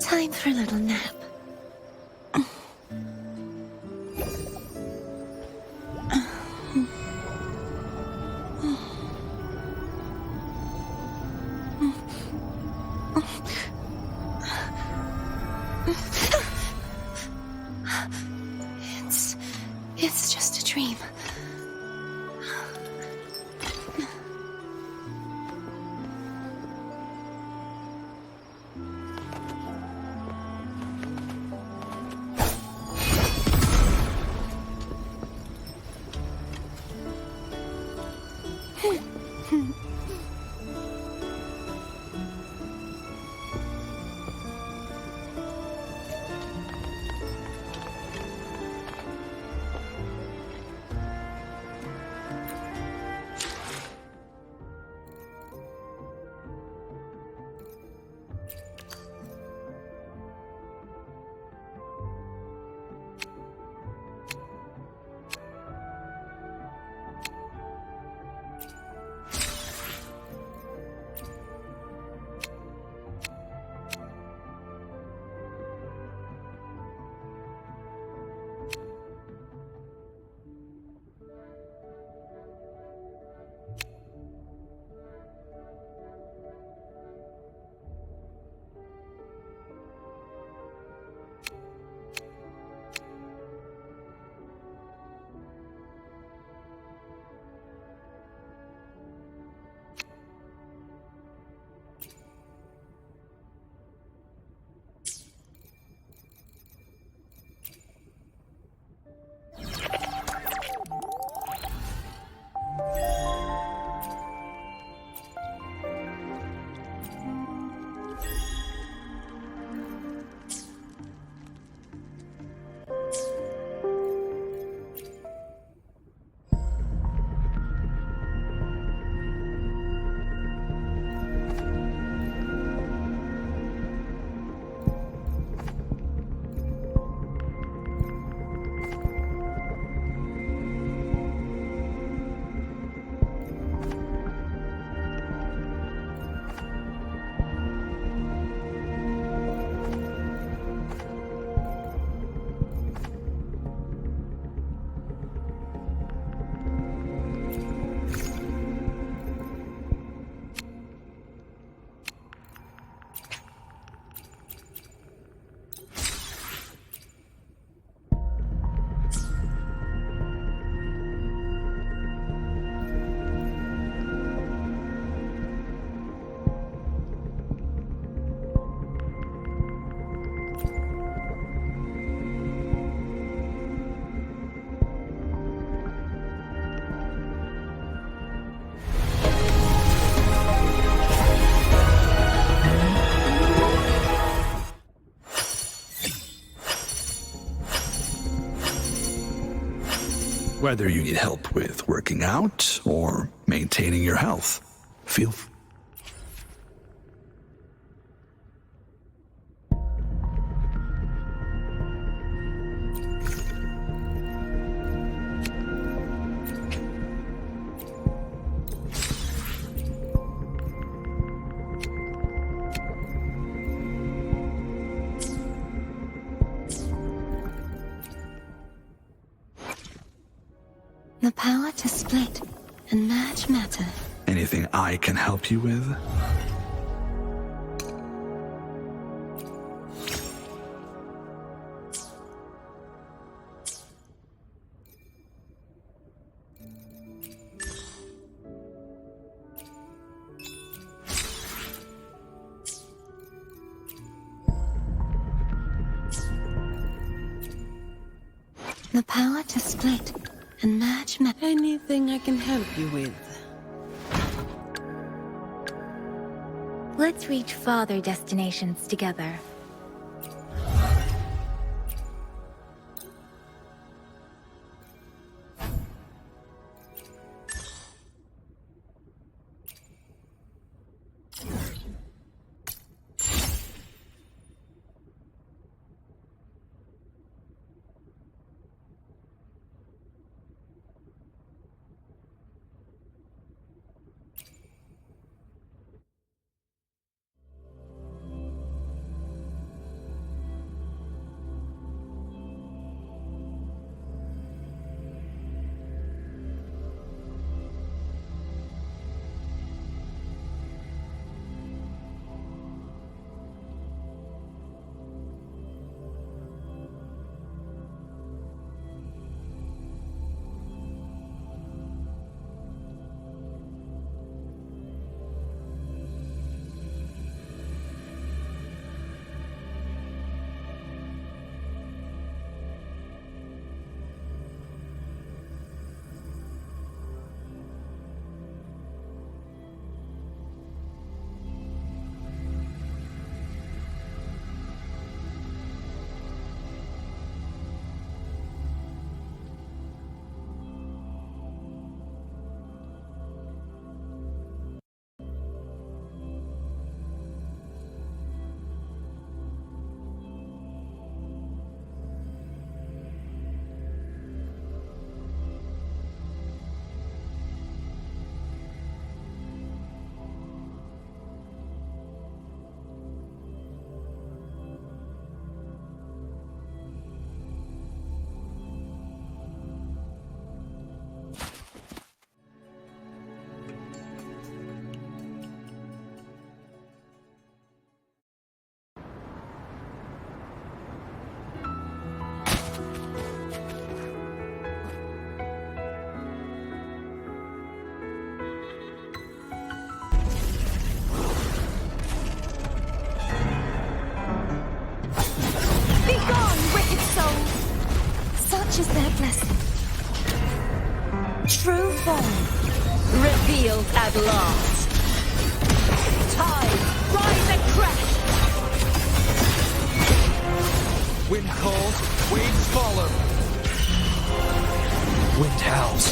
Time for a little nap. It's just a dream. Whether you need help with working out or maintaining your health, feel free. The power to split and merge matter. Anything I can help you with? The power to split and merge matter. Anything I can help you with? Let's reach farther destinations together. Such is their blessing. True form revealed at last. Tide, rise and crash. Wind calls, waves follow. Wind howls,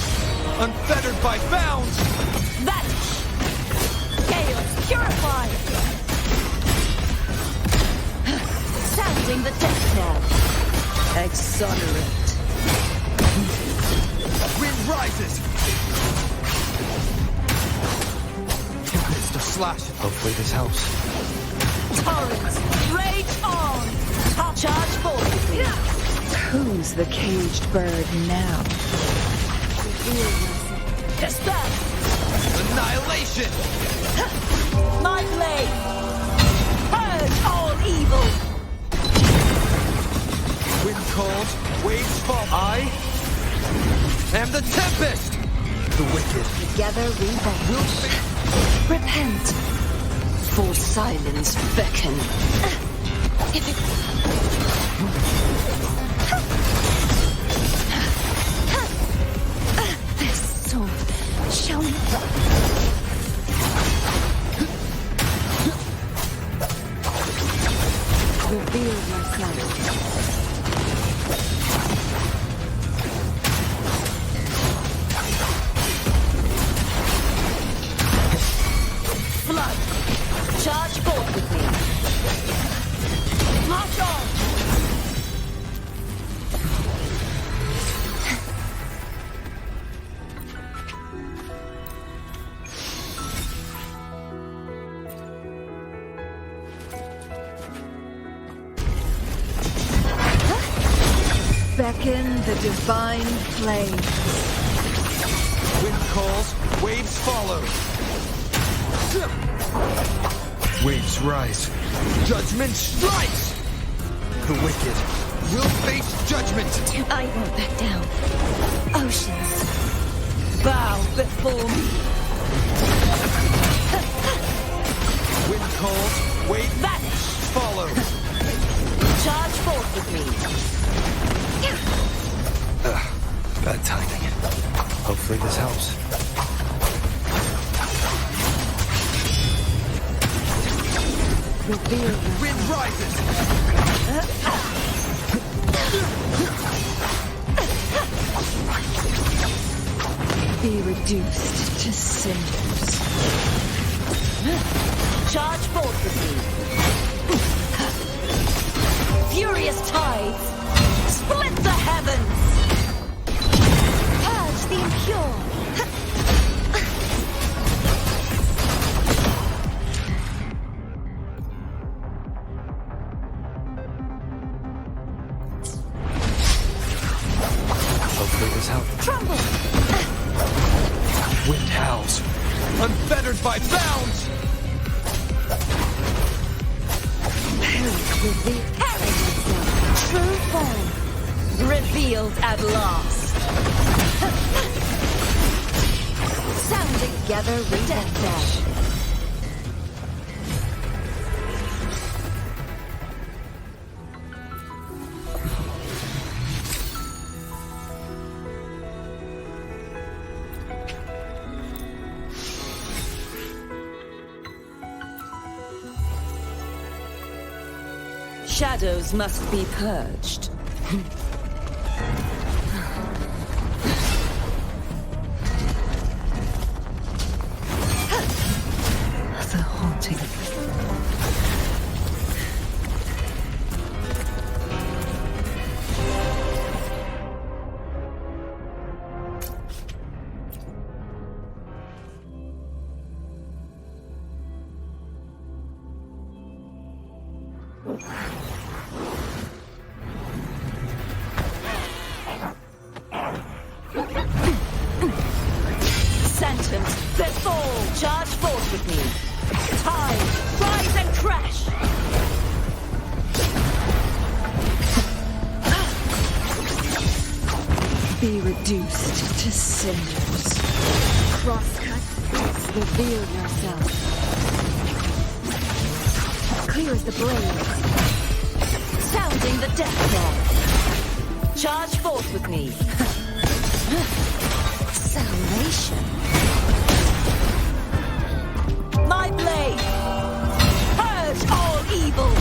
unfettered by bounds. Vanish. Chaos purify. Sounding the death knell. Exonerate. Wind rises. Tempest of slash. Hopefully this helps. Torrents, rage on. Charge forward. Who's the caged bird now? Disperse. Annihilation. My blade. Purge all evil. Wind calls, waves fall. I am the tempest. The wicked Together we will face. Repent, for silence beckon. This sword shall not. Reveal yourself. flood. Charge forth with me. March on. Beckon the divine flame. Wind calls, waves follow. Waves rise. Judgment strikes! The wicked will face judgment! I won't back down. Oceans, Bow before me. Wind calls, waves Vanish. follow. Charge forth with me. Bad timing. Hopefully this helps. Reveal yourself. Wind rises! Be reduced to cinders. Charge forth with me. Furious tides. Split the heavens. purge the impure. Hopefully this helps. Tremble. Wind howls, unfettered by bounds! True form revealed at last. Sounding together we death. Shadows must be purged. The haunting. Sentence, befall, charge forth with me. Tide, rise and crash. Be reduced to cinders. Crosscut. Reveal yourself. Clear as the blade. Sounding the death knell. Charge forth with me. Salvation. My blade! Purge all evil!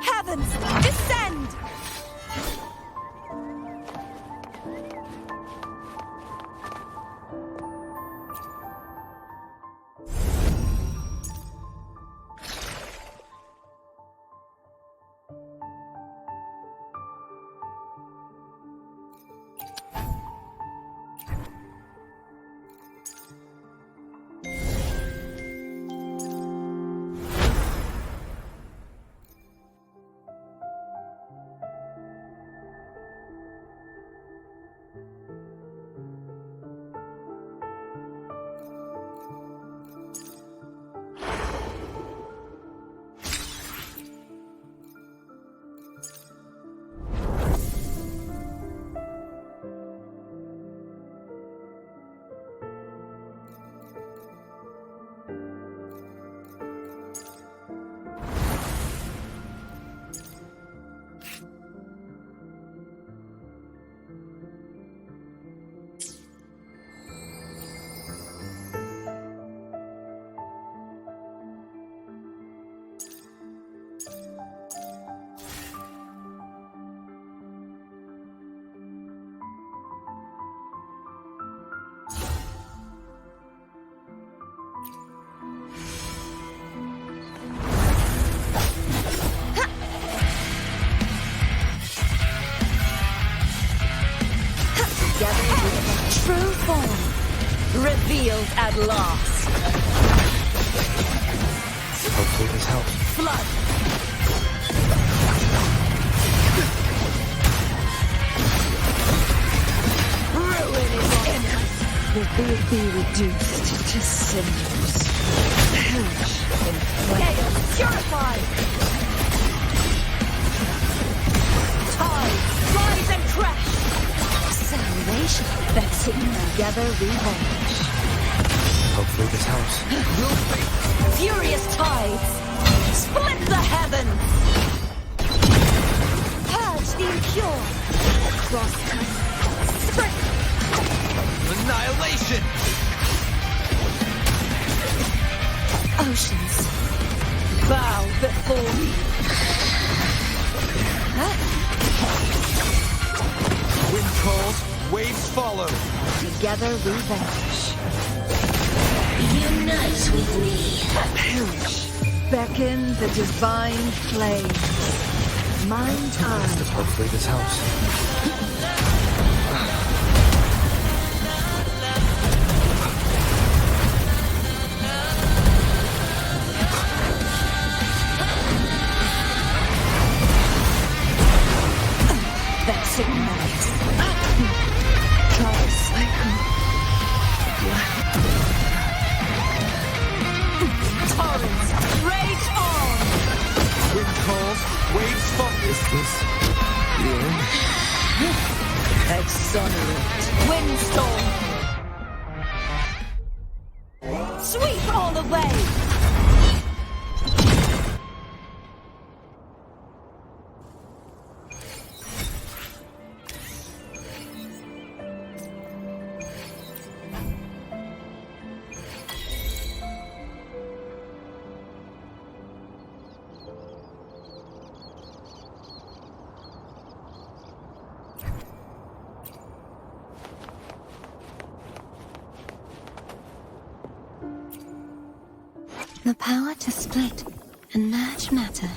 Heavens, descend! True form revealed at last. Hopefully this helps. Flood. Ruin is imminent. Will be reduced to cinders. Perish in flame. Chaos purified. Tides rise and crash. Salvation. That's it. Together revenge. Hopefully this helps. Furious tides split the heavens. Purge the impure. Crosscut. Sprint. Annihilation! Oceans. Bow before me. Wind calls, waves follow. Together revenge. Unite with me. Perish. Beckon the divine flame. Mine time. Hopefully this helps. Is this real? Exonerate. Windstorm. Sweep all away. The power to split and merge matter.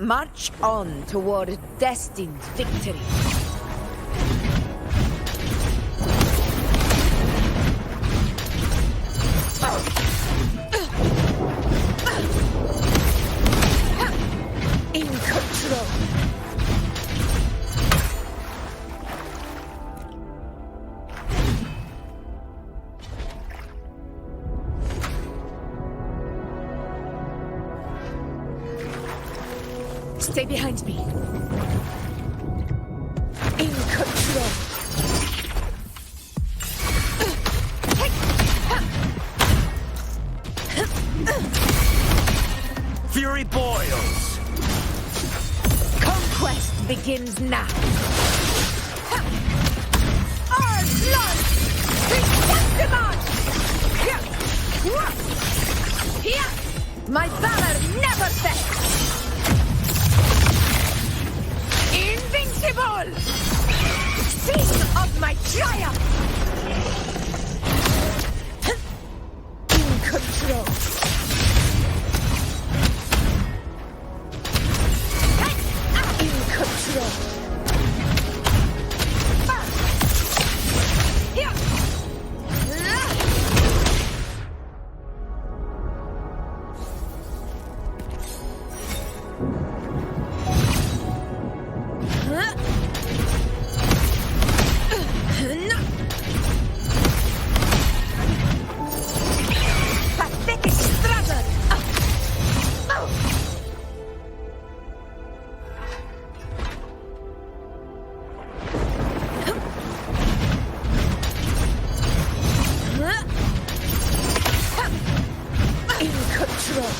March on toward destined victory. In control. Stay behind me. In control. Fury boils. Conquest begins now. Our blood is testament. My valor never fails. Invincible! Sing of my triumph! In control. In control. Pathetic struggle! In control.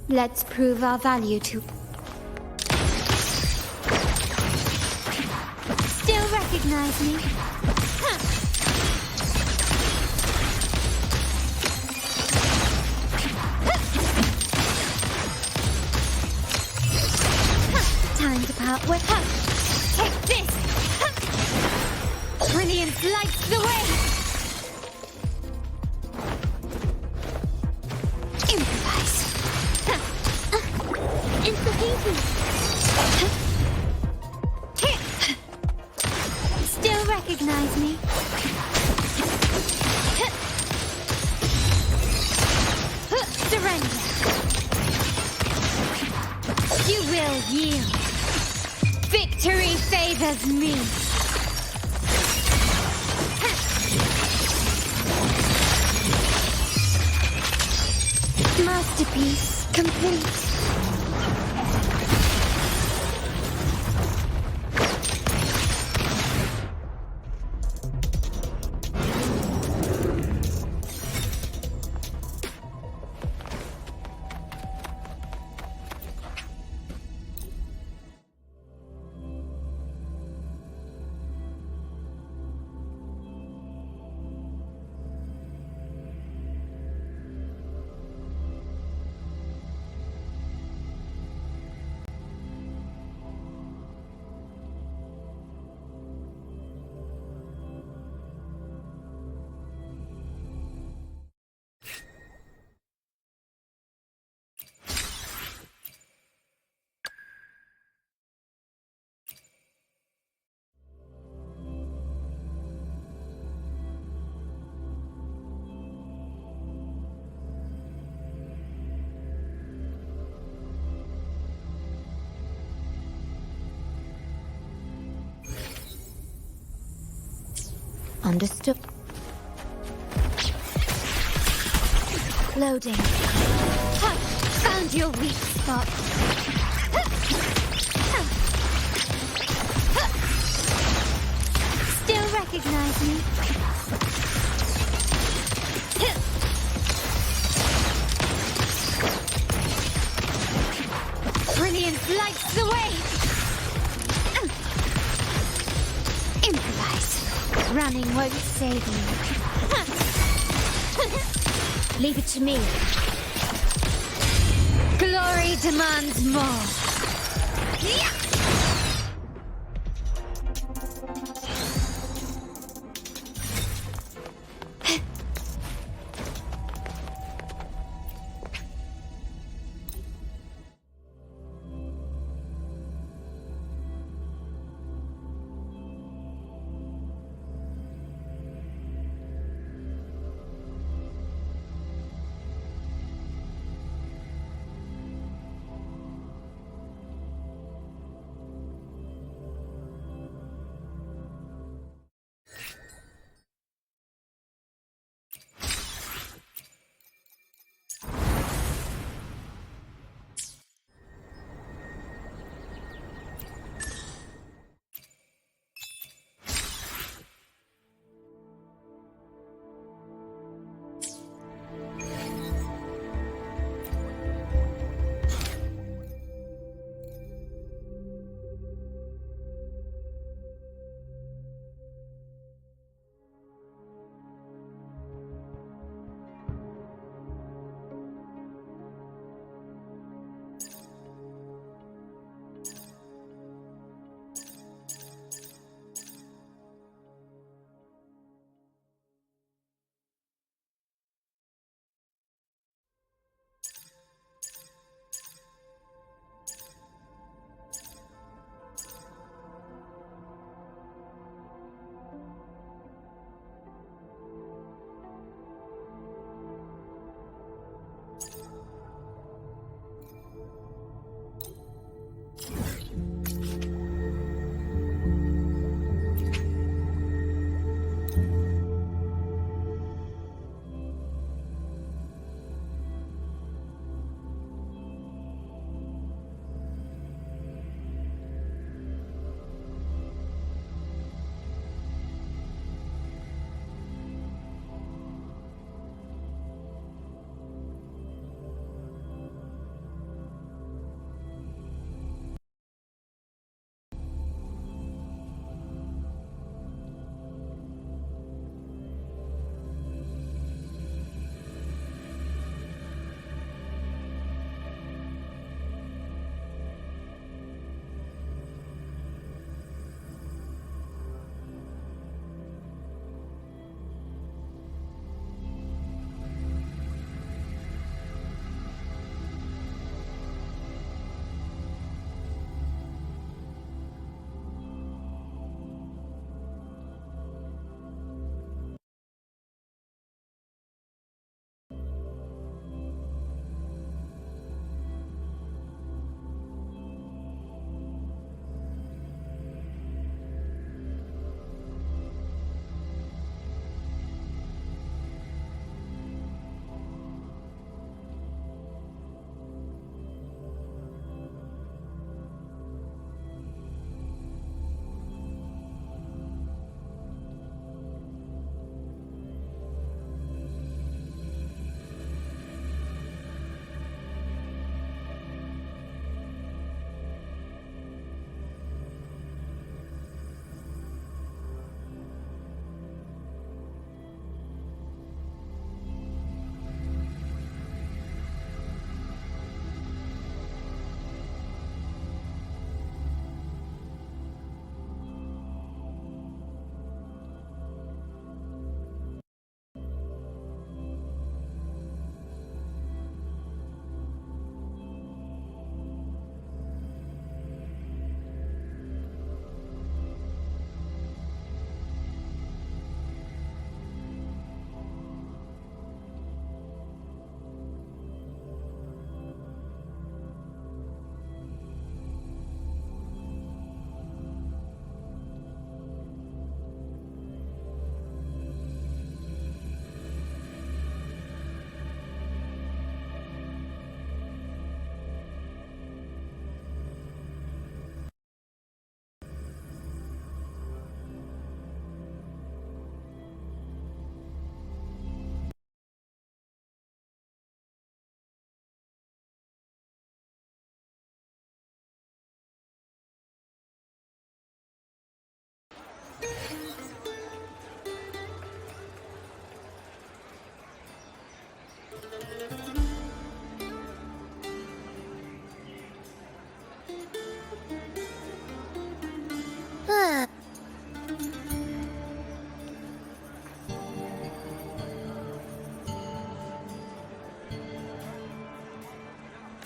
Let's prove our value to... Still recognize me? Huh. Time to part with her. Take this! Brilliance lights the way! Improvise. It's easy. Still recognize me? Surrender. You will yield. Victory favors me. Masterpiece complete. Understood. Loading. Ha! Found your weak spot. Still recognize me? Brilliance lights the way! Improvise. Running won't save you. Leave it to me. Glory demands more.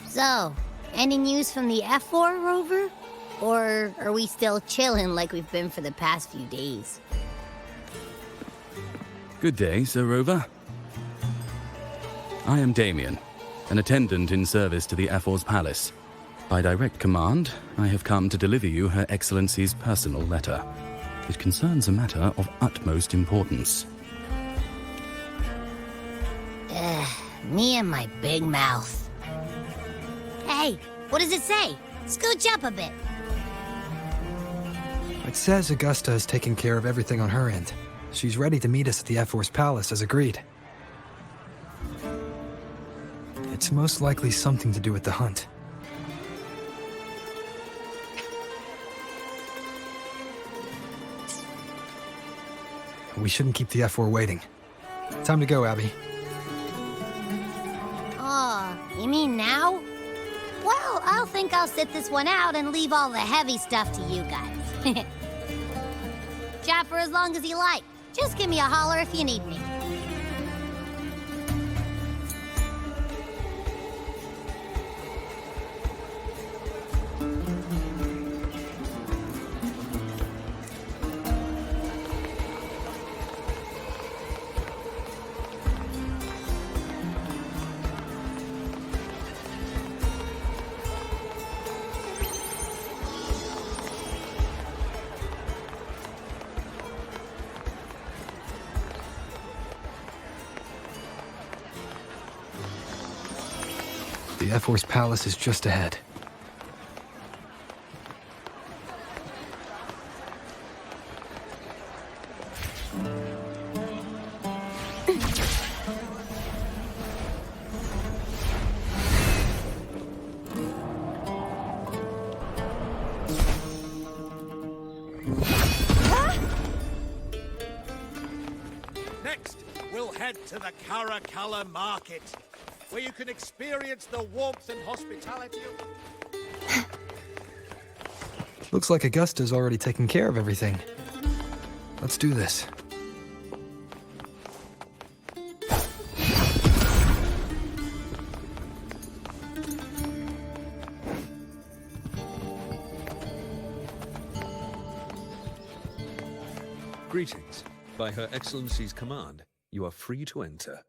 So, any news from the F4 rover? Or are we still chilling like we've been for the past few days? Good day, Sir Rover. I am Damien, an attendant in service to the F4's palace. By direct command, I have come to deliver you Her Excellency's personal letter. It concerns a matter of utmost importance. Me and my big mouth. Hey, what does it say? Scooch up a bit. It says Augusta is taking care of everything on her end. She's ready to meet us at the F4's palace as agreed. It's most likely something to do with the hunt. We shouldn't keep the F4 waiting. Time to go, Abby. Oh, you mean now? Well, I'll think I'll sit this one out and leave all the heavy stuff to you guys. Chat for as long as you like. Just give me a holler if you need me. The F4's palace is just ahead. Next, we'll head to the Caracal market, where you can experience the warmth and hospitality of... Looks like Augusta's already taken care of everything. Let's do this. Greetings. By Her Excellency's command, you are free to enter.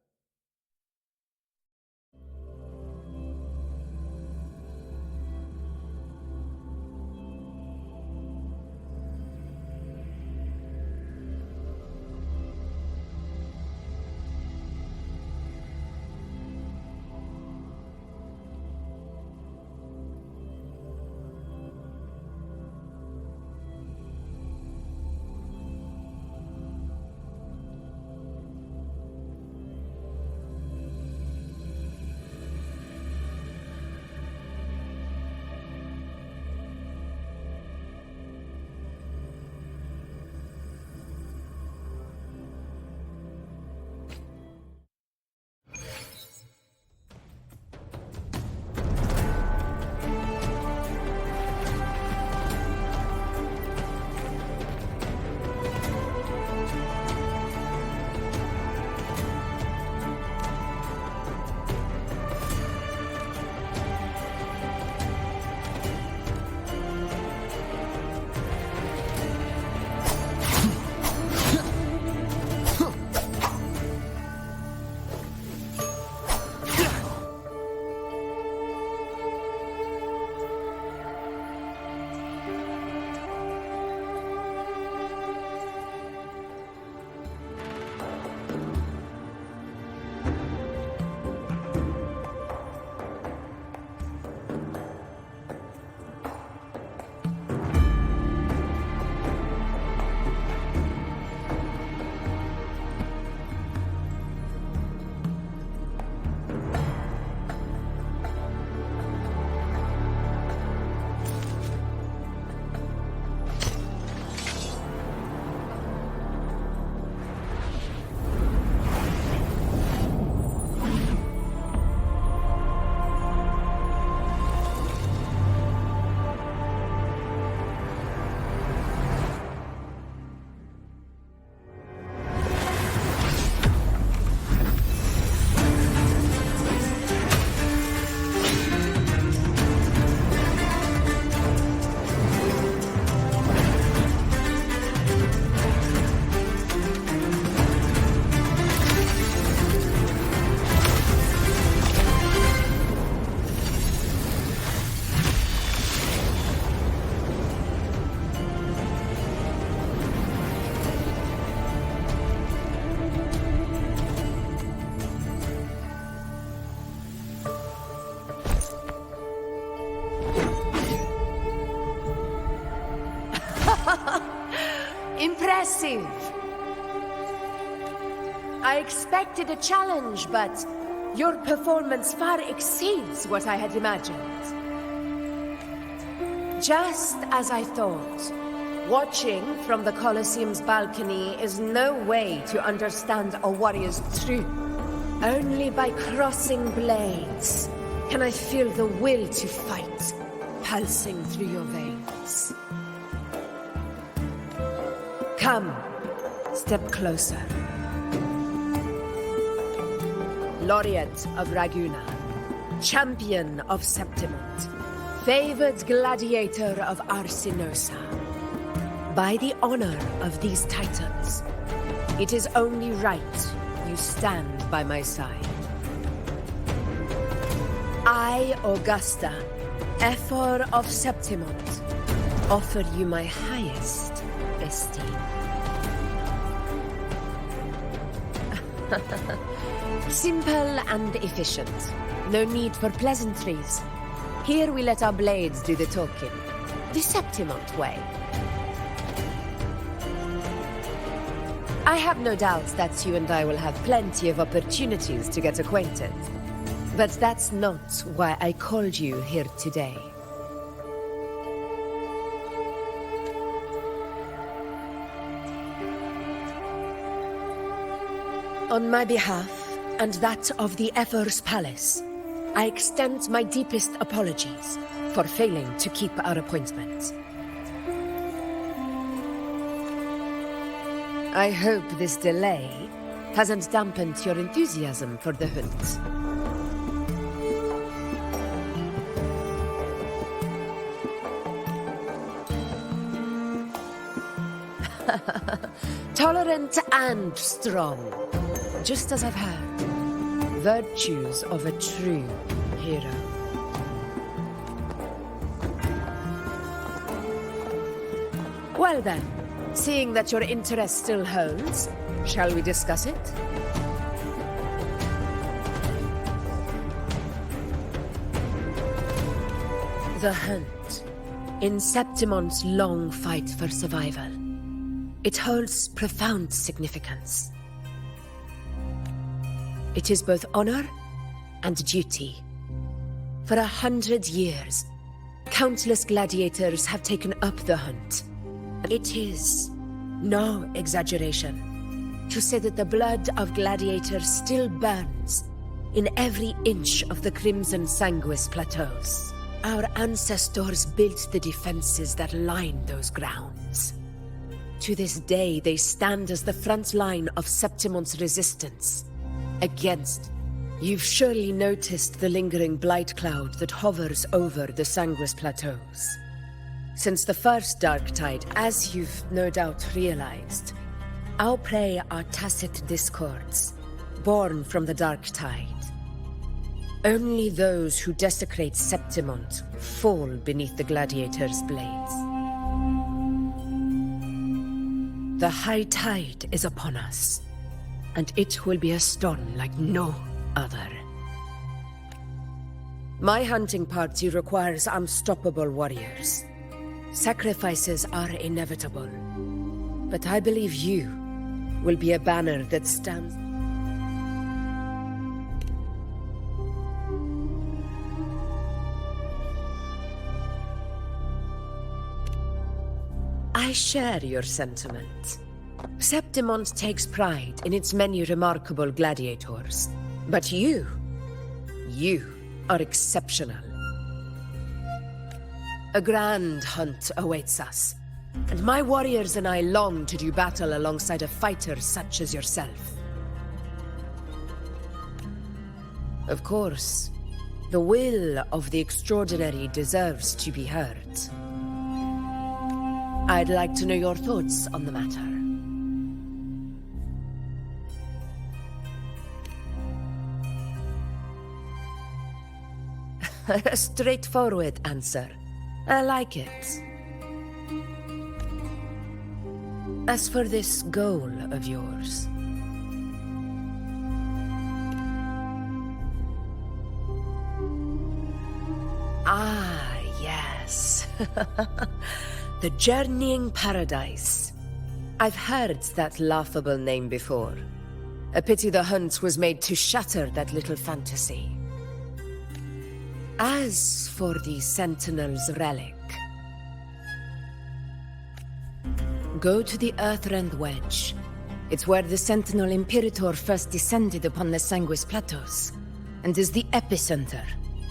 Impressive! I expected a challenge, but your performance far exceeds what I had imagined. Just as I thought, watching from the Colosseum's balcony is no way to understand a warrior's truth. Only by crossing blades can I feel the will to fight pulsing through your veins. Come, step closer. Laureate of Ragunna, champion of Septimont, favored gladiator of Arsinosa. By the honor of these titans, it is only right you stand by my side. I, Augusta, Ephor of Septimont, offer you my highest esteem. Simple and efficient. No need for pleasantries. Here we let our blades do the talking. The Septimont way. I have no doubt that you and I will have plenty of opportunities to get acquainted. But that's not why I called you here today. On my behalf, and that of the Ephor's Palace, I extend my deepest apologies for failing to keep our appointment. I hope this delay hasn't dampened your enthusiasm for the hunt. Tolerant and strong, just as I've heard. Virtues of a true hero. Well then, seeing that your interest still holds, shall we discuss it? The hunt. In Septimont's long fight for survival. It holds profound significance. It is both honor and duty. For 100 years, countless gladiators have taken up the hunt. It is no exaggeration to say that the blood of gladiators still burns in every inch of the Crimson Sanguis plateaus. Our ancestors built the defenses that line those grounds. To this day, they stand as the front line of Septimont's resistance against. You've surely noticed the lingering blight cloud that hovers over the Sanguis plateaus. Since the first dark tide, as you've no doubt realized, our prey are tacit discords, born from the dark tide. Only those who desecrate Septimont fall beneath the gladiators' blades. The high tide is upon us, and it will be a storm like no other. My hunting party requires unstoppable warriors. Sacrifices are inevitable, but I believe you will be a banner that stands. I share your sentiment. Septimont takes pride in its many remarkable gladiators. But you are exceptional. A grand hunt awaits us, and my warriors and I long to do battle alongside a fighter such as yourself. Of course, the will of the extraordinary deserves to be heard. I'd like to know your thoughts on the matter. A straightforward answer. I like it. As for this goal of yours... Ah, yes. The journeying paradise. I've heard that laughable name before. A pity the hunt was made to shatter that little fantasy. As for the Sentinel's relic, go to the Earthrend Wedge. It's where the Sentinel Imperator first descended upon the Sanguis Plateaus, and is the epicenter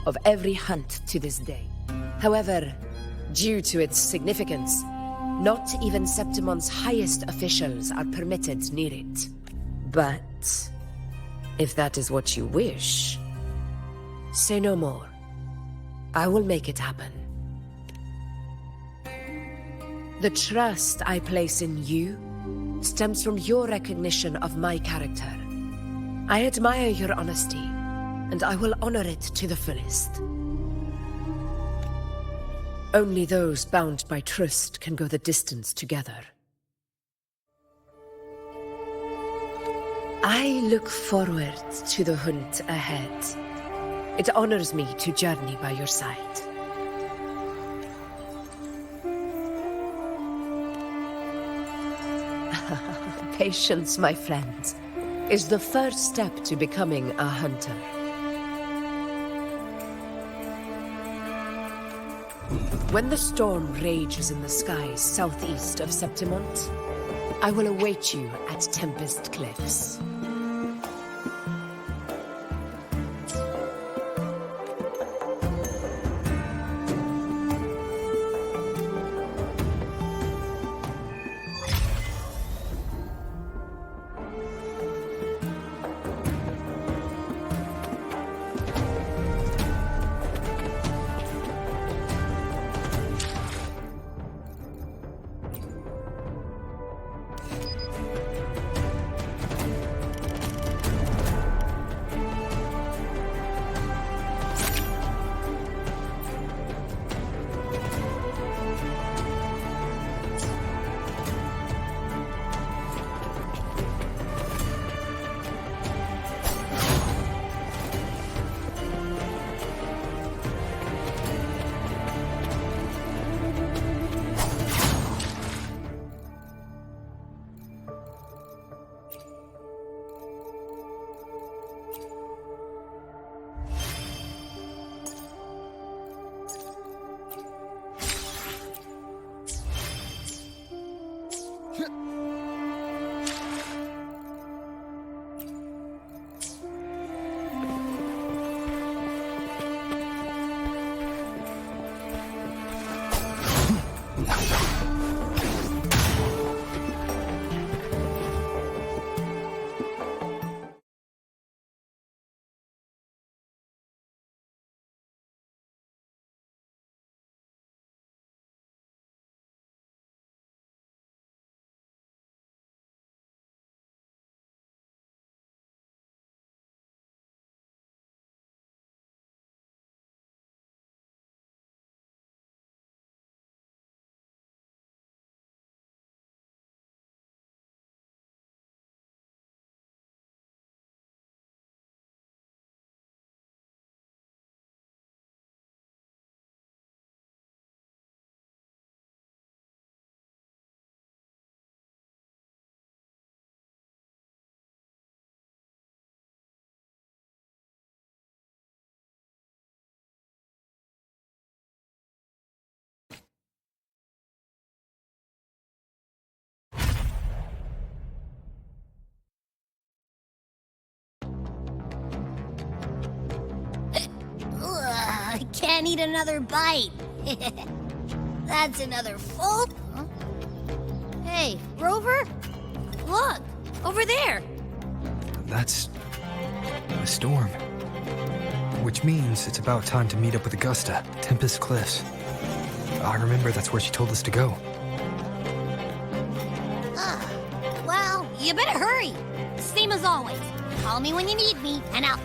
of every hunt to this day. However, due to its significance, not even Septimon's highest officials are permitted near it. But if that is what you wish, say no more. I will make it happen. The trust I place in you stems from your recognition of my character. I admire your honesty, and I will honor it to the fullest. Only those bound by trust can go the distance together. I look forward to the hunt ahead. It honors me to journey by your side. Patience, my friend, is the first step to becoming a hunter. When the storm rages in the skies southeast of Septimont, I will await you at Tempest Cliffs. I can't eat another bite. That's another full... Huh? Hey, Rover? Look, over there. That's a storm. Which means it's about time to meet up with Augusta, Tempest Cliffs. I remember that's where she told us to go. Well, you better hurry. Same as always. Call me when you need me, and I'll...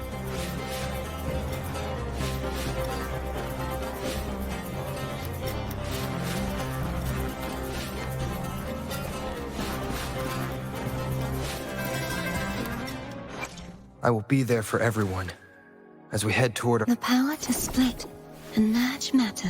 I will be there for everyone as we head toward The power to split and merge matter.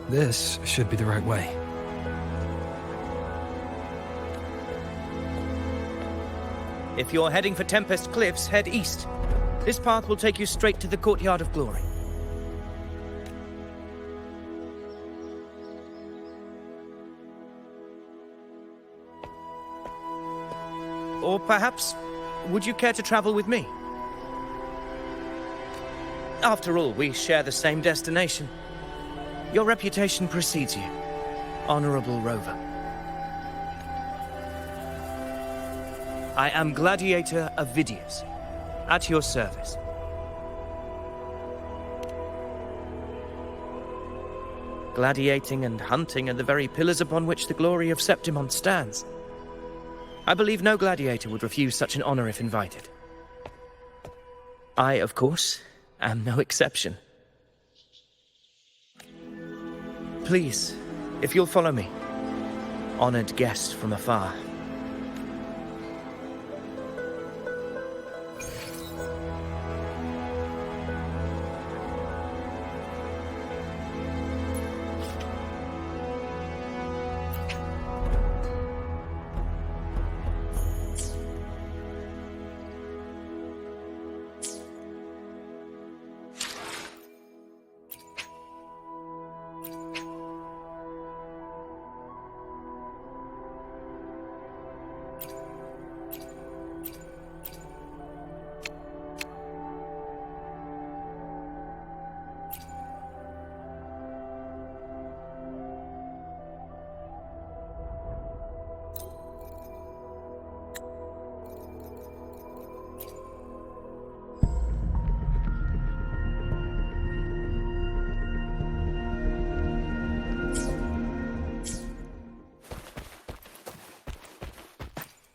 This should be the right way. If you're heading for Tempest Cliffs, head east. This path will take you straight to the Courtyard of Glory. Or perhaps, would you care to travel with me? After all, we share the same destination. Your reputation precedes you, honorable rover. I am Gladiator Avidius, at your service. Gladiating and hunting are the very pillars upon which the glory of Septimon stands. I believe no gladiator would refuse such an honor if invited. I, of course, am no exception. Please, if you'll follow me, honored guest from afar.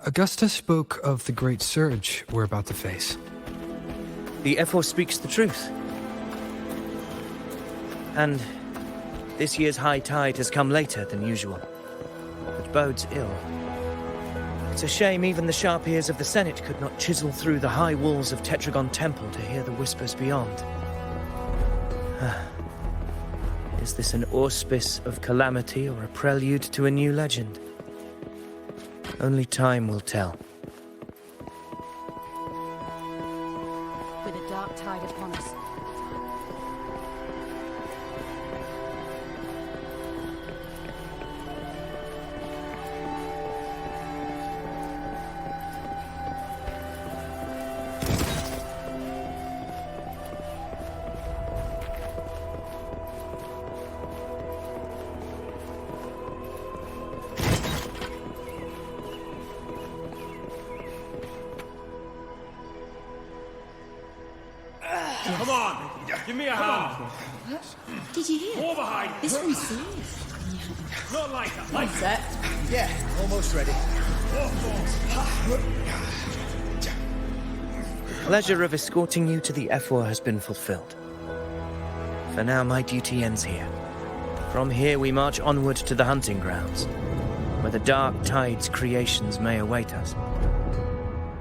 Augusta spoke of the great surge we're about to face. The ⴦ speaks the truth. And this year's high tide has come later than usual, which bodes ill. It's a shame even the sharp ears of the Senate could not chisel through the high walls of Tetragon Temple to hear the whispers beyond. Is this an auspice of calamity or a prelude to a new legend? Only time will tell. With a dark tide upon us. Come on, give me a hand. Did you hear? More behind. This one's serious. Not like that. One set. Yeah, almost ready. The pleasure of escorting you to the ⴦ has been fulfilled. For now, my duty ends here. From here, we march onward to the hunting grounds, where the dark tide's creations may await us.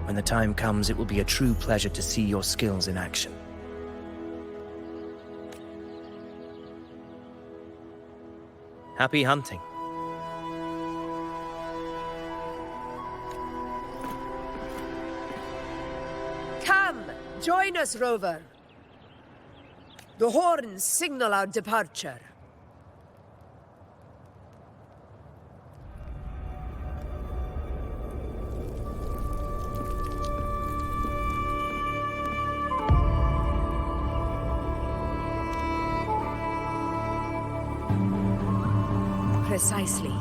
When the time comes, it will be a true pleasure to see your skills in action. Happy hunting. Come, join us, rover. The horns signal our departure. Precisely.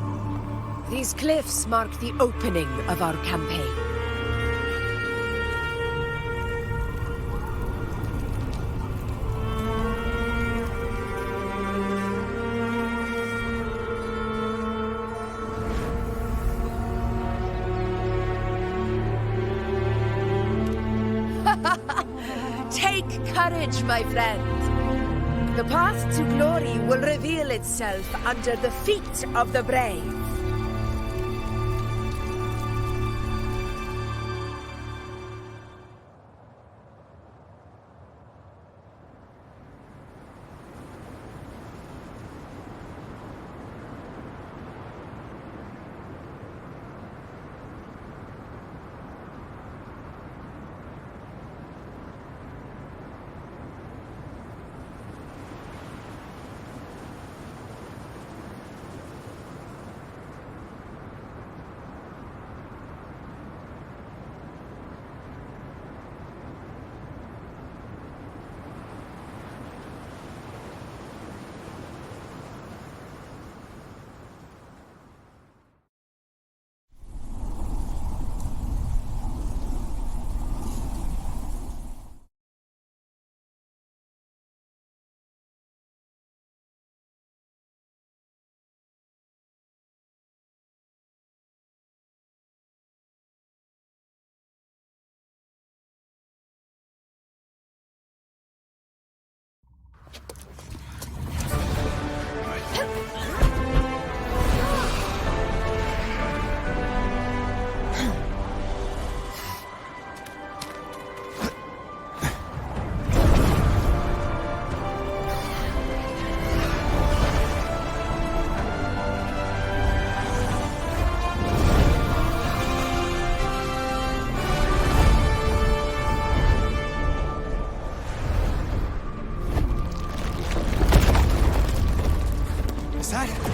These cliffs mark the opening of our campaign. Take courage, my friend. The path to glory will reveal itself under the feet of the brave. that?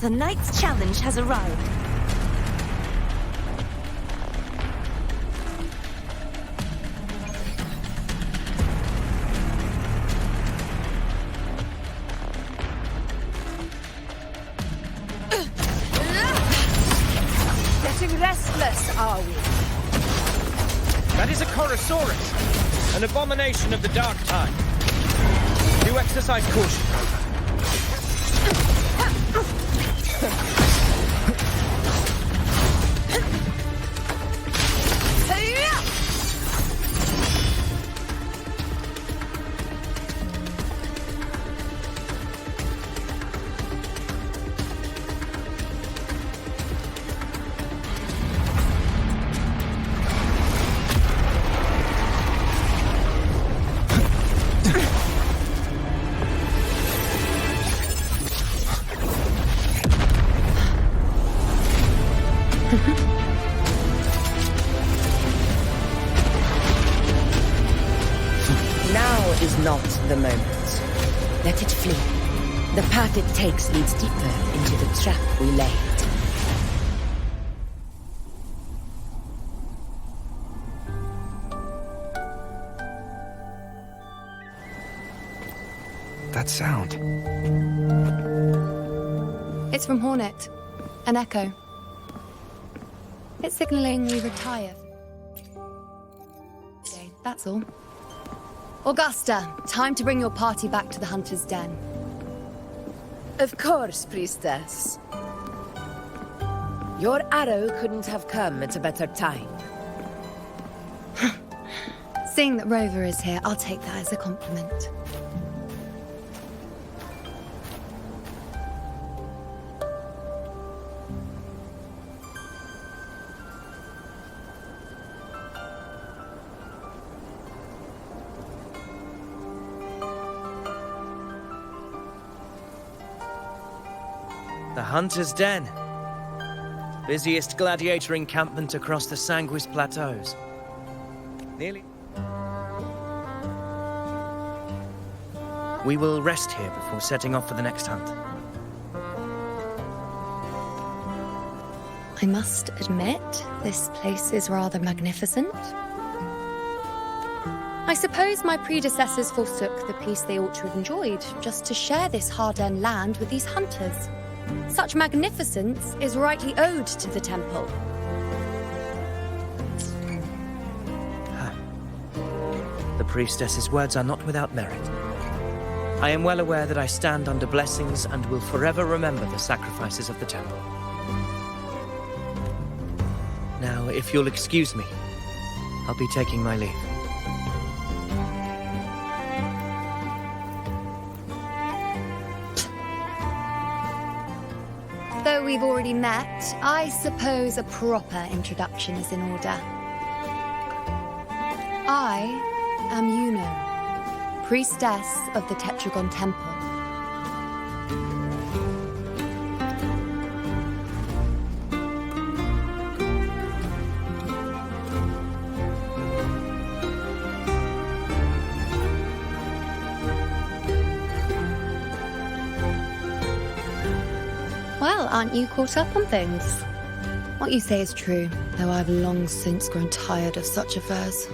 The knight's challenge has arrived. Getting restless, are we? That is a ⴕ an abomination of the dark tide. Do exercise caution. Now is not the moment. Let it flee. The path it takes leads deeper into the trap we laid. That sound. It's from Hornet. An echo. It's signaling we retire. That's all. Augusta, time to bring your party back to the Hunter's Den. Of course, priestess. Your arrow couldn't have come at a better time. Seeing that Rover is here, I'll take that as a compliment. The Hunter's Den. Busiest gladiator encampment across the St-Louis plateaus. Nearly. We will rest here before setting off for the next hunt. I must admit, this place is rather magnificent. I suppose my predecessors forsook the peace they ought to have enjoyed, just to share this hard-earned land with these hunters. Such magnificence is rightly owed to the temple. The priestess's words are not without merit. I am well aware that I stand under blessings and will forever remember the sacrifices of the temple. Now, if you'll excuse me, I'll be taking my leave. Though we've already met, I suppose a proper introduction is in order. I am Yuno, priestess of the Tetragon Temple. Well, aren't you caught up on things? What you say is true, though I've long since grown tired of such affairs.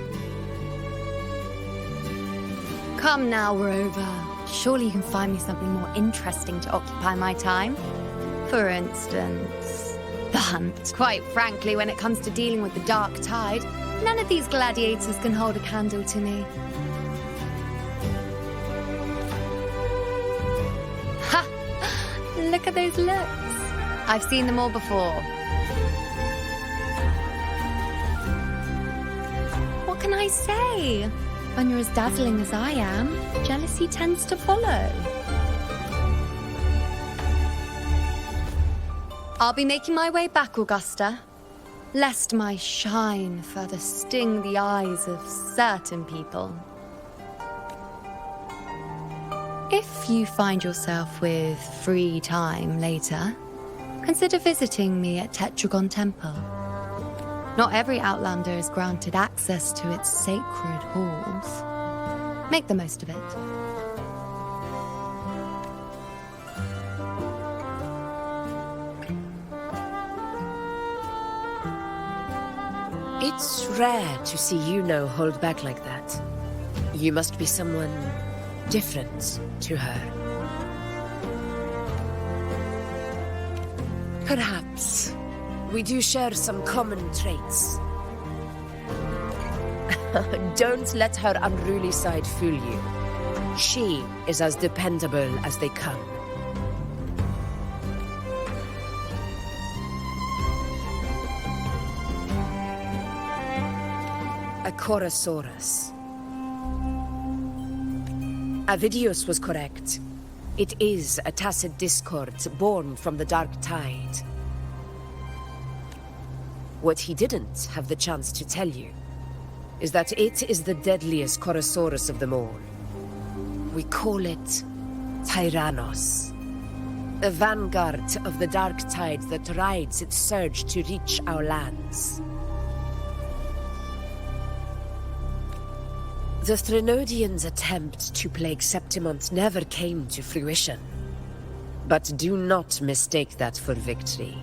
Come now, Rover. Surely you can find me something more interesting to occupy my time. For instance, the hunt. Quite frankly, when it comes to dealing with the dark tide, none of these gladiators can hold a candle to me. Ha! Look at those looks. I've seen them all before. What can I say? When you're as dazzling as I am, jealousy tends to follow. I'll be making my way back, Augusta, lest my shine further sting the eyes of certain people. If you find yourself with free time later, consider visiting me at Tetragon Temple. Not every Outlander is granted access to its sacred halls. Make the most of it. It's rare to see Yuno hold back like that. You must be someone different to her. Perhaps we do share some common traits. Don't let her unruly side fool you. She is as dependable as they come. A Chorosaurus. Avidius was correct. It is a tacit discord born from the dark tide. What he didn't have the chance to tell you is that it is the deadliest Chorosaurus of them all. We call it Tyrannos, the vanguard of the dark tide that rides its surge to reach our lands. The Threnodians' attempt to plague Septimont never came to fruition. But do not mistake that for victory.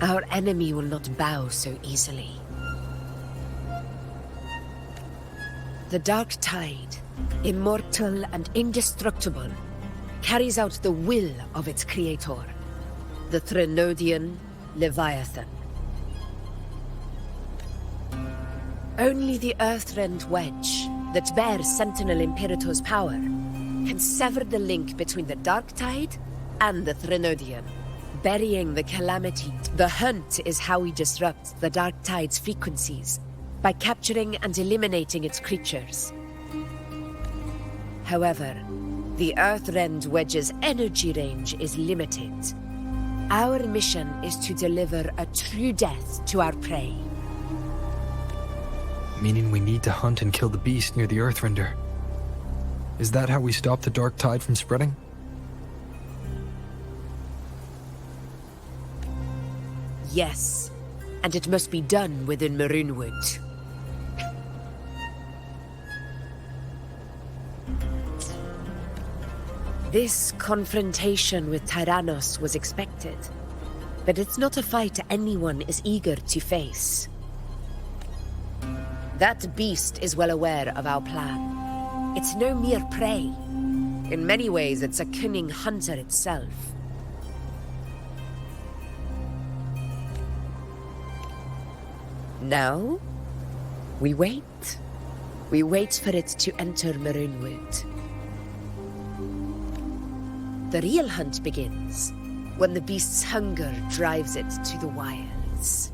Our enemy will not bow so easily. The dark tide, immortal and indestructible, carries out the will of its creator, the Threnodian Leviathan. Only the Earthrend Wedge that bears Sentinel Imperator's power can sever the link between the dark tide and the Threnodian, burying the calamity. The hunt is how we disrupt the dark tide's frequencies, by capturing and eliminating its creatures. However, the Earthrend Wedge's energy range is limited. Our mission is to deliver a true death to our prey. Meaning we need to hunt and kill the beast near the Earthrender. Is that how we stop the dark tide from spreading? Yes, and it must be done within Maroonwood. This confrontation with Tyrannos was expected, but it's not a fight anyone is eager to face. That beast is well aware of our plan. It's no mere prey. In many ways, it's a cunning hunter itself. Now, we wait. We wait for it to enter Maroonwood. The real hunt begins when the beast's hunger drives it to the wilds.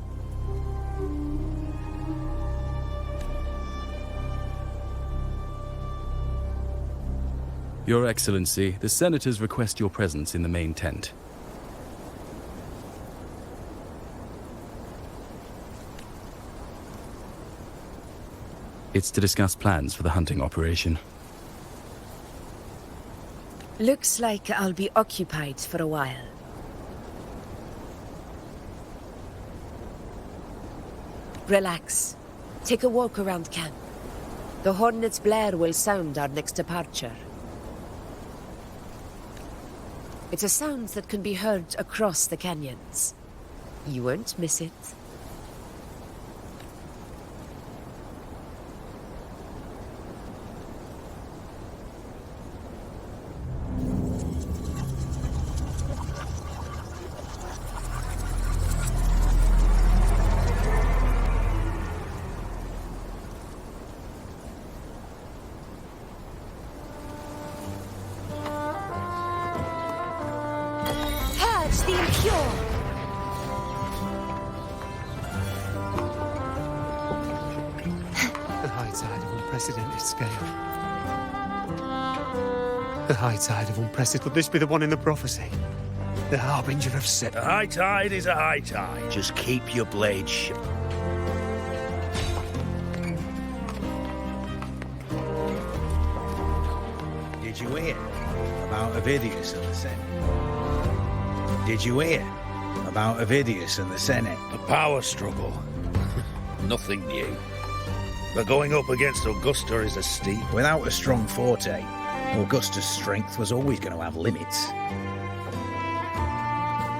Your Excellency, the Senators request your presence in the main tent. It's to discuss plans for the hunting operation. Looks like I'll be occupied for a while. Relax. Take a walk around camp. The hornet's blare will sound our next departure. It's a sound that can be heard across the canyons. You won't miss it. The high tide of unprecedented. Could this be the one in the prophecy? The harbinger of set. A high tide is a high tide. Just keep your blade shut. Did you hear about Ovidius and the Senate? Did you hear about Ovidius and the Senate? A power struggle. Nothing new. But going up against Augusta is a steep. Without a strong forte, Augusta's strength was always going to have limits.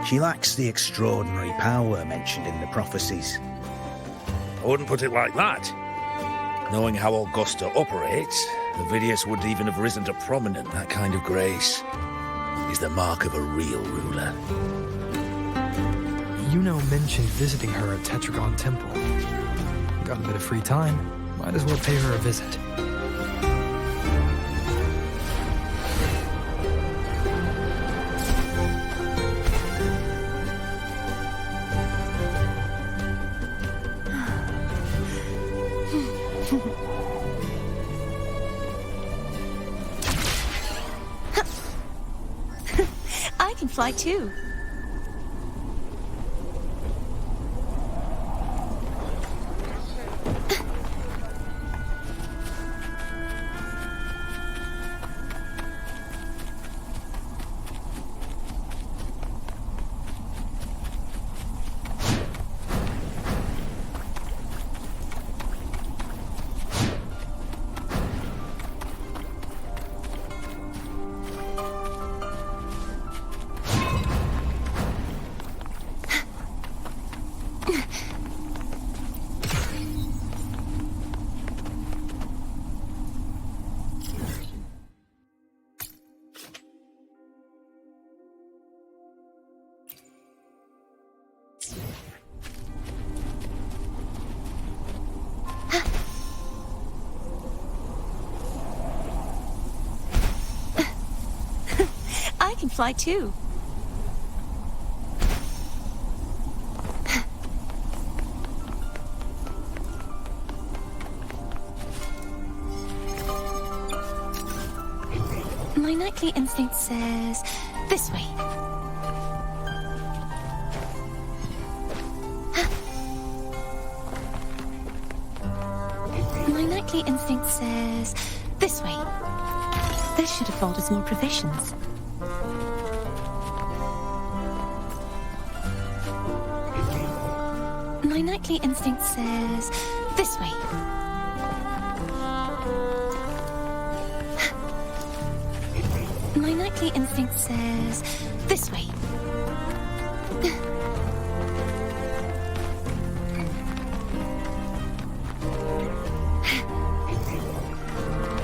She lacks the extraordinary power mentioned in the prophecies. I wouldn't put it like that. Knowing how Augusta operates, Ovidius wouldn't even have risen to prominence. That kind of grace is the mark of a real ruler. Yuno mentioned visiting her at Tetragon Temple. Got a bit of free time, might as well pay her a visit. I can fly too. I can fly too. My nightly instinct says this way. My nightly instinct says this way. This should afford us more provisions. My nightly instinct says this way. My nightly instinct says this way.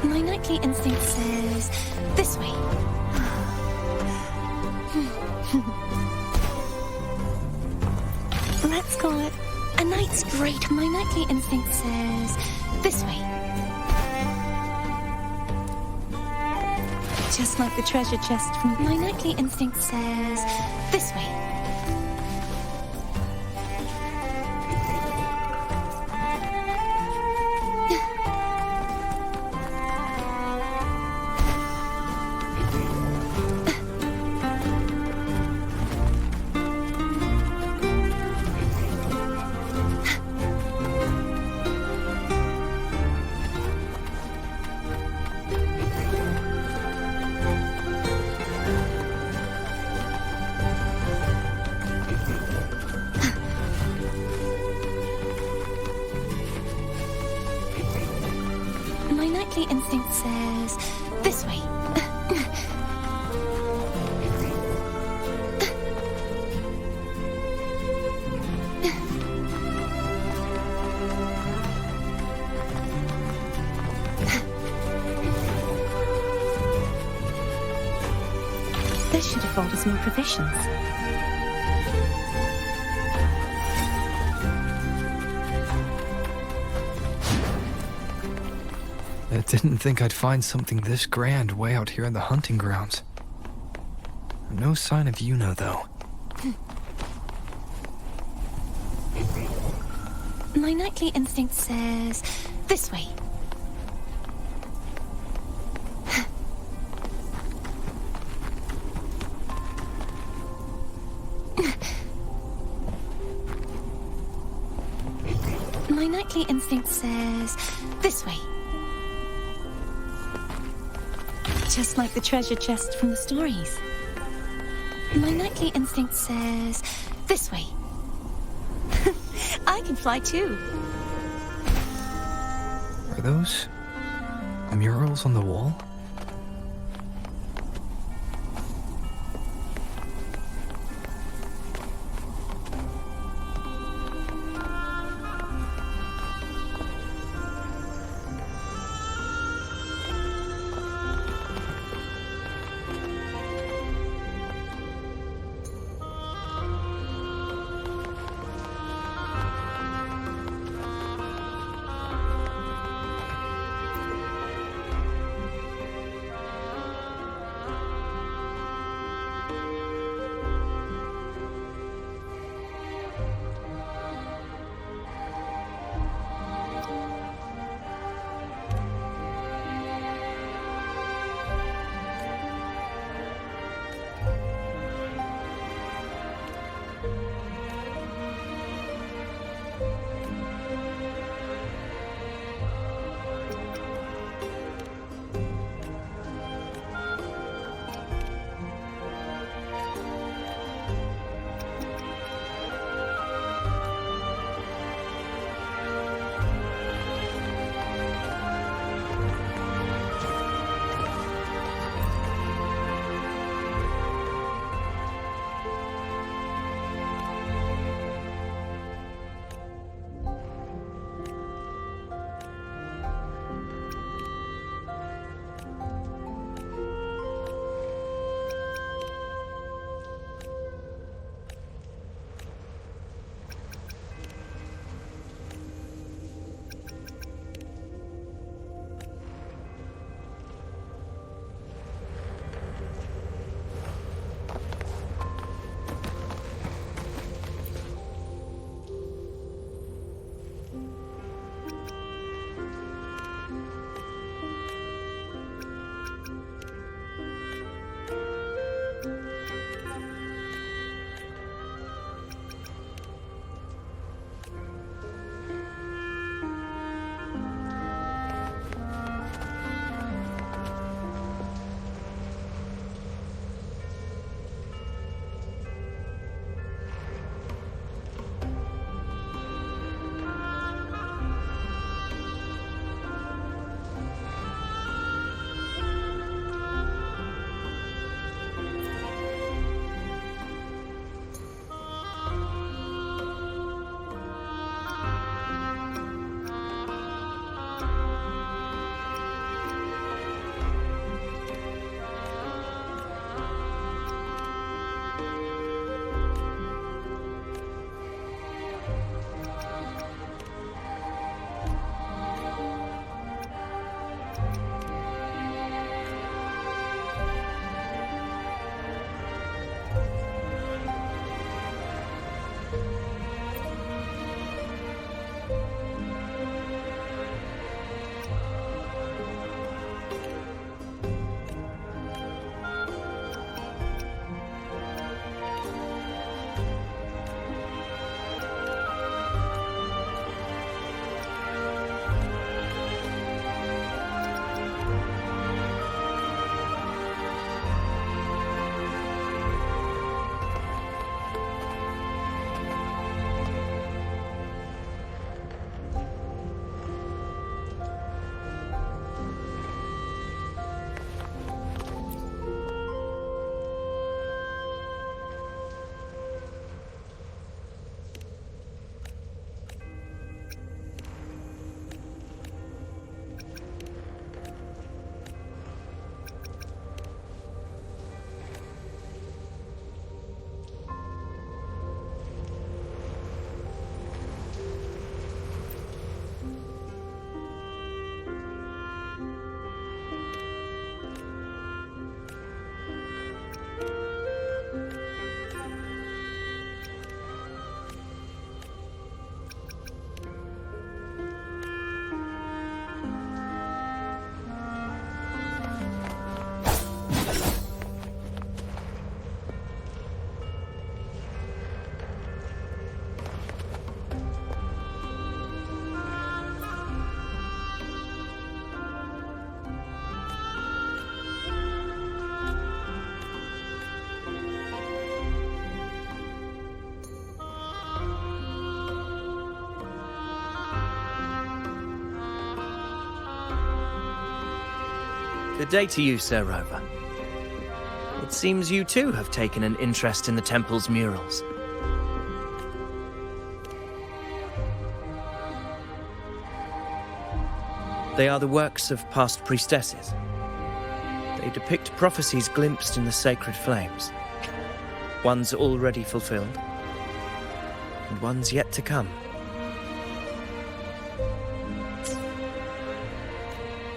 My nightly instinct says this way. Let's call it a night's great. My nightly instinct says this way. Just like the treasure chest from my nightly instinct says this way. My nightly instinct says this way. This should afford us more provisions. I didn't think I'd find something this grand way out here in the hunting grounds. No sign of Yuno, though. My nightly instinct says this way. My knightly instinct says this way. Just like the treasure chest from the stories. My knightly instinct says this way. I can fly too. Are those murals on the wall? Good day to you, Sir Rover. It seems you too have taken an interest in the temple's murals. They are the works of past priestesses. They depict prophecies glimpsed in the sacred flames. Ones already fulfilled, and ones yet to come.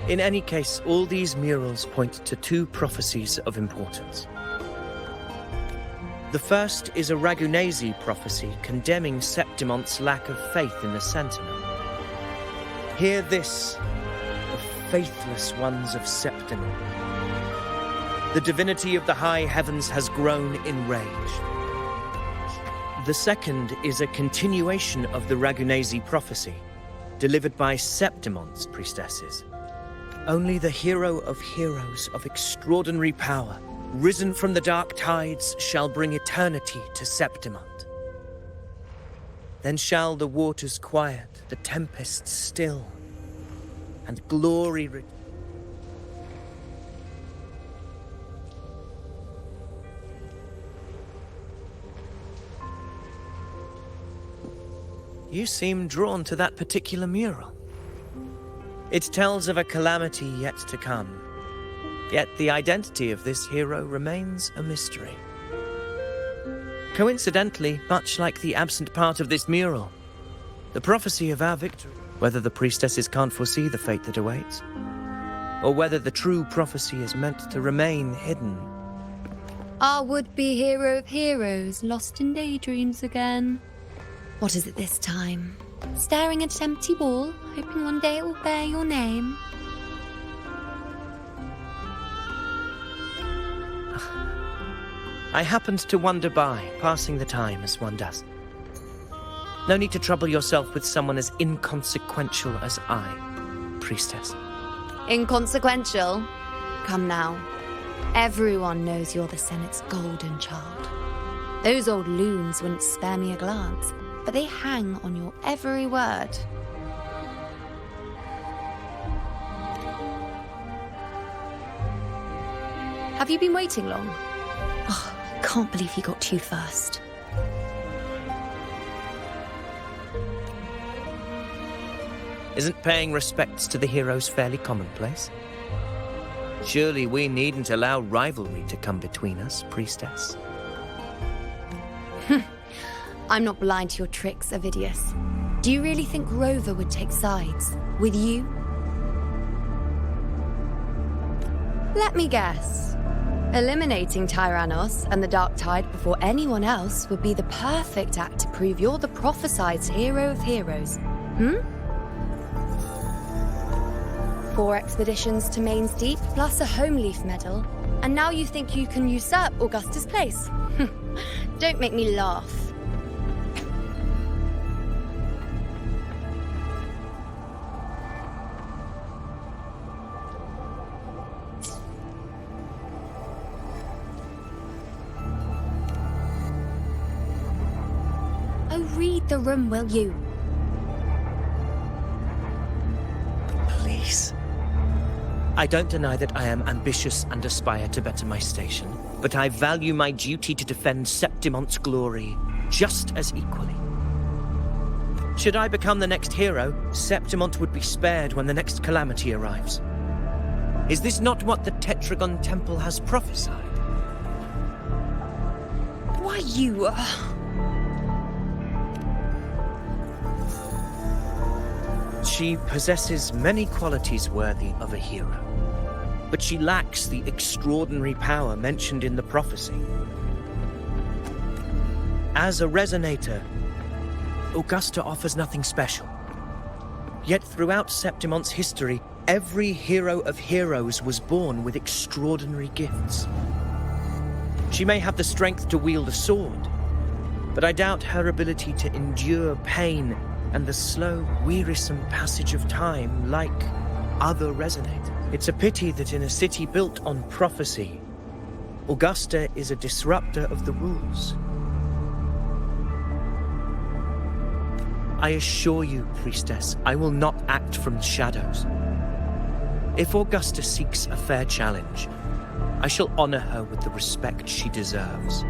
In any case, all these murals point to two prophecies of importance. The first is a Ragunasi prophecy condemning Septimonte's lack of faith in the Sentinel. Hear this, the faithless ones of Septimon. The divinity of the high heavens has grown enraged. The second is a continuation of the Ragunasi prophecy, delivered by Septimonte's priestesses. Only the hero of heroes of extraordinary power, risen from the dark tides, shall bring eternity to Septimont. Then shall the waters quiet, the tempest still, and glory return. You seem drawn to that particular mural. It tells of a calamity yet to come. Yet the identity of this hero remains a mystery. Coincidentally, much like the absent part of this mural, the prophecy of our victory, whether the priestesses can't foresee the fate that awaits, or whether the true prophecy is meant to remain hidden. Our would-be hero of heroes, lost in daydreams again. What is it this time? Staring at an empty wall, hoping one day it will bear your name. I happened to wander by, passing the time as one does. No need to trouble yourself with someone as inconsequential as I, priestess. Inconsequential? Come now. Everyone knows you're the Senate's golden child. Those old loons wouldn't spare me a glance, but they hang on your every word. Have you been waiting long? Oh, I can't believe you got to first. Isn't paying respects to the heroes fairly commonplace? Surely we needn't allow rivalry to come between us, priestess. I'm not blind to your tricks, Avidius. Do you really think Rover would take sides with you? Let me guess. Eliminating Tyrannos and the Dark Tide before anyone else would be the perfect act to prove you're the prophesied hero of heroes. 4 expeditions to Main's Deep, plus a home leaf medal, and now you think you can usurp Augustus' place? Don't make me laugh. Oh, read the room, will you? Please. I don't deny that I am ambitious and aspire to better my station, but I value my duty to defend Septimonte's glory just as equally. Should I become the next hero, Septimont would be spared when the next calamity arrives. Is this not what the Tetragon Temple has prophesied? Why, you... She possesses many qualities worthy of a hero, but she lacks the extraordinary power mentioned in the prophecy. As a resonator, Augusta offers nothing special. Yet throughout Septimonte's history, every hero of heroes was born with extraordinary gifts. She may have the strength to wield a sword, but I doubt her ability to endure pain and the slow, wearisome passage of time like other resonators. It's a pity that in a city built on prophecy, Augusta is a disruptor of the rules. I assure you, priestess, I will not act from the shadows. If Augusta seeks a fair challenge, I shall honor her with the respect she deserves.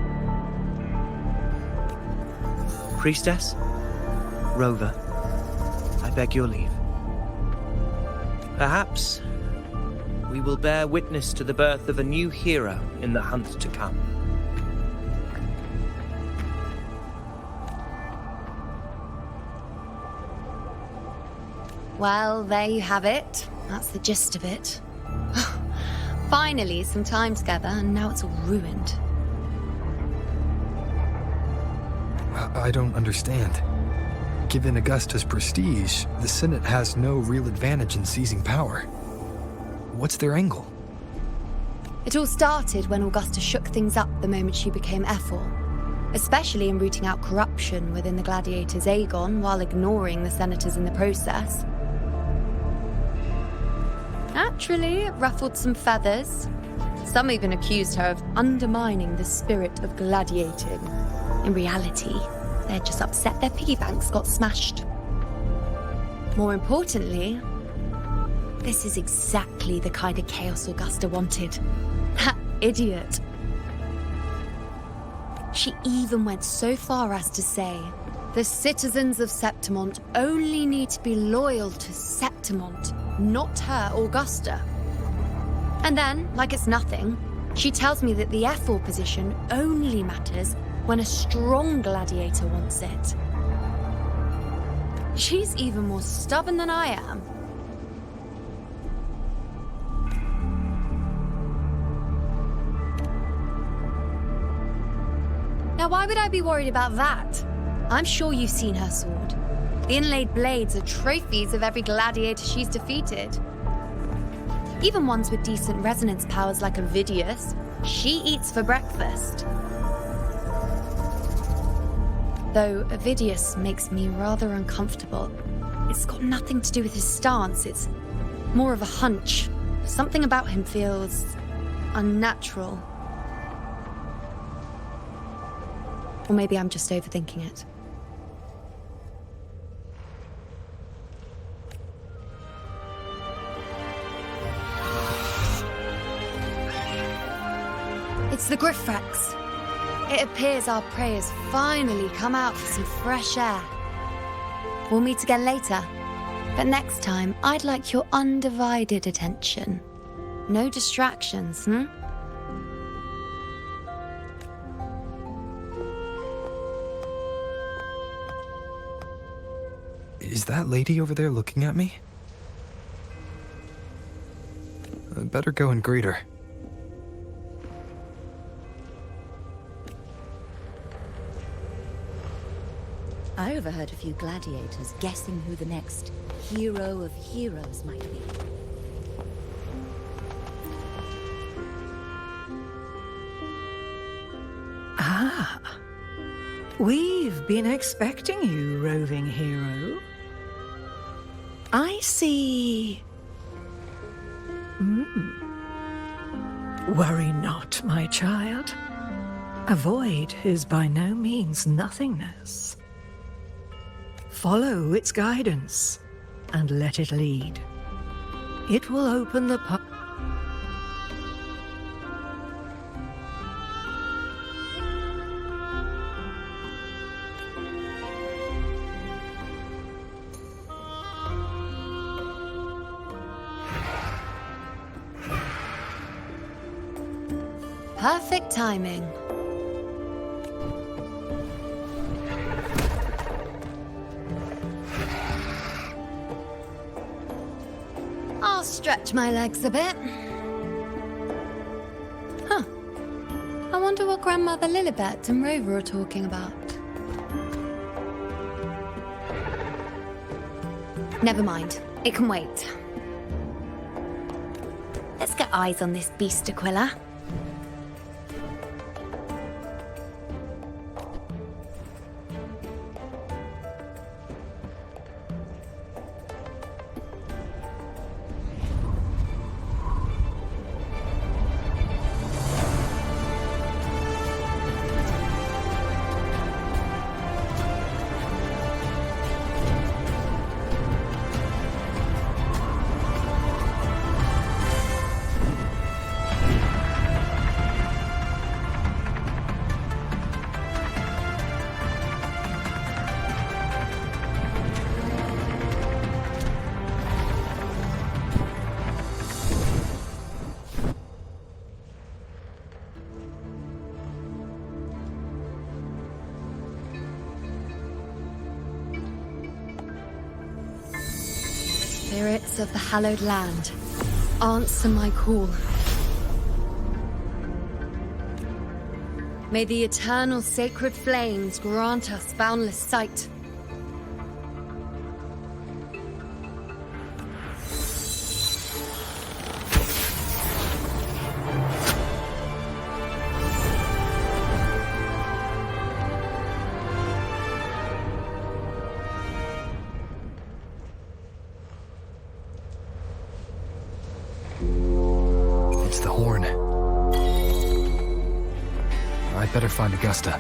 Priestess, Rover, I beg your leave. Perhaps we will bear witness to the birth of a new hero in the hunt to come. Well, there you have it. That's the gist of it. Finally, some time together, and now it's all ruined. I don't understand. Given Augusta's prestige, the Senate has no real advantage in seizing power. What's their angle? It all started when Augusta shook things up the moment she became _ʟ, especially in rooting out corruption within the gladiators' Aegon while ignoring the senators in the process. Naturally, it ruffled some feathers. Some even accused her of undermining the spirit of gladiating. In reality, they're just upset their piggy banks got smashed. More importantly, this is exactly the kind of chaos Augusta wanted. That idiot. She even went so far as to say, the citizens of Septimont only need to be loyal to Septimont, not her, Augusta. And then, like it's nothing, she tells me that the ℜ position only matters when a strong gladiator wants it. She's even more stubborn than I am. Now, why would I be worried about that? I'm sure you've seen her sword. The inlaid blades are trophies of every gladiator she's defeated. Even ones with decent resonance powers like Ovidius, she eats for breakfast. Though Ovidius makes me rather uncomfortable. It's got nothing to do with his stance, it's more of a hunch. Something about him feels unnatural. Or maybe I'm just overthinking it. It's the Griffrex. It appears our prey has finally come out for some fresh air. We'll meet again later, but next time I'd like your undivided attention. No distractions, Is that lady over there looking at me? I'd better go and greet her. I overheard a few gladiators guessing who the next hero of heroes might be. Ah, we've been expecting you, roving hero. I see. Worry not, my child. A void is by no means nothingness. Follow its guidance and let it lead. It will open the path. Perfect timing. I'll stretch my legs a bit. Huh. I wonder what Grandmother Lilibet and Rover are talking about. Never mind. It can wait. Let's get eyes on this beast, _ʟ. Spirits of the hallowed land, answer my call. May the eternal sacred flames grant us boundless sight. It's the horn. I'd better find Augusta.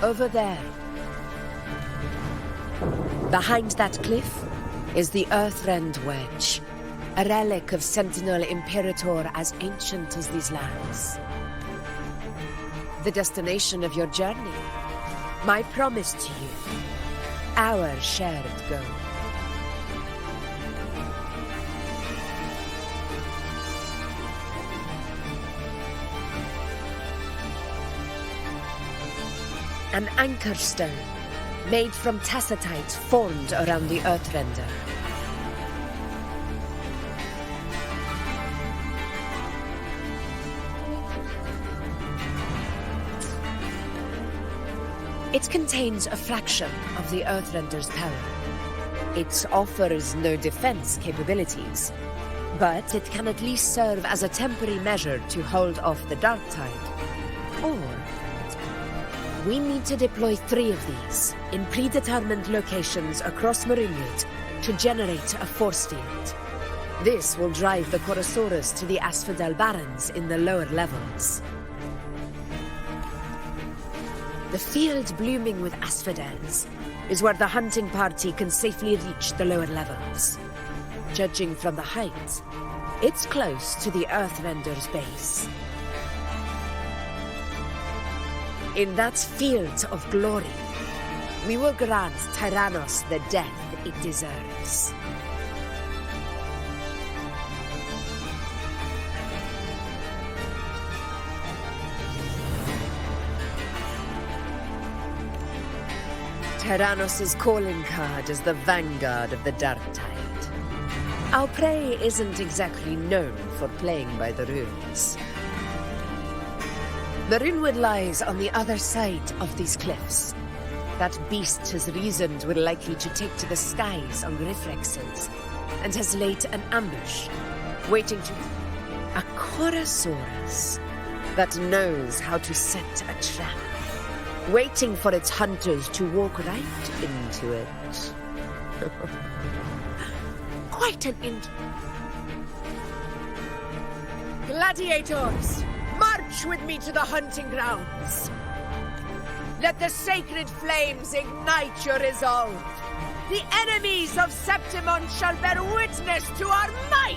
Over there. Behind that cliff is the Earthrend Wedge, a relic of Sentinel Imperator as ancient as these lands. The destination of your journey, my promise to you, our shared goal. An anchor stone, made from tacitite formed around the Earthrender. It contains a fraction of the Earthrender's power. It offers no defense capabilities, but it can at least serve as a temporary measure to hold off the dark tide. Or we need to deploy 3 of these in predetermined locations across Meridian to generate a force field. This will drive the Chorosaurus to the Asphodel Barrens in the lower levels. The field blooming with asphodels is where the hunting party can safely reach the lower levels. Judging from the height, it's close to the Earthrender's base. In that field of glory, we will grant Tyrannos the death it deserves. Tyrannos' calling card is the vanguard of the dark tide. Our prey isn't exactly known for playing by the rules. The Rinwood lies on the other side of these cliffs. That beast has reasoned we're likely to take to the skies on reflexes, and has laid an ambush, waiting to... A Chorosaurus that knows how to set a trap, waiting for its hunters to walk right into it. Quite an Gladiators! March with me to the hunting grounds! Let the sacred flames ignite your resolve! The enemies of Septimon shall bear witness to our might!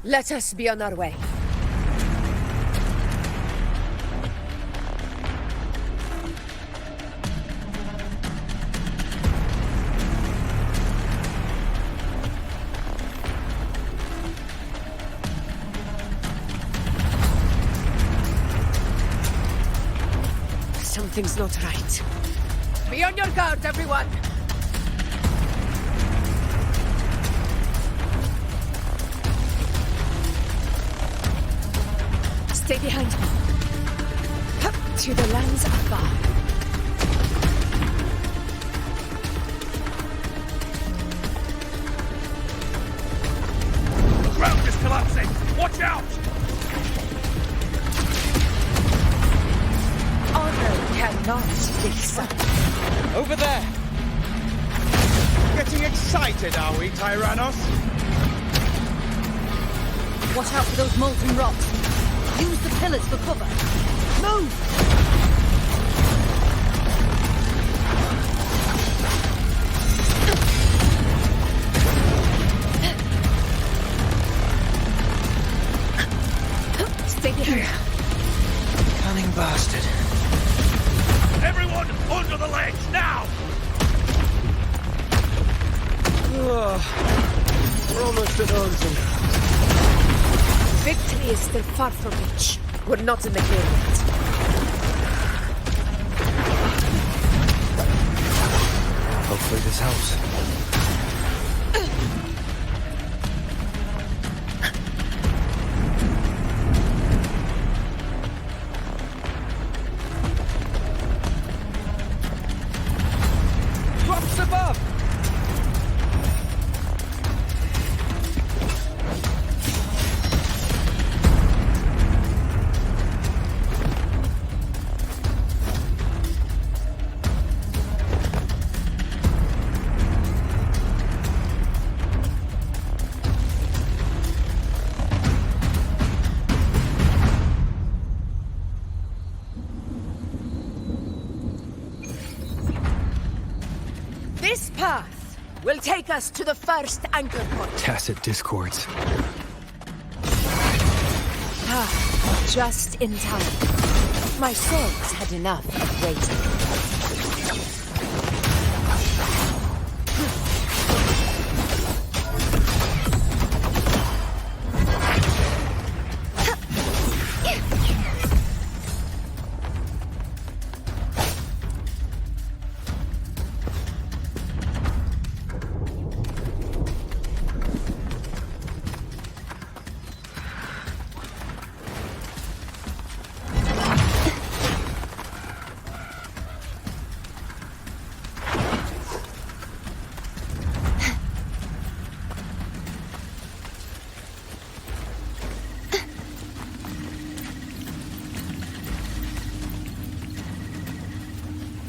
Let us be on our way. Something's not right. Be on your guard, everyone! Stay behind me. Up to the lands afar. The ground is collapsing! Watch out! Honor can cannot be sunk. Over there! Getting excited, are we, Tyrannos? Watch out for those molten rocks. Use the pillars for cover. Move! Stay here. Cunning bastard. Everyone under the ledge, now! We're almost at Onsen. Victory is still far from reach. We're not in the clear yet. Hopefully this helps. Rocks above! This path will take us to the first anchor point. Tacit discords. Ah, just in time. My souls had enough of waiting.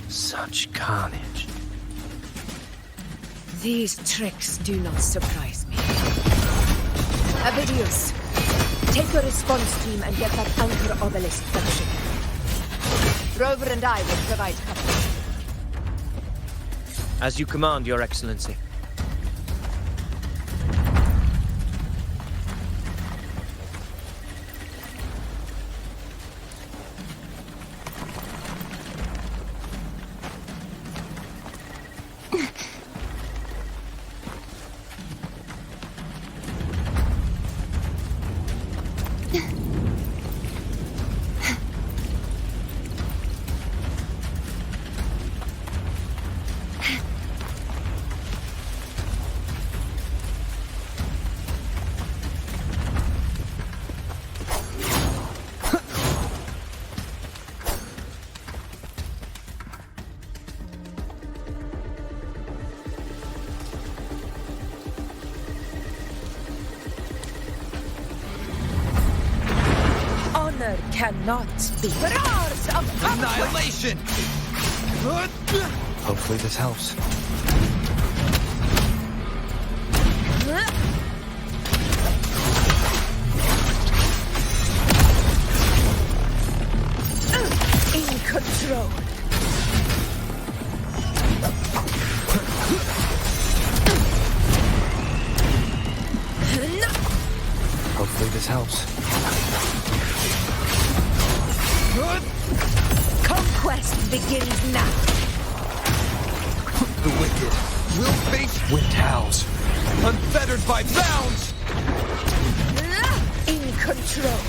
Such carnage. These tricks do not surprise me. Avidius, take a response team and get that anchor obelisk function. Rover and I will provide cover. As you command, Your Excellency. Cannot be. Roars of annihilation! Hopefully this helps. In control. Hopefully this helps. Conquest begins now. The wicked will face wind howls, unfettered by bounds. In control.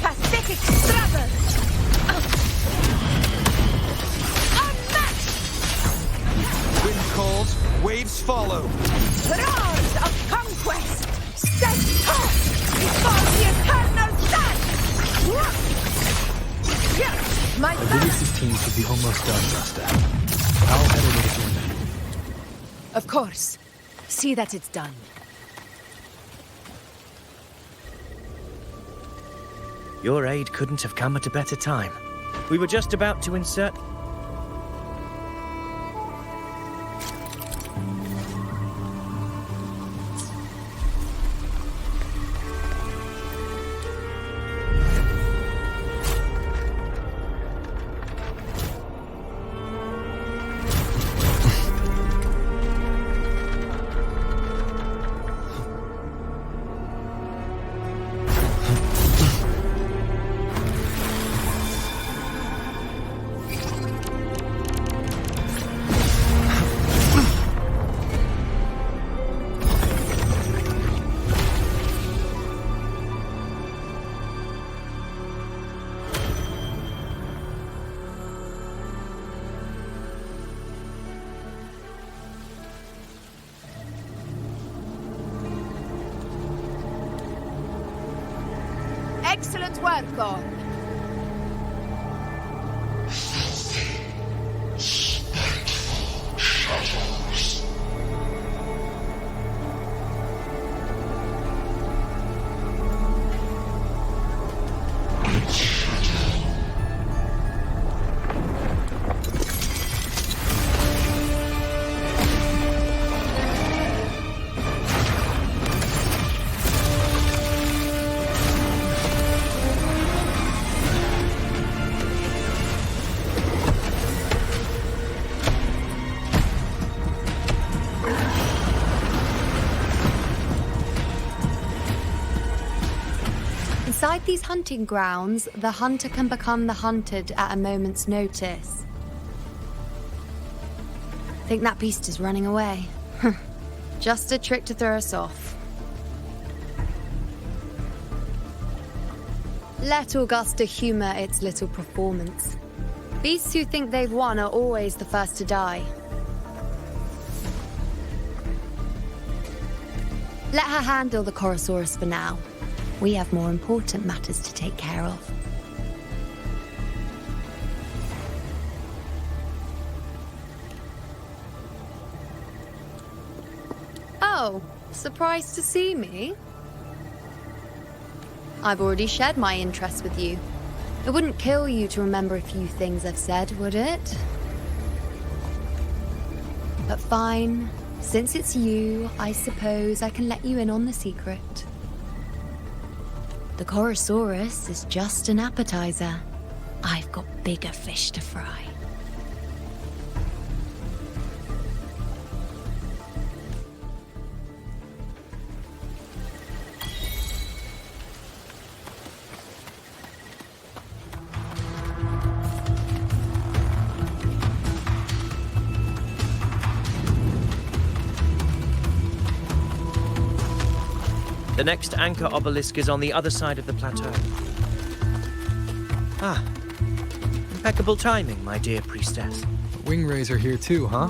Pathetic struggle. Unmatched. Wind calls, waves follow. Roars of conquest. Stand tall before the eternal sun. My Avidius' team should be almost done, Justa. I'll head over to join them. Of course. See that it's done. Your aid couldn't have come at a better time. We were just about to insert... Excellent work, God. Inside these hunting grounds, the hunter can become the hunted at a moment's notice. Think that beast is running away? Just a trick to throw us off. Let Augusta humor its little performance. Beasts who think they've won are always the first to die. Let her handle the Chorosaurus for now. We have more important matters to take care of. Oh, surprised to see me? I've already shared my interest with you. It wouldn't kill you to remember a few things I've said, would it? But fine. Since it's you, I suppose I can let you in on the secret. The Chorosaurus is just an appetizer. I've got bigger fish to fry. The next anchor obelisk is on the other side of the plateau. Ah, impeccable timing, my dear priestess. Wing rays are here too, huh?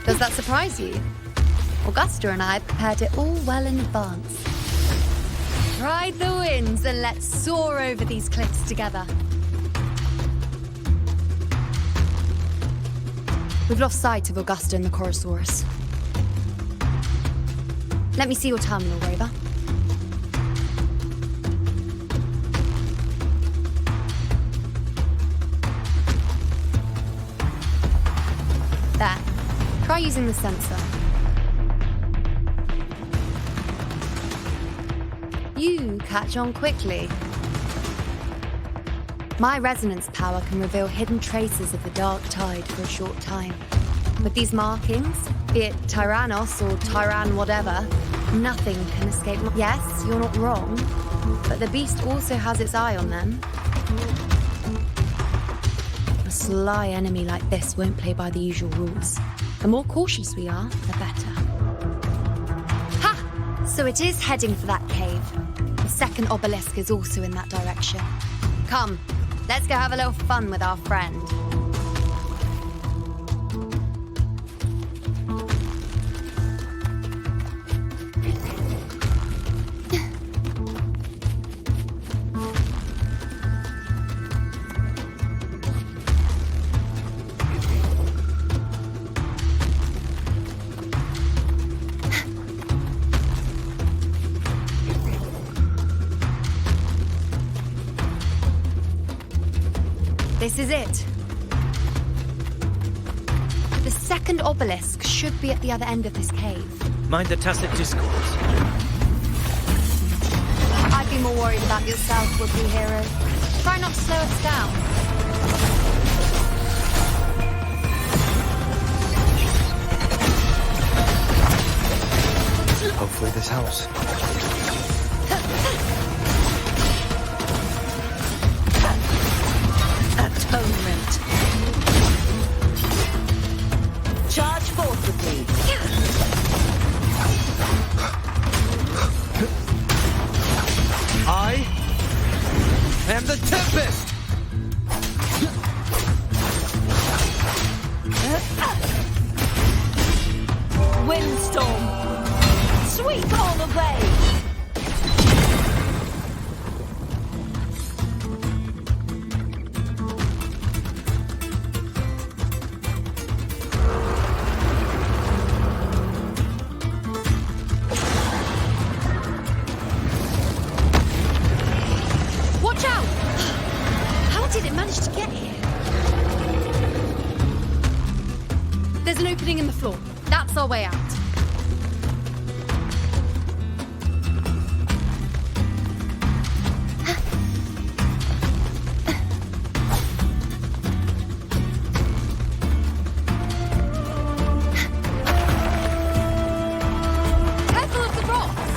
Does that surprise you? Augusta and I prepared it all well in advance. Ride the winds and let's soar over these cliffs together. We've lost sight of Augusta and the Chorosaurus. Let me see your terminal, Rover. There. Try using the sensor. You catch on quickly. My resonance power can reveal hidden traces of the dark tide for a short time. With these markings, be it Tyrannos or Tyran whatever, nothing can escape. Yes, you're not wrong, but the beast also has its eye on them. A sly enemy like this won't play by the usual rules. The more cautious we are, the better. Ha! So it is heading for that cave. The second obelisk is also in that direction. Come, let's go have a little fun with our friend. This is it. The second obelisk should be at the other end of this cave. Mind the tacit discourse. I'd be more worried about yourself, would-be hero. Try not to slow us down. Hopefully this helps. Atonement. Charge forth with me. I am the Tempest! Windstorm. Sweep all the way. Watch out! How did it manage to get here? There's an opening in the floor. That's our way out. Careful of the rocks!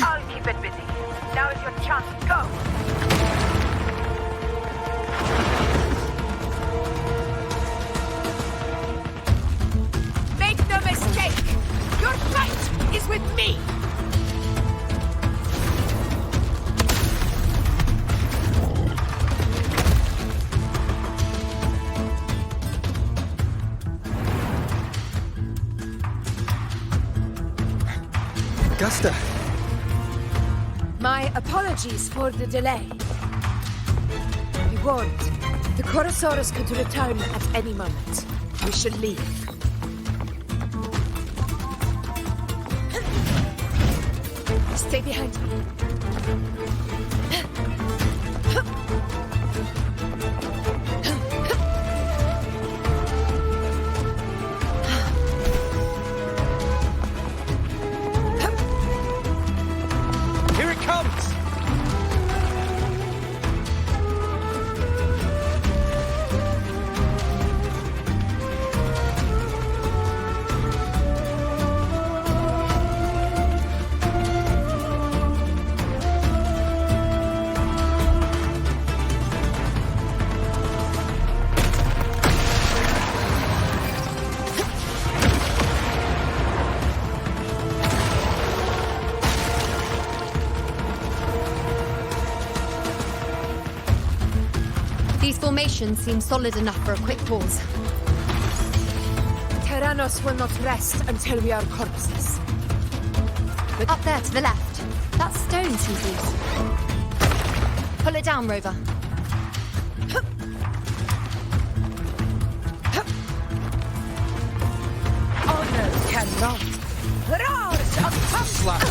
I'll keep it busy. Now is your chance. Go! Make no mistake! Your fight is with me! Gusta! My apologies for the delay. We warned. The Chorosaurus could return at any moment. We should leave. Stay behind me. Here it comes! These formations seem solid enough for a quick pause. Tyrannos will not rest until we are corpses. Up there to the left. That stone seems loose. Pull it down, Rover. Honor cannot. Roar shall come. Slap.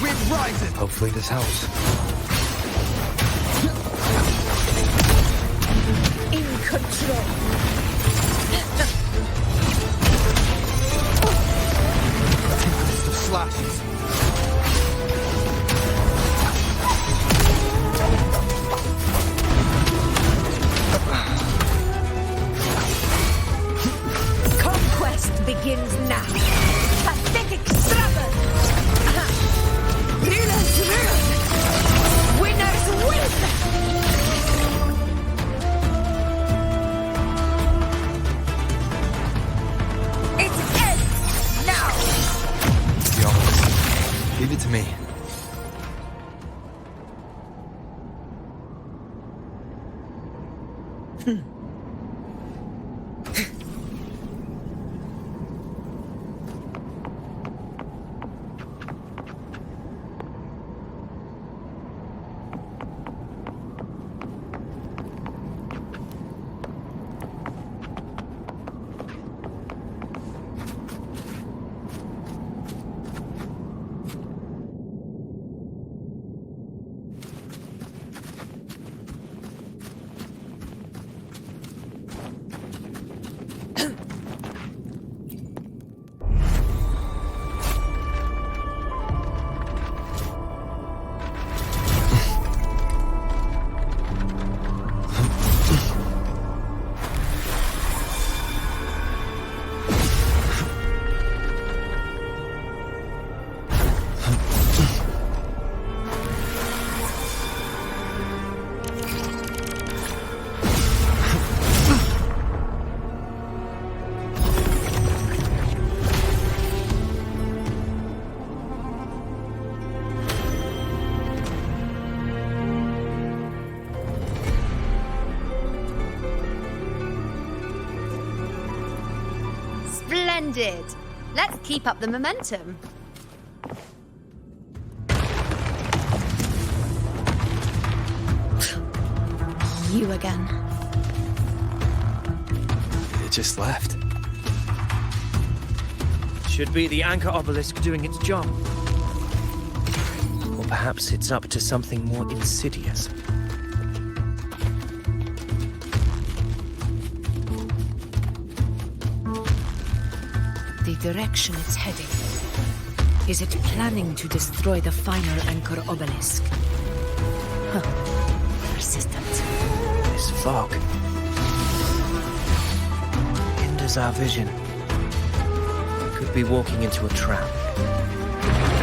Wind rises! Hopefully this helps. In control. Tempest of slashes. Conquest begins now. Pathetic struggle. Rulers rule. Winners win. It ends now. Yo, leave it to me. Splendid! Let's keep up the momentum. You again. It just left. Should be the anchor obelisk doing its job. Or perhaps it's up to something more insidious. The direction it's heading. Is it planning to destroy the final anchor obelisk? Huh. Persistent. This fog hinders our vision. Could be walking into a trap.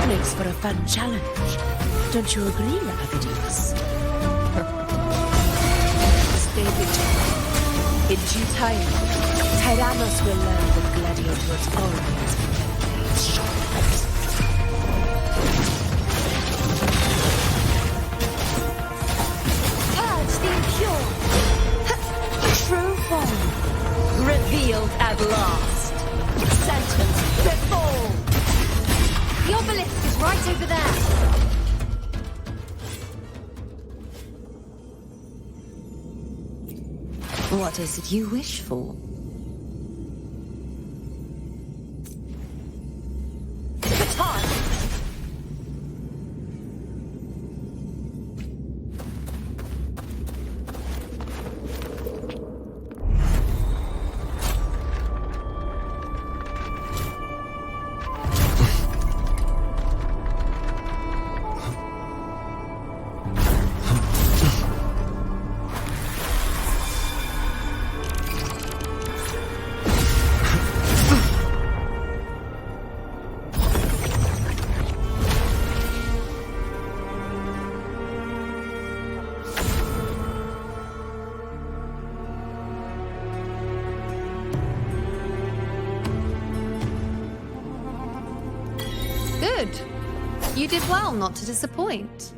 Makes for a fun challenge. Don't you agree, Avidius? Stay vigilant. In due time, Tyrannos will learn that gladiators always play short. Purge the impure. True form. Revealed at last. Sentence before. The obelisk is right over there. What is it you wish for? Good. You did well not to disappoint.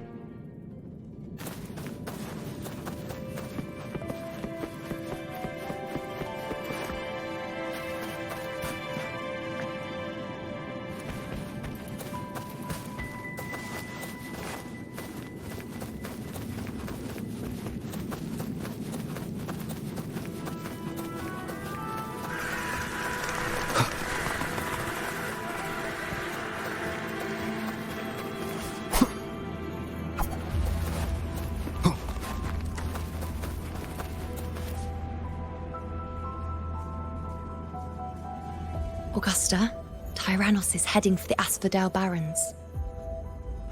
Augusta, Tyrannos is heading for the Asphodel Barrens.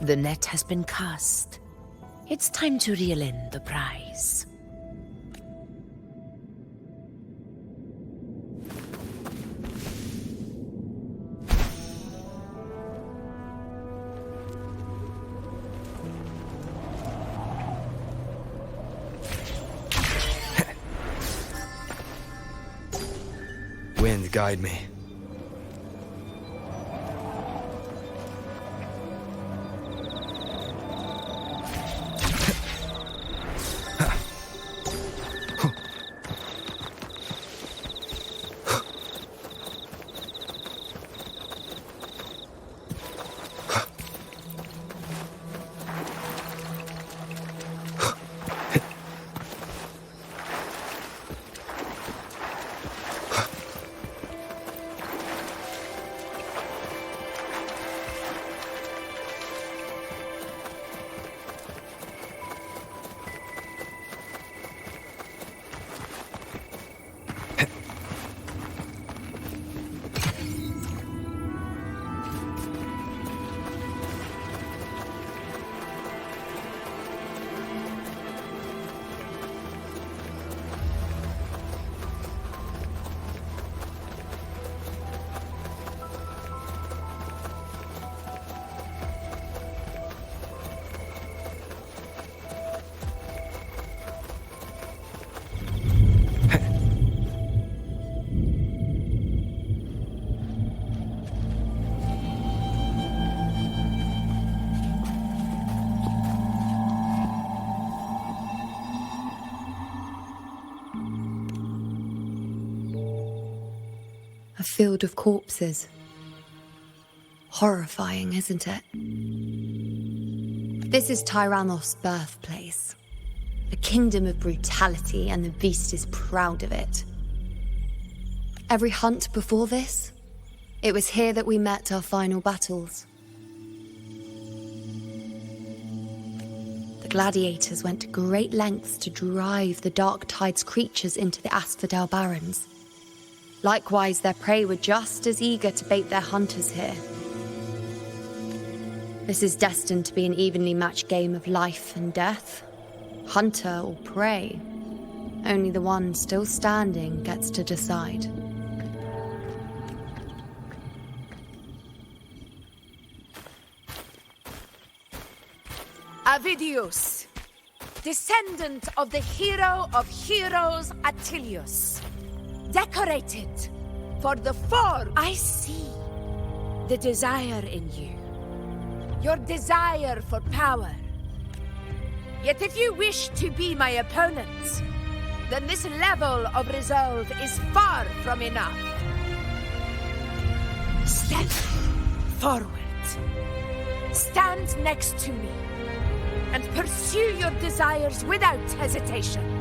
The net has been cast. It's time to reel in the prize. Wind, guide me. A field of corpses. Horrifying, isn't it? This is Tyrannos' birthplace. A kingdom of brutality, and the beast is proud of it. Every hunt before this, it was here that we met our final battles. The gladiators went to great lengths to drive the Dark Tide's creatures into the Asphodel Barrens. Likewise, their prey were just as eager to bait their hunters here. This is destined to be an evenly matched game of life and death. Hunter or prey. Only the one still standing gets to decide. Avidius, descendant of the hero of heroes Attilius, decorated for the form. I see the desire in you, your desire for power. Yet if you wish to be my opponent, then this level of resolve is far from enough. Step forward. Stand next to me and pursue your desires without hesitation.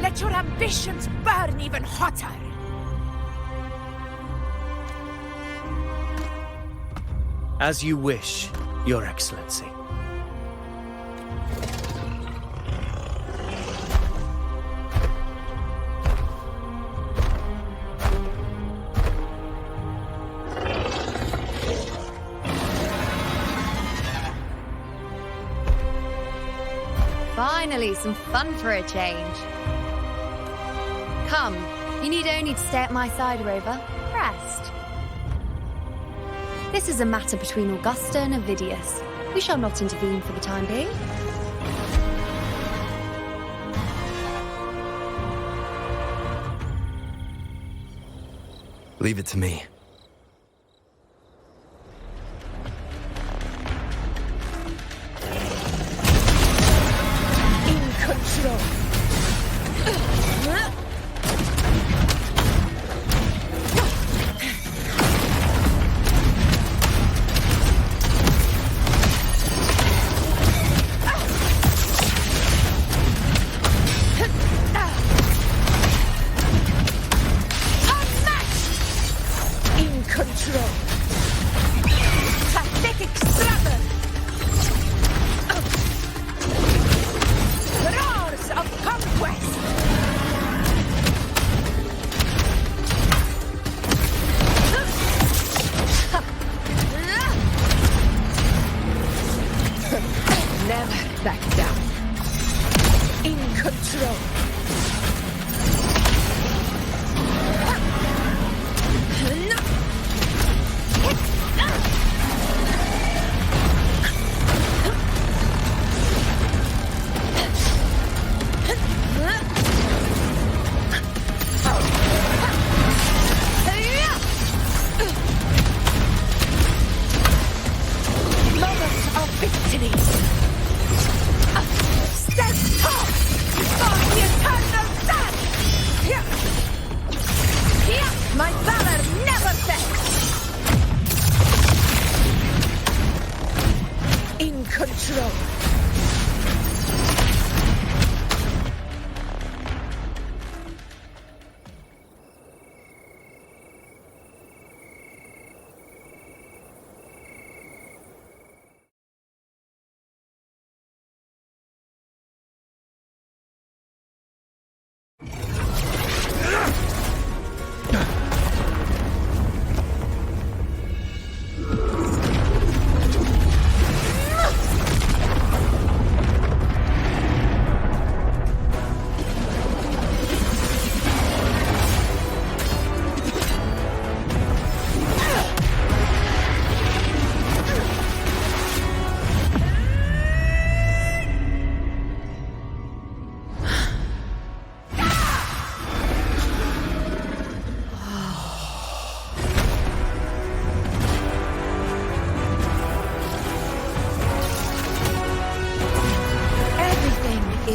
Let your ambitions burn even hotter. As you wish, Your Excellency. Finally, some fun for a change. Come, you need only to stay at my side, Rover. Rest. This is a matter between Augusta and Avidius. We shall not intervene for the time being. Leave it to me.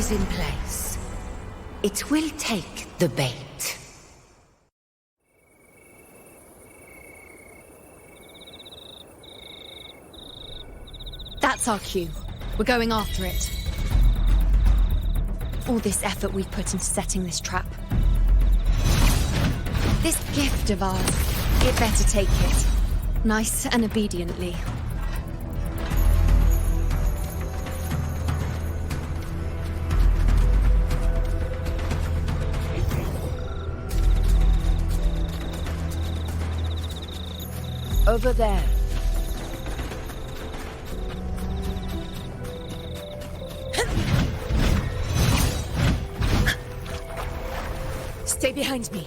In place. It will take the bait. That's our cue. We're going after it. All this effort we've put into setting this trap. This gift of ours, it better take it. Nice and obediently. Over there. Stay behind me.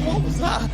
What was that?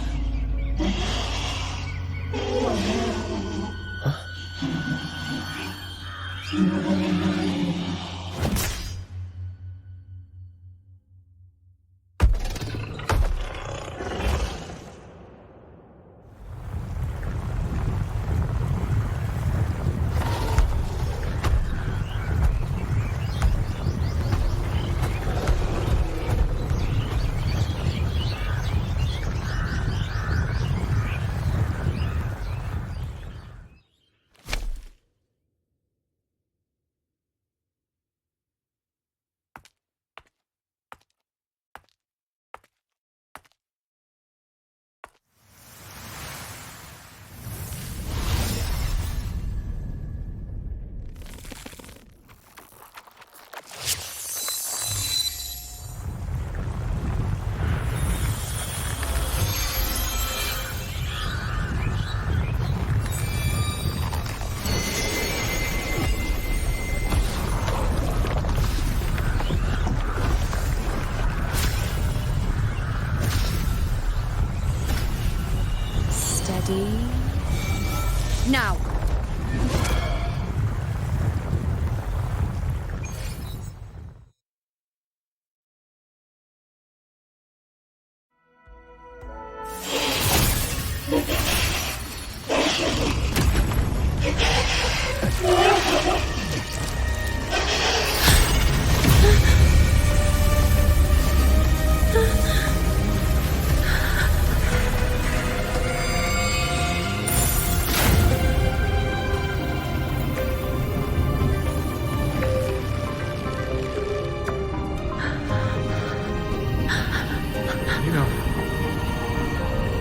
Now.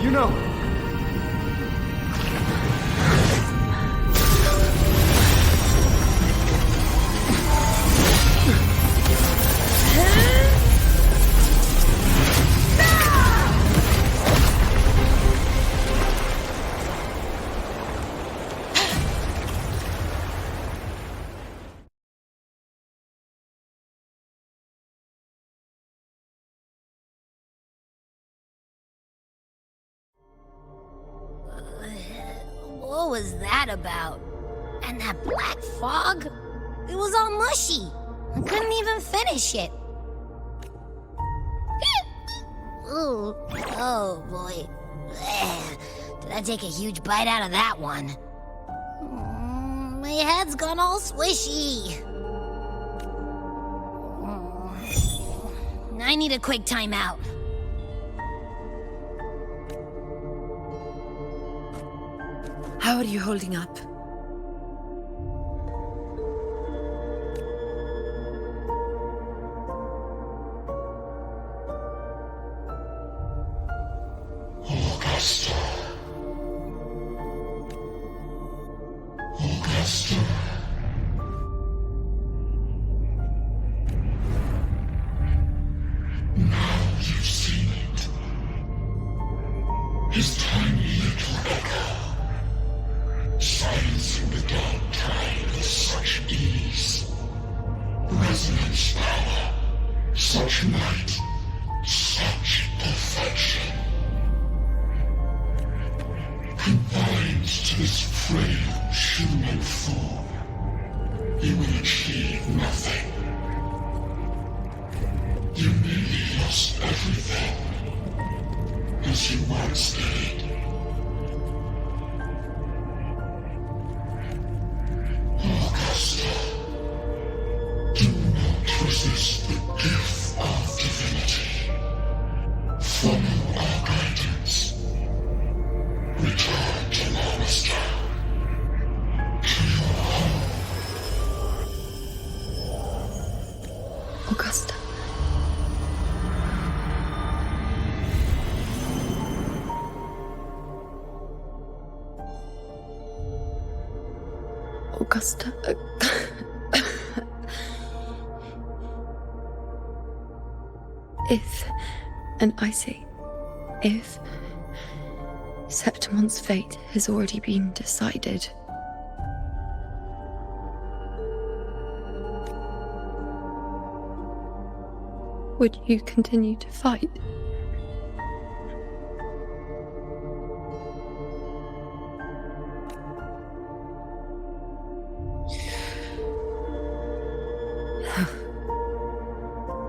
You know. What was that about? And that black fog? It was all mushy. I couldn't even finish it. Ooh, oh boy. Did I take a huge bite out of that one? My head's gone all swishy. I need a quick timeout. How are you holding up? His tiny little echo, silencing the dark tide with such ease. Resonance power, such might, such perfection. Confined to this frail human form, you will achieve nothing. You nearly lost everything, as you once did. Augusta, do not resist the gift of divinity. Follow our guidance. Return to Ḽʑ̈vestir, to your home. Augusta. Augusta. If, and I say, if Septimon's fate has already been decided, would you continue to fight?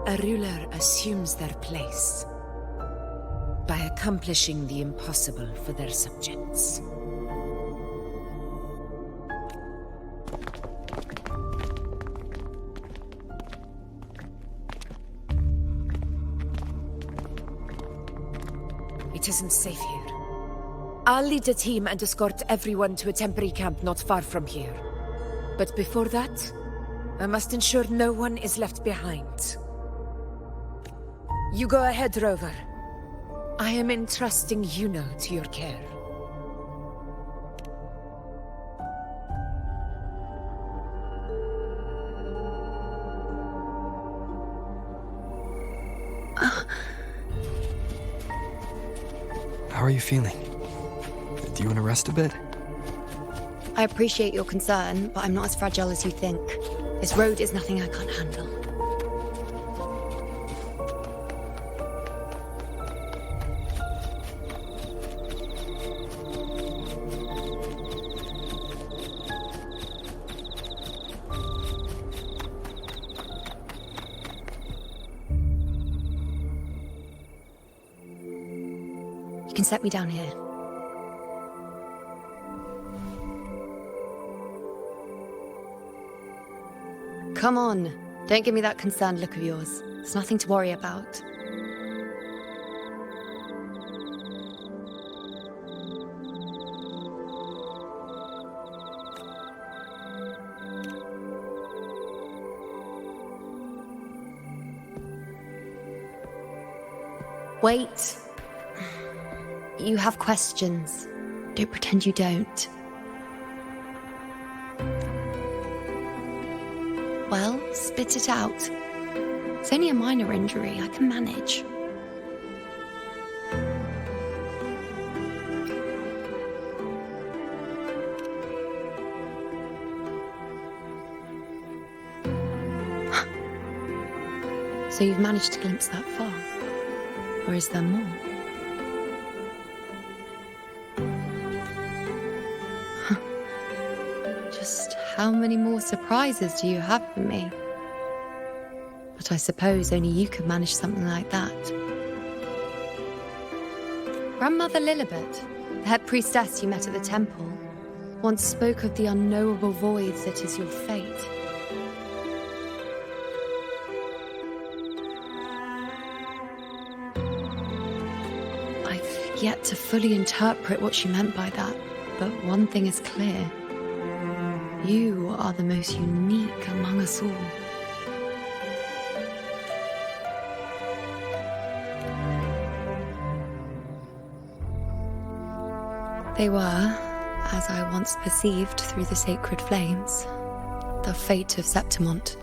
A ruler assumes their place by accomplishing the impossible for their subjects. It isn't safe here. I'll lead a team and escort everyone to a temporary camp not far from here. But before that, I must ensure no one is left behind. You go ahead, Rover. I am entrusting Juno to your care. How are you feeling? Do you want to rest a bit? I appreciate your concern, but I'm not as fragile as you think. This road is nothing I can't handle. You can set me down here. Come on, don't give me that concerned look of yours. There's nothing to worry about. Wait. You have questions. Don't pretend you don't. Well, spit it out. It's only a minor injury. I can manage. So you've managed to glimpse that far? Or is there more? Just how many more surprises do you have for me? But I suppose only you could manage something like that. Grandmother Lilibet, the head priestess you met at the temple, once spoke of the unknowable voids that is your fate. I've yet to fully interpret what she meant by that, but one thing is clear. You are the most unique among us all. They were, as I once perceived through the sacred flames, the fate of Septimont.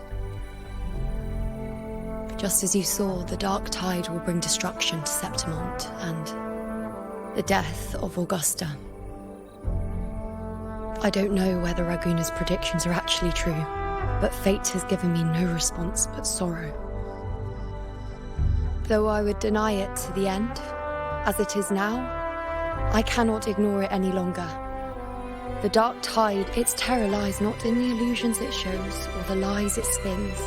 Just as you saw, the dark tide will bring destruction to Septimont, and The death of Augusta. I don't know whether Raguna's predictions are actually true, but fate has given me no response but sorrow. Though I would deny it to the end, as it is now, I cannot ignore it any longer. The dark tide, its terror lies not in the illusions it shows or the lies it spins.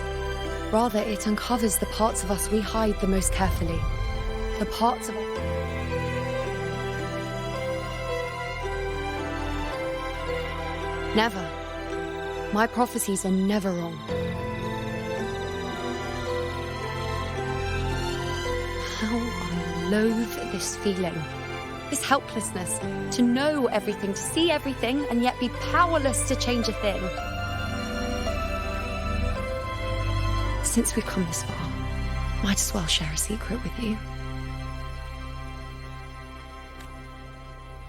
Rather, it uncovers the parts of us we hide the most carefully. The parts of... Never. My prophecies are never wrong. How I loathe this feeling. This helplessness. To know everything, to see everything, and yet be powerless to change a thing. Since we've come this far, might as well share a secret with you.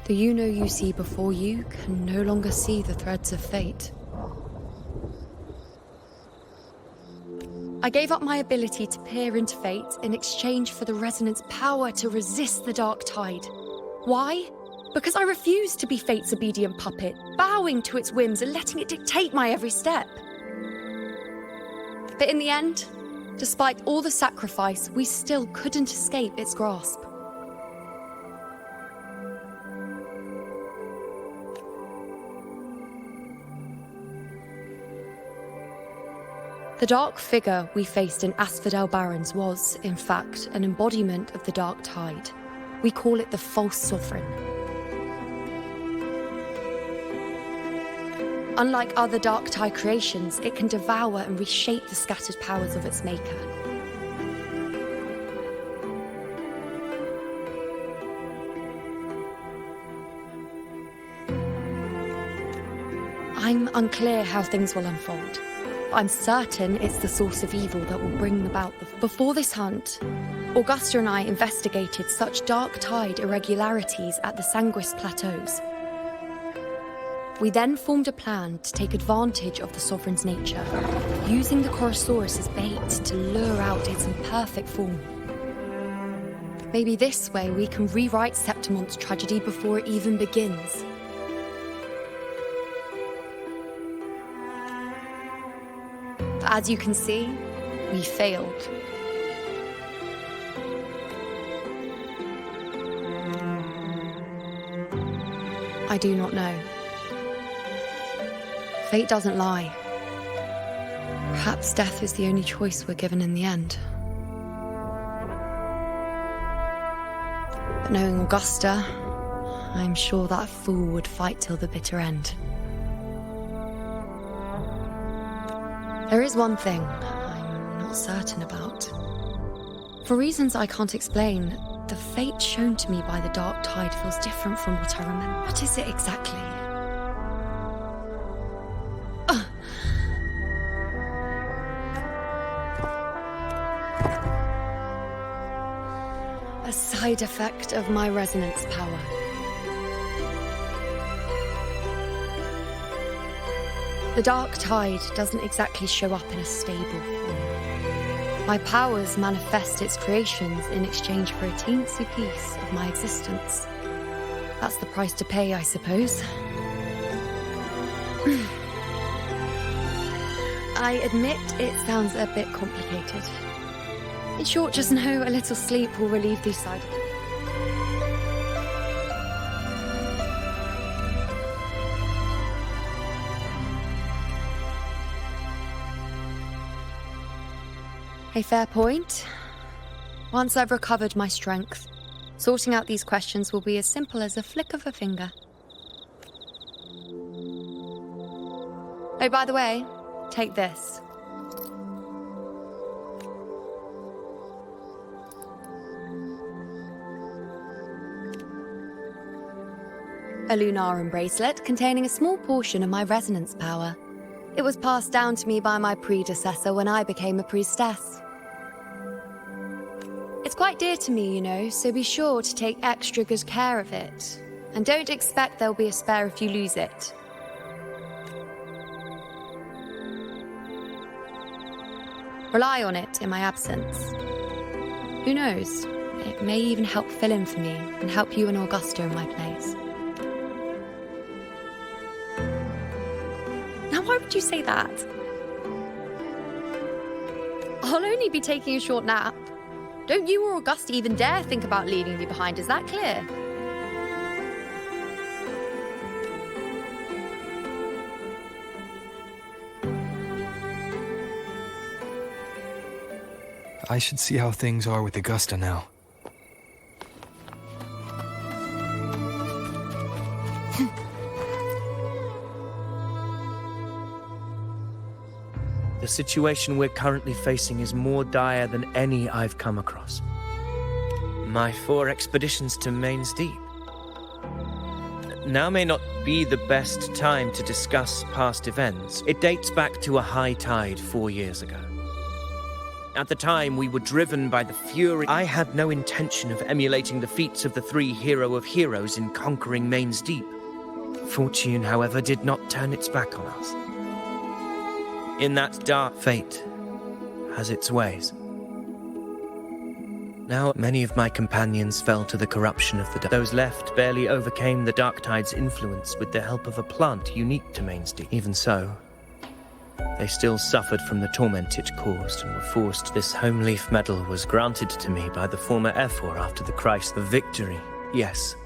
The you see before you can no longer see the threads of fate. I gave up my ability to peer into fate in exchange for the resonance power to resist the dark tide. Why? Because I refused to be fate's obedient puppet, bowing to its whims and letting it dictate my every step. But in the end, despite all the sacrifice, we still couldn't escape its grasp. The dark figure we faced in Asphodel Barrens was, in fact, an embodiment of the dark tide. We call it the false sovereign. Unlike other dark tide creations, it can devour and reshape the scattered powers of its maker. I'm unclear how things will unfold. I'm certain it's the source of evil that will bring about the... Before this hunt, Augusta and I investigated such dark tide irregularities at the Sanguis Plateaus. We then formed a plan to take advantage of the Sovereign's nature, using the Chorosaurus as bait to lure out its imperfect form. Maybe this way we can rewrite Septimon's tragedy before it even begins. As you can see, we failed. I do not know. Fate doesn't lie. Perhaps death is the only choice we're given in the end. But knowing Augusta, I'm sure that fool would fight till the bitter end. There is one thing I'm not certain about. For reasons I can't explain, the fate shown to me by the dark tide feels different from what I remember. What is it exactly? A side effect of my resonance power. The dark tide doesn't exactly show up in a stable form. My powers manifest its creations in exchange for a teensy piece of my existence. That's the price to pay, I suppose. I admit it sounds a bit complicated. In short, just know a little sleep will relieve these side effects. A fair point. Once I've recovered my strength, sorting out these questions will be as simple as a flick of a finger. Oh, by the way, take this. A Lunaran bracelet containing a small portion of my resonance power. It was passed down to me by my predecessor when I became a priestess. It's quite dear to me, you know, so be sure to take extra good care of it. And don't expect there'll be a spare if you lose it. Rely on it in my absence. Who knows? It may even help fill in for me and help you and Augusta in my place. Now, why would you say that? I'll only be taking a short nap. Don't you or Augusta even dare think about leaving me behind, is that clear? I should see how things are with Augusta now. The situation we're currently facing is more dire than any I've come across. My 4 expeditions to Mayne's Deep. Now may not be the best time to discuss past events. It dates back to a high tide 4 years ago. At the time, we were driven by the fury. I had no intention of emulating the feats of the 3 hero of heroes in conquering Mayne's Deep. Fortune, however, did not turn its back on us. In that dark, fate has its ways. Now, many of my companions fell to the corruption of the dark. Those left barely overcame the dark tide's influence with the help of a plant unique to Mayne's Deep. Even so, they still suffered from the torment it caused and were forced. This home leaf medal was granted to me by the former ⴚ after the Christ of victory. Yes.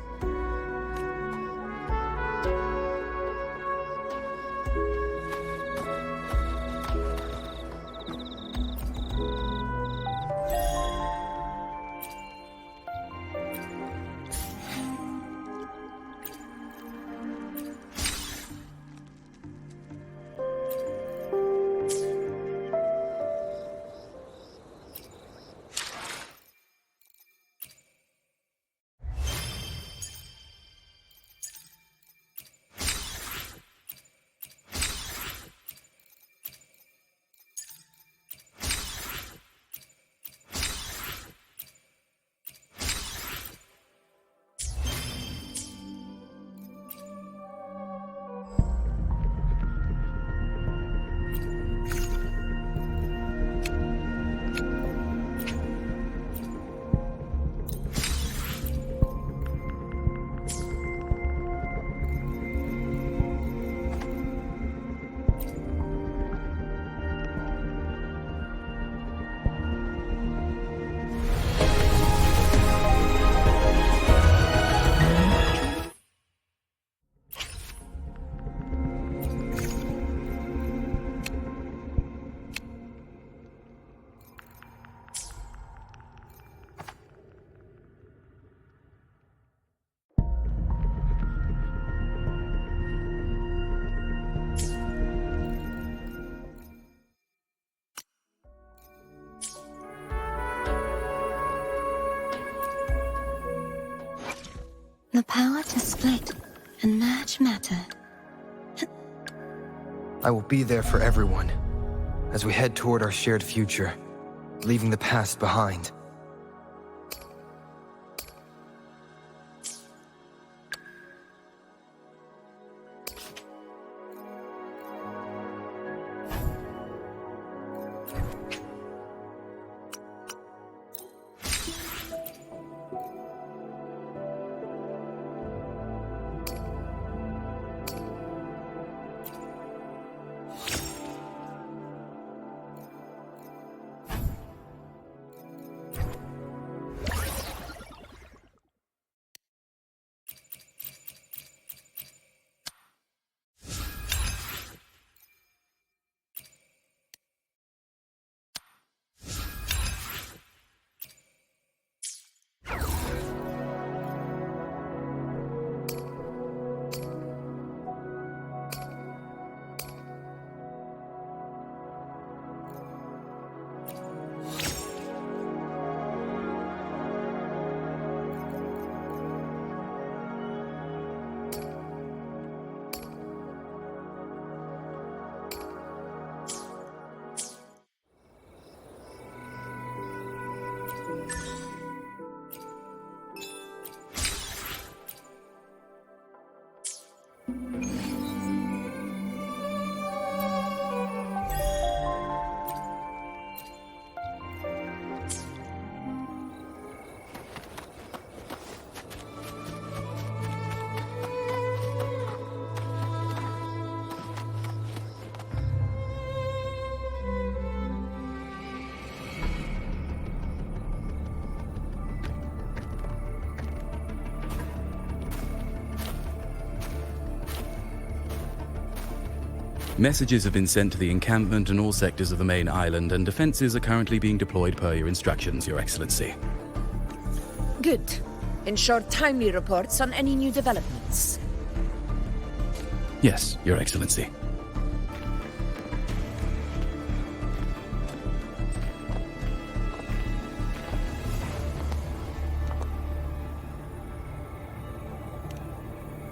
The power to split and merge matter. I will be there for everyone as we head toward our shared future, leaving the past behind. Messages have been sent to the encampment and all sectors of the main island, and defenses are currently being deployed per your instructions, Your Excellency. Good. Ensure timely reports on any new developments. Yes, Your Excellency.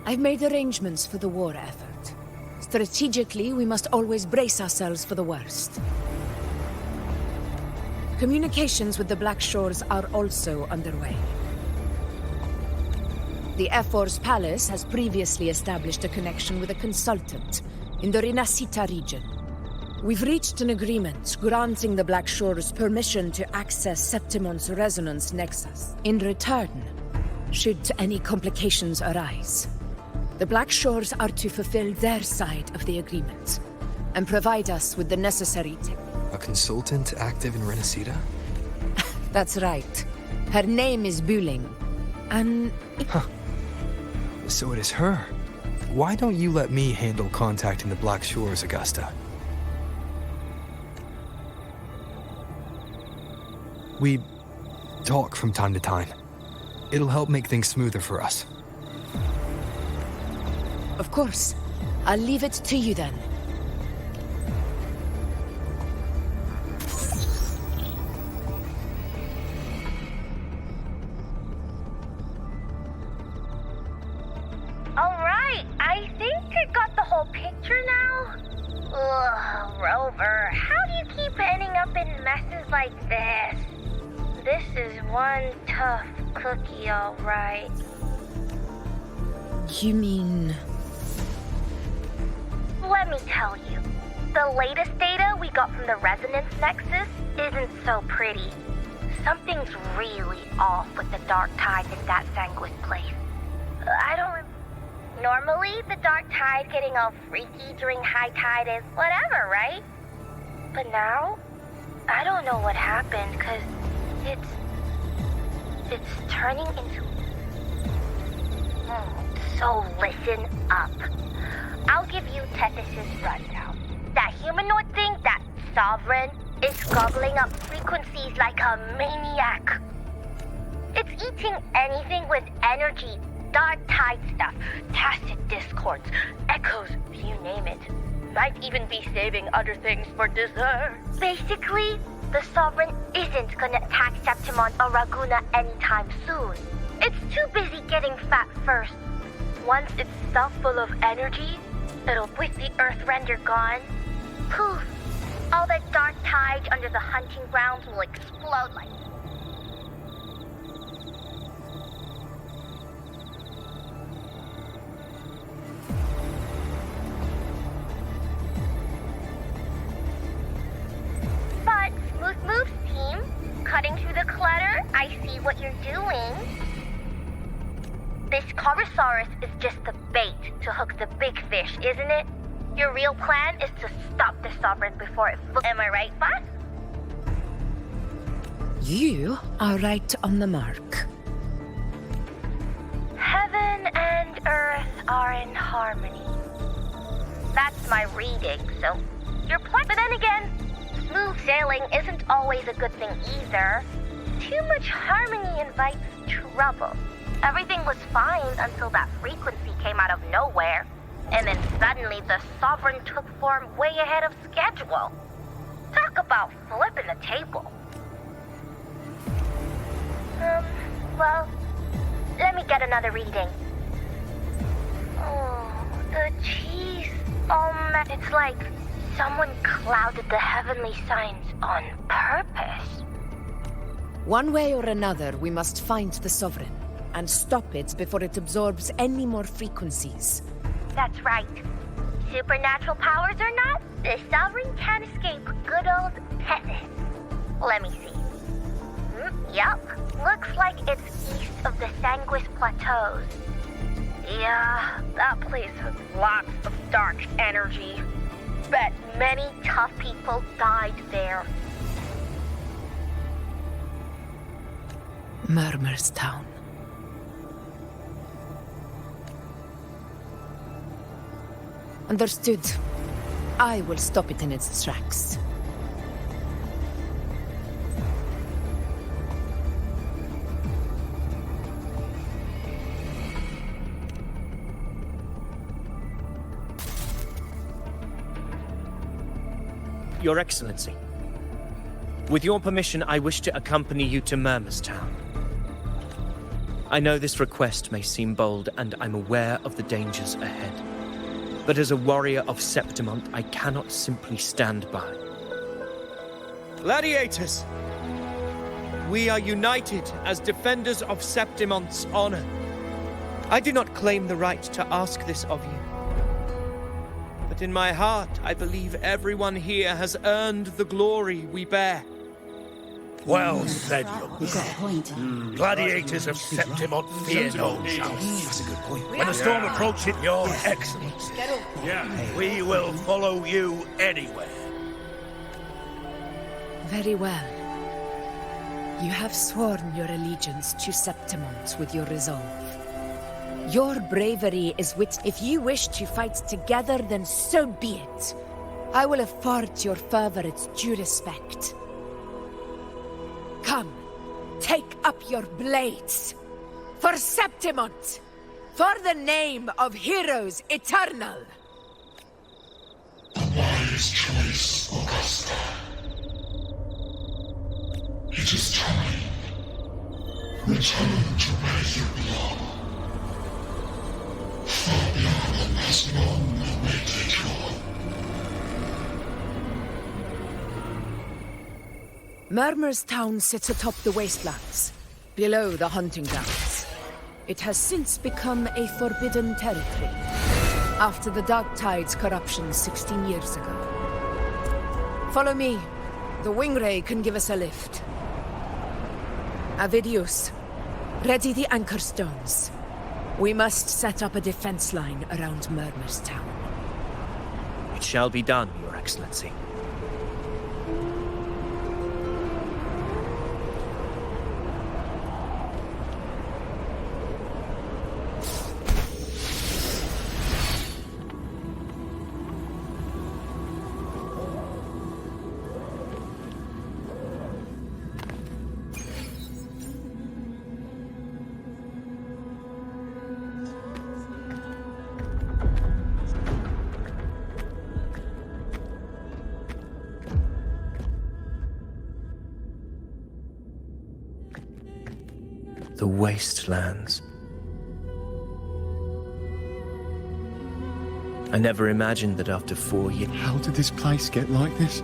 I've made arrangements for the war effort. Strategically, we must always brace ourselves for the worst. Communications with the Black Shores are also underway. The ⴕ Palace has previously established a connection with a consultant in the Renacita region. We've reached an agreement granting the Black Shores permission to access Septimon's resonance nexus. In return, should any complications arise, the Black Shores are to fulfill their side of the agreement and provide us with the necessary A consultant active in Renacita? That's right. Her name is 𝓕𝓐. And... Huh. So it is her. Why don't you let me handle contacting the Black Shores, Augusta? We talk from time to time. It'll help make things smoother for us. Of course. I'll leave it to you then. Alright, I think I got the whole picture now. Ugh, Rover, how do you keep ending up in messes like this? This is one tough cookie, alright. You mean... Let me tell you, the latest data we got from the resonance nexus isn't so pretty. Something's really off with the dark tide in that 𝓤ᴏ place. I don't... Normally, the dark tide getting all freaky during high tide is whatever, right? But now, I don't know what happened, because it's turning into... So listen up. I'll give you 𝓱 rundown. That humanoid thing, that sovereign, is gobbling up frequencies like a maniac. It's eating anything with energy, dark tide stuff, tacit discords, echoes, you name it. Might even be saving other things for dessert. Basically, the sovereign isn't gonna attack Septimon or Ragusa anytime soon. It's too busy getting fat first. Once it's stuffed full of energy, with the earth render gone, poof, all that dark tide under the hunting grounds will explode like... But, Smooth Moves team, cutting through the clutter, I see what you're doing. This Corosaurus is just the bait to hook the big fish, isn't it? Your real plan is to stop the sovereign before it Am I right, boss? You are right on the mark. Heaven and earth are in harmony. That's my reading, so you're But then again, smooth sailing isn't always a good thing either. Too much harmony invites trouble. Everything was fine until that frequency came out of nowhere. And then suddenly the sovereign took form way ahead of schedule. Talk about flipping the table. Well, let me get another reading. Oh, the cheese. It's like someone clouded the heavenly signs on purpose. One way or another, we must find the sovereign and stop it before it absorbs any more frequencies. That's right. Supernatural powers or not, the sovereign can't escape good old Texas. Let me see. Yup, looks like it's east of the 𝓤ᴏ Plateaus. Yeah, that place has lots of dark energy. Bet many tough people died there. Murmur's Town. Understood. I will stop it in its tracks. Your Excellency, with your permission, I wish to accompany you to Mermerstown. I know this request may seem bold, and I'm aware of the dangers ahead. But as a warrior of Septimont, I cannot simply stand by. Gladiators! We are united as defenders of Septimont's honor. I do not claim the right to ask this of you. But in my heart, I believe everyone here has earned the glory we bear. Well said, young. Gladiators of Septimont fear no chance. That's a good point. When the storm approaches, your Excellency, we will follow you anywhere. Very well. You have sworn your allegiance to Septimont with your resolve. Your bravery is if you wish to fight together, then so be it. I will afford your fervor its due respect. Come, take up your blades. For Septimont! For the name of heroes eternal! The wise choice, Augusta. It is time. Return to where you belong. Far beyond the last known that may take you home. Mermerstown sits atop the wastelands, below the hunting grounds. It has since become a forbidden territory, after the Dark Tide's corruption 16 years ago. Follow me. The Wingray can give us a lift. Avidius, ready the anchor stones. We must set up a defense line around Mermerstown. It shall be done, Your Excellency. The wastelands. I never imagined that after 4 years... How did this place get like this?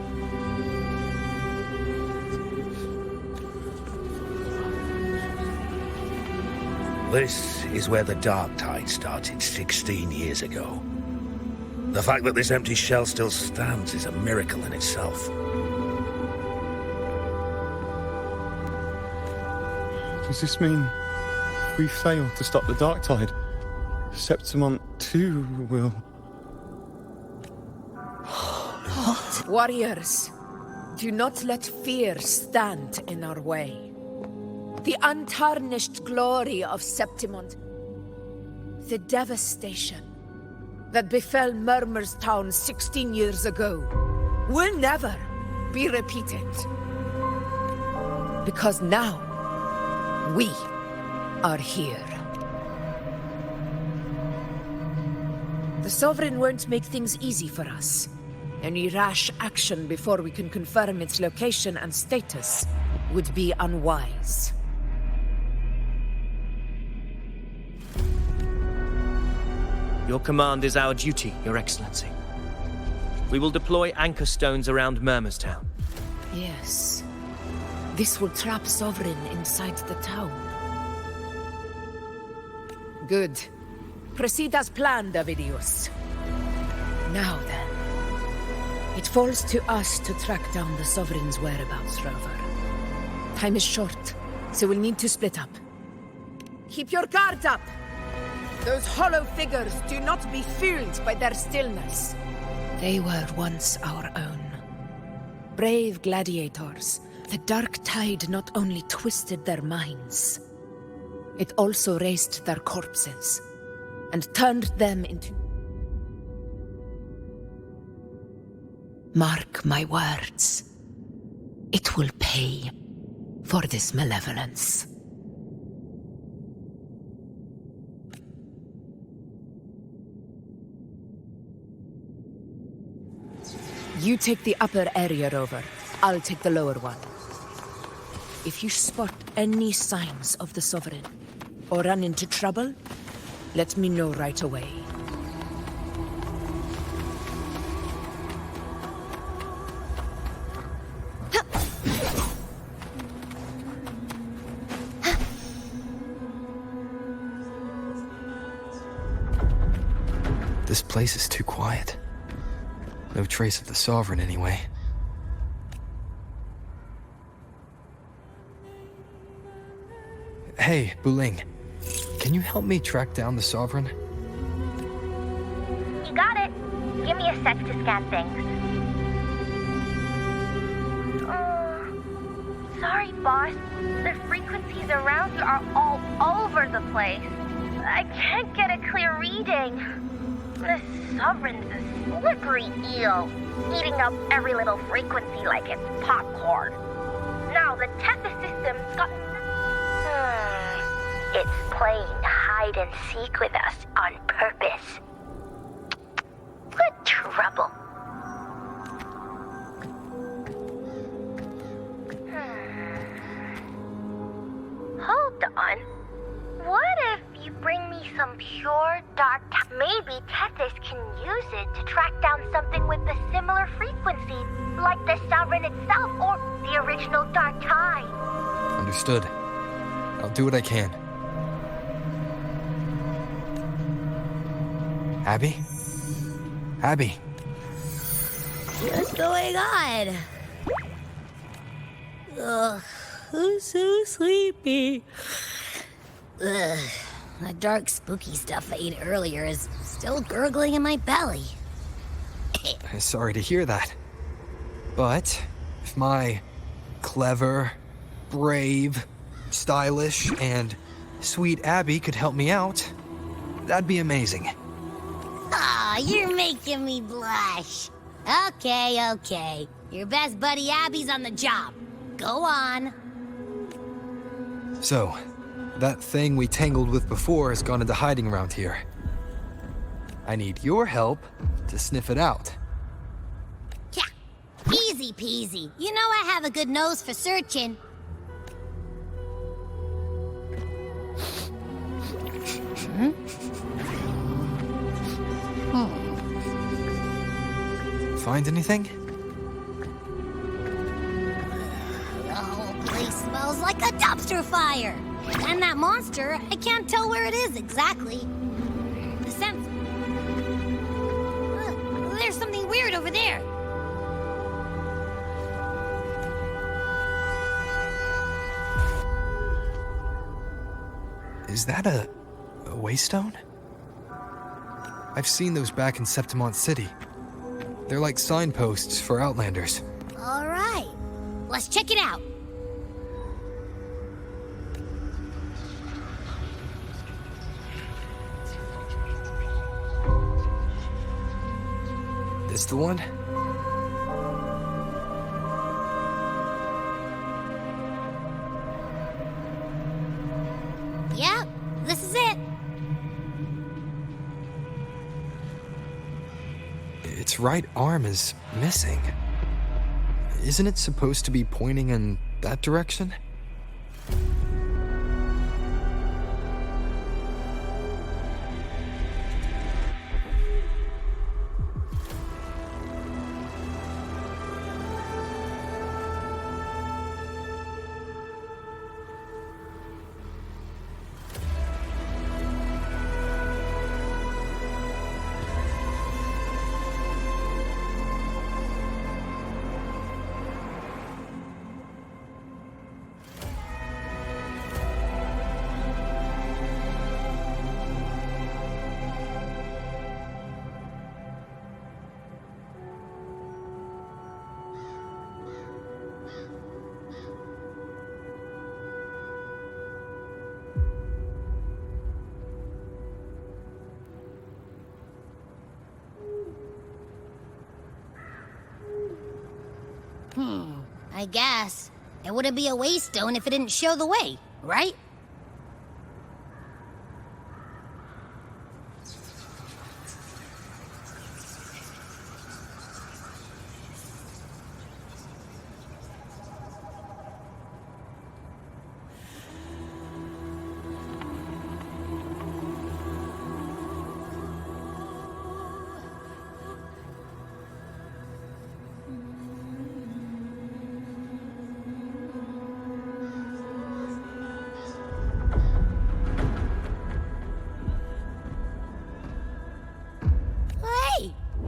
This is where the Dark Tide started 16 years ago. The fact that this empty shell still stands is a miracle in itself. Does this mean if we fail to stop the Dark Tide, Septimont too will... What? Warriors, do not let fear stand in our way. The untarnished glory of Septimont, the devastation that befell Mermerstown 16 years ago, will never be repeated. Because now, we are here. The Sovereign won't make things easy for us. Any rash action before we can confirm its location and status would be unwise. Your command is our duty, Your Excellency. We will deploy anchor stones around Mermerstown. Yes. This will trap Sovereign inside the town. Good. Proceed as planned, Avidius. Now then. It falls to us to track down the Sovereign's whereabouts, Rover. Time is short, so we'll need to split up. Keep your guard up! Those hollow figures, do not be fooled by their stillness. They were once our own. Brave gladiators. The Dark Tide not only twisted their minds, it also raised their corpses and turned them into... Mark my words. It will pay for this malevolence. You take the upper area over. I'll take the lower one. If you spot any signs of the Sovereign, or run into trouble, let me know right away. This place is too quiet. No trace of the Sovereign, anyway. Hey, 𝓬, can you help me track down the Sovereign? You got it. Give me a sec to scan things. Sorry, boss. The frequencies around you are all over the place. I can't get a clear reading. The Sovereign's a slippery eel, eating up every little frequency like it's popcorn. Now the Tethys system's got... It's playing hide and seek with us on purpose. Good trouble. Hold on. What if you bring me some pure dark... Maybe Tethys can use it to track down something with a similar frequency, like the Sovereign itself or the original Dark Tide. Understood. I'll do what I can. Abby? Abby? What's going on? Ugh, I'm so sleepy. Ugh, that dark, spooky stuff I ate earlier is still gurgling in my belly. Sorry to hear that. But if my clever, brave, stylish, and sweet Abby could help me out, that'd be amazing. Aw, you're making me blush. Okay. Your best buddy Abby's on the job. Go on. So, that thing we tangled with before has gone into hiding around here. I need your help to sniff it out. Yeah, easy peasy. You know I have a good nose for searching. Find anything? The whole place smells like a dumpster fire. And that monster, I can't tell where it is exactly. The sense... there's something weird over there. Is that a waystone? I've seen those back in Septimont City. They're like signposts for Outlanders. All right, let's check it out. This the one? Yep, this is it. Its right arm is missing. Isn't it supposed to be pointing in that direction? I guess. It wouldn't be a waystone if it didn't show the way, right?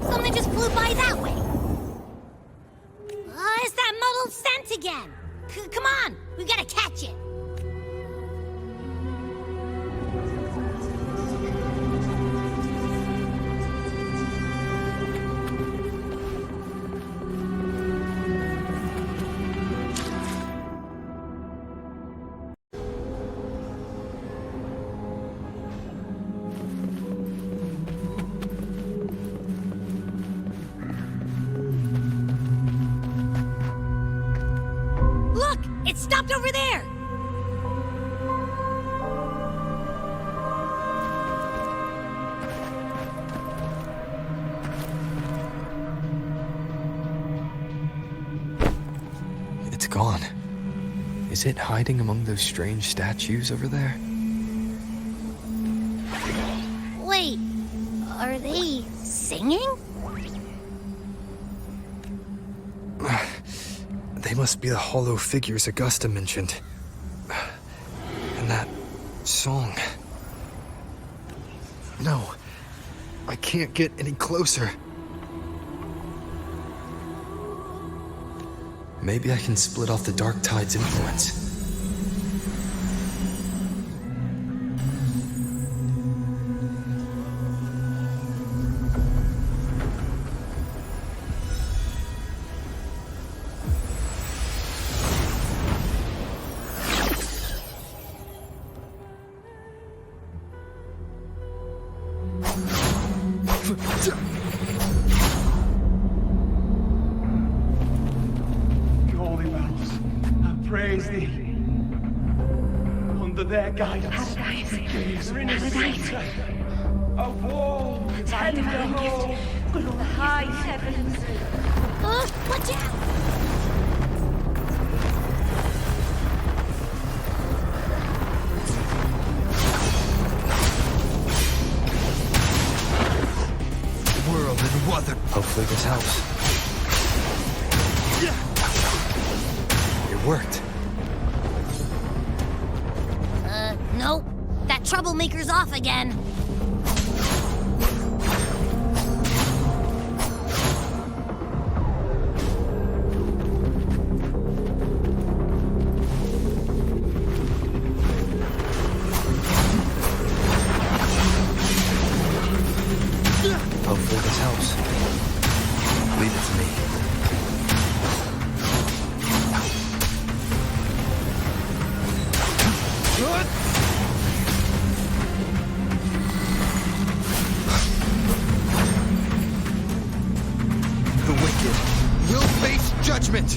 Something just flew by that way. It's that muddled scent again. Come on, we gotta catch it. Look, it stopped over there. It's gone. Is it hiding among those strange statues over there? Wait, are they singing? They must be the hollow figures Augusta mentioned. And that song. No, I can't get any closer. Maybe I can split off the dark tide's influence. Holy wells, I praise thee. Under their guidance, gaze paradise. A warm, tender home, the high heavens. Watch out! World and weather. Hopefully this helps. It worked. Nope. That troublemaker's off again. Hopefully this helps. Leave it to me. The wicked will face judgment!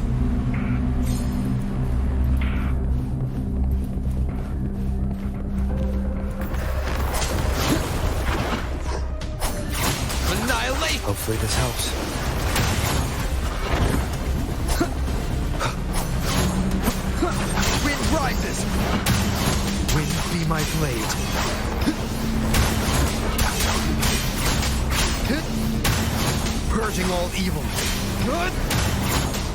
Annihilate! Hopefully this helps. Wind rises! Wind be my blade. Purging all evil.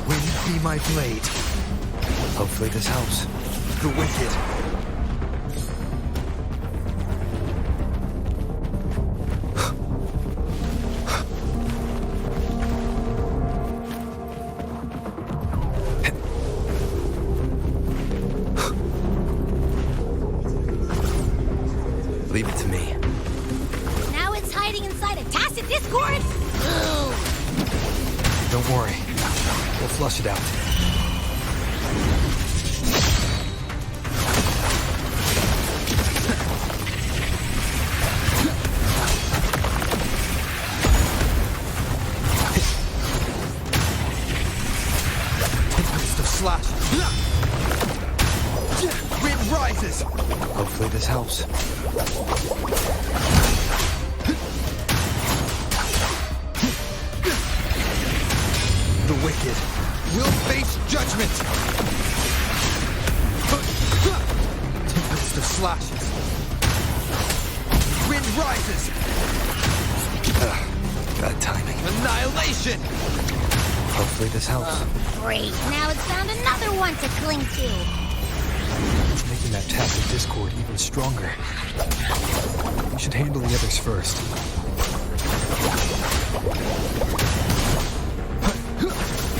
Wind be my blade. Hopefully this helps. The wicked. Leave it to me. Now it's hiding inside a tacit discord? Ooh. Don't worry. We'll flush it out. Tempest of rises! Hopefully this helps. The wicked will face judgment! Tempest of slashes. Wind rises! Bad timing. Annihilation! Hopefully this helps. Great, now it's found another one to cling to. It's making that tap of discord even stronger. We should handle the others first.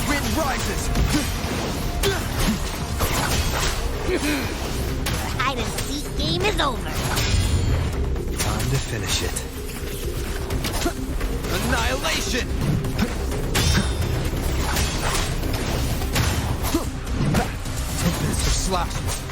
Wind rises! Your hide-and-seek game is over. Time to finish it. Annihilation! Tempest of slashes.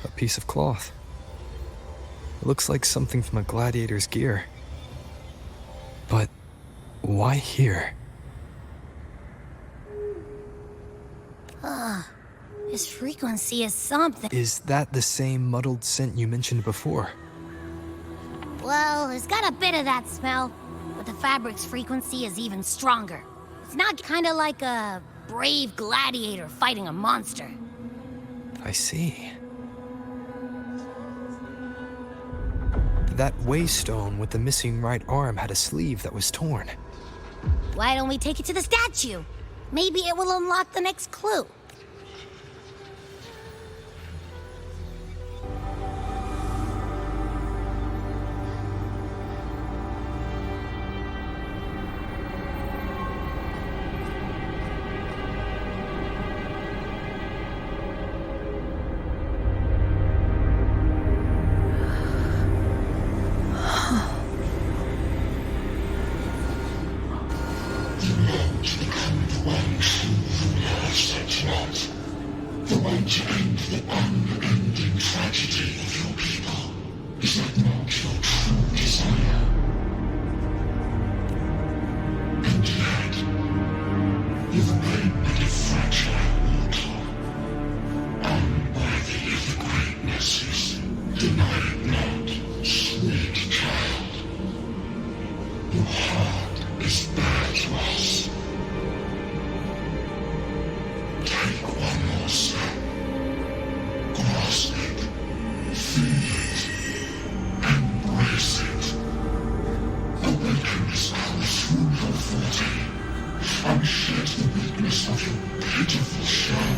A piece of cloth. It looks like something from a gladiator's gear. But why here? This frequency is something. Is that the same muddled scent you mentioned before? Well, it's got a bit of that smell, but the fabric's frequency is even stronger. It's not kind of like a brave gladiator fighting a monster. I see. That waystone with the missing right arm had a sleeve that was torn. Why don't we take it to the statue? Maybe it will unlock the next clue. The way to end the unending tragedy of your people. Is that not your true desire? And yet, you've made me a fragile mortal, unworthy of the greatnesses. Deny it not, sweet child. Your heart is bare to us. Take one more step. Grasp it. Feel it. Embrace it. Awaken this power through your body and shed the weakness of your pitiful shell.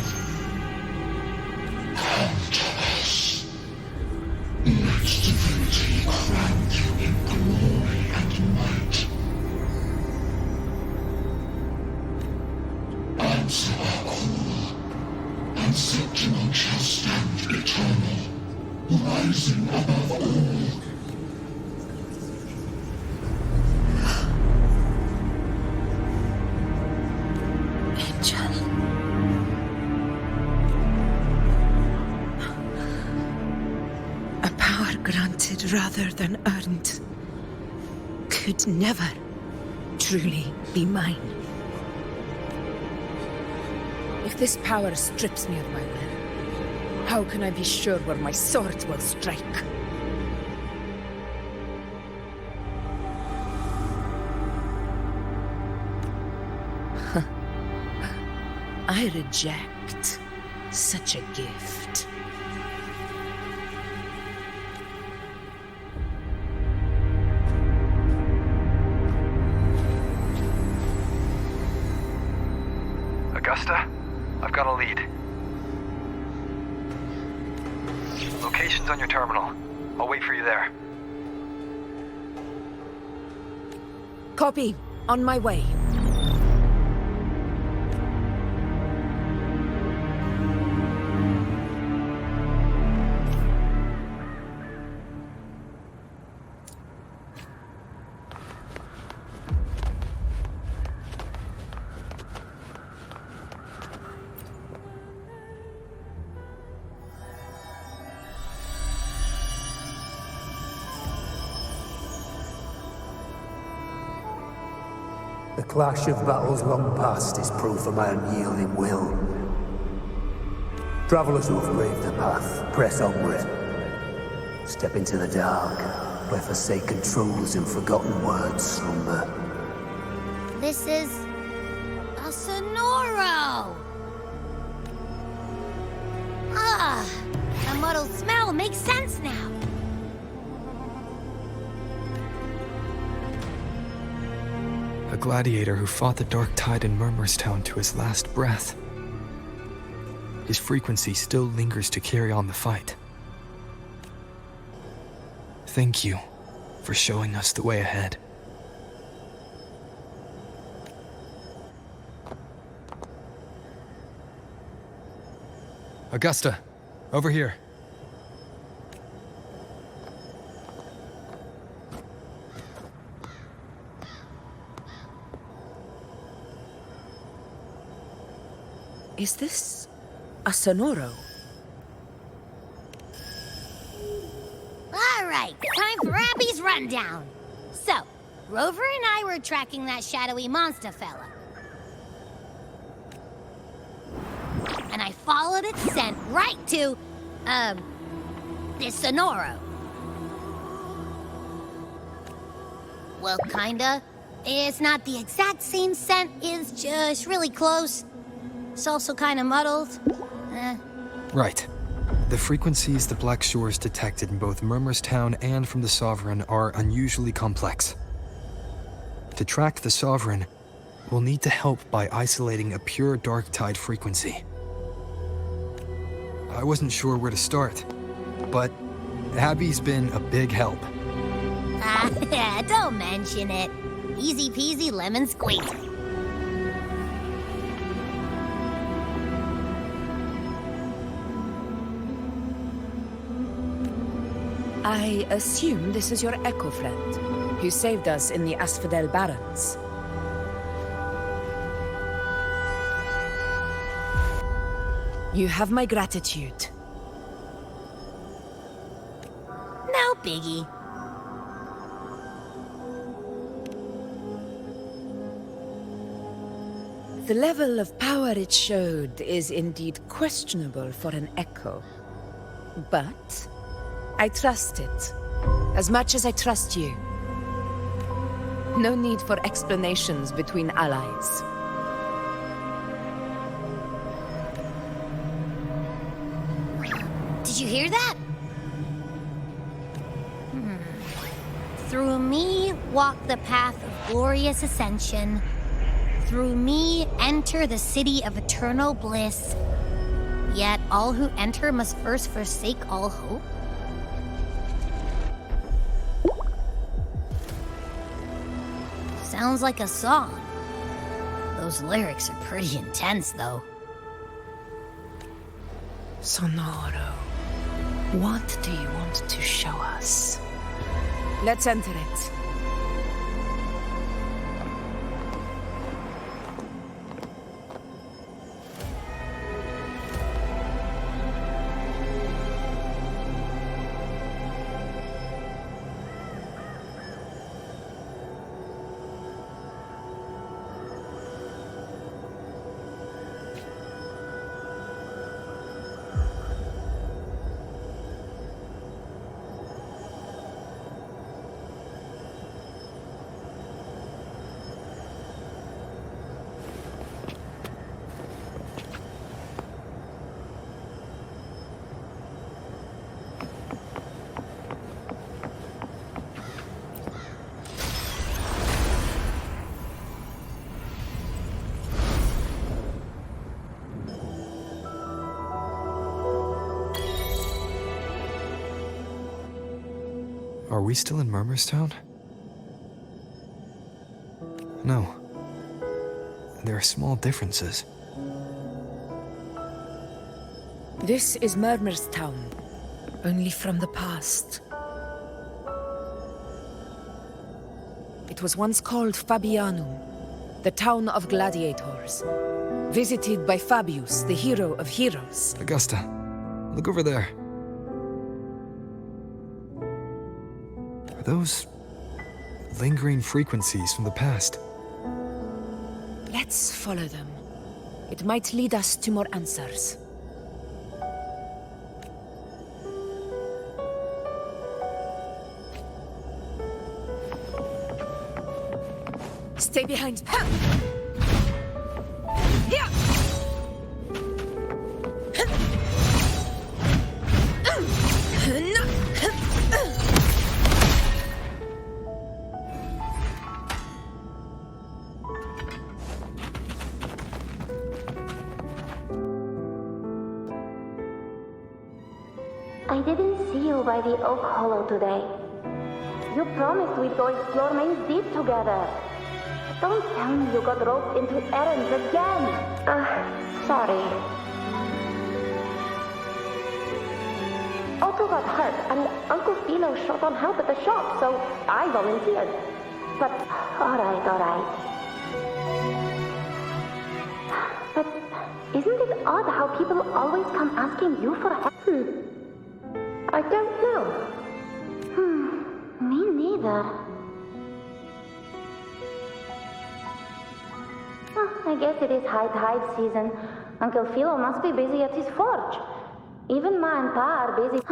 Come to us. Let divinity crown you in glory and might. Answer our call, and Septimon shall stand eternal, rising above all. Angel. A power granted rather than earned could never truly be mine. If this power strips me of my will, how can I be sure where my sword will strike? I reject such a gift. Augusta, I've got a lead. Location's on your terminal. I'll wait for you there. Copy. On my way. The clash of battles long past is proof of my unyielding will. Travelers who have braved the path, press onward. Step into the dark, where forsaken truths and forgotten words slumber. This is a Sonoro! Ah, the muddled smell makes sense now. A gladiator who fought the dark tide in 𝓚𝓚 to his last breath. His frequency still lingers to carry on the fight. Thank you for showing us the way ahead. Augusta, over here. Is this a Sonoro? All right, time for Abby's rundown. So, Rover and I were tracking that shadowy monster fella. And I followed its scent right to, this Sonoro. Well, kinda. It's not the exact same scent, it's just really close. It's also kinda muddled. Right. The frequencies the Black Shores detected in both 𝓚𝓚 and from the Sovereign are unusually complex. To track the Sovereign, we'll need to help by isolating a pure dark tide frequency. I wasn't sure where to start, but Abby's been a big help. Don't mention it. Easy peasy lemon squeezy. I assume this is your echo friend, who saved us in the Asphodel Barrens. You have my gratitude. No biggie. The level of power it showed is indeed questionable for an echo. But I trust it, as much as I trust you. No need for explanations between allies. Did you hear that? Through me walk the path of glorious ascension. Through me enter the city of eternal bliss. Yet all who enter must first forsake all hope. Sounds like a song. Those lyrics are pretty intense, though. Sonoro, what do you want to show us? Let's enter it. Are we still in 𝓚𝓚? No. There are small differences. This is 𝓚𝓚, only from the past. It was once called Fabianum, the town of gladiators, visited by Fabius, the hero of heroes. Augusta, look over there. Are those lingering frequencies from the past? Let's follow them. It might lead us to more answers. Stay behind. Here! I didn't see you by the Oak Hollow today. You promised we'd go explore ☱ together. Don't tell me you got roped into errands again. Sorry. Otto got hurt, and Uncle Philo short on help at the shop, so I volunteered. But, alright. But, isn't it odd how people always come asking you for help? I don't know. Me neither. I guess it is high tide season. Uncle Philo must be busy at his forge. Even Ma and Pa are busy.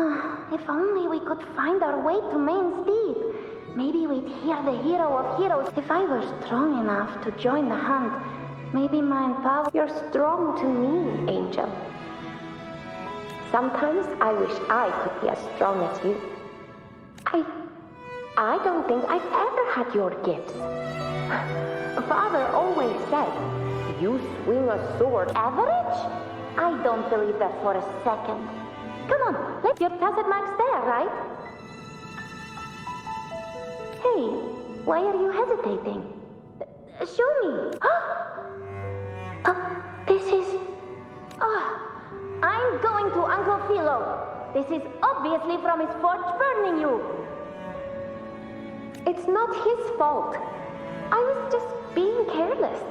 If only we could find our way to Main's Deep. Maybe we'd hear the hero of heroes. If I were strong enough to join the hunt, maybe Ma and Pa... You're strong to me, Angel. Sometimes I wish I could be as strong as you. I don't think I've ever had your gifts. Father always said, you swing a sword. Average? I don't believe that for a second. Come on, let your tacit marks there, right? Hey, why are you hesitating? Show me. This is... I'm going to Uncle Philo. This is obviously from his forge burning you. It's not his fault. I was just being careless.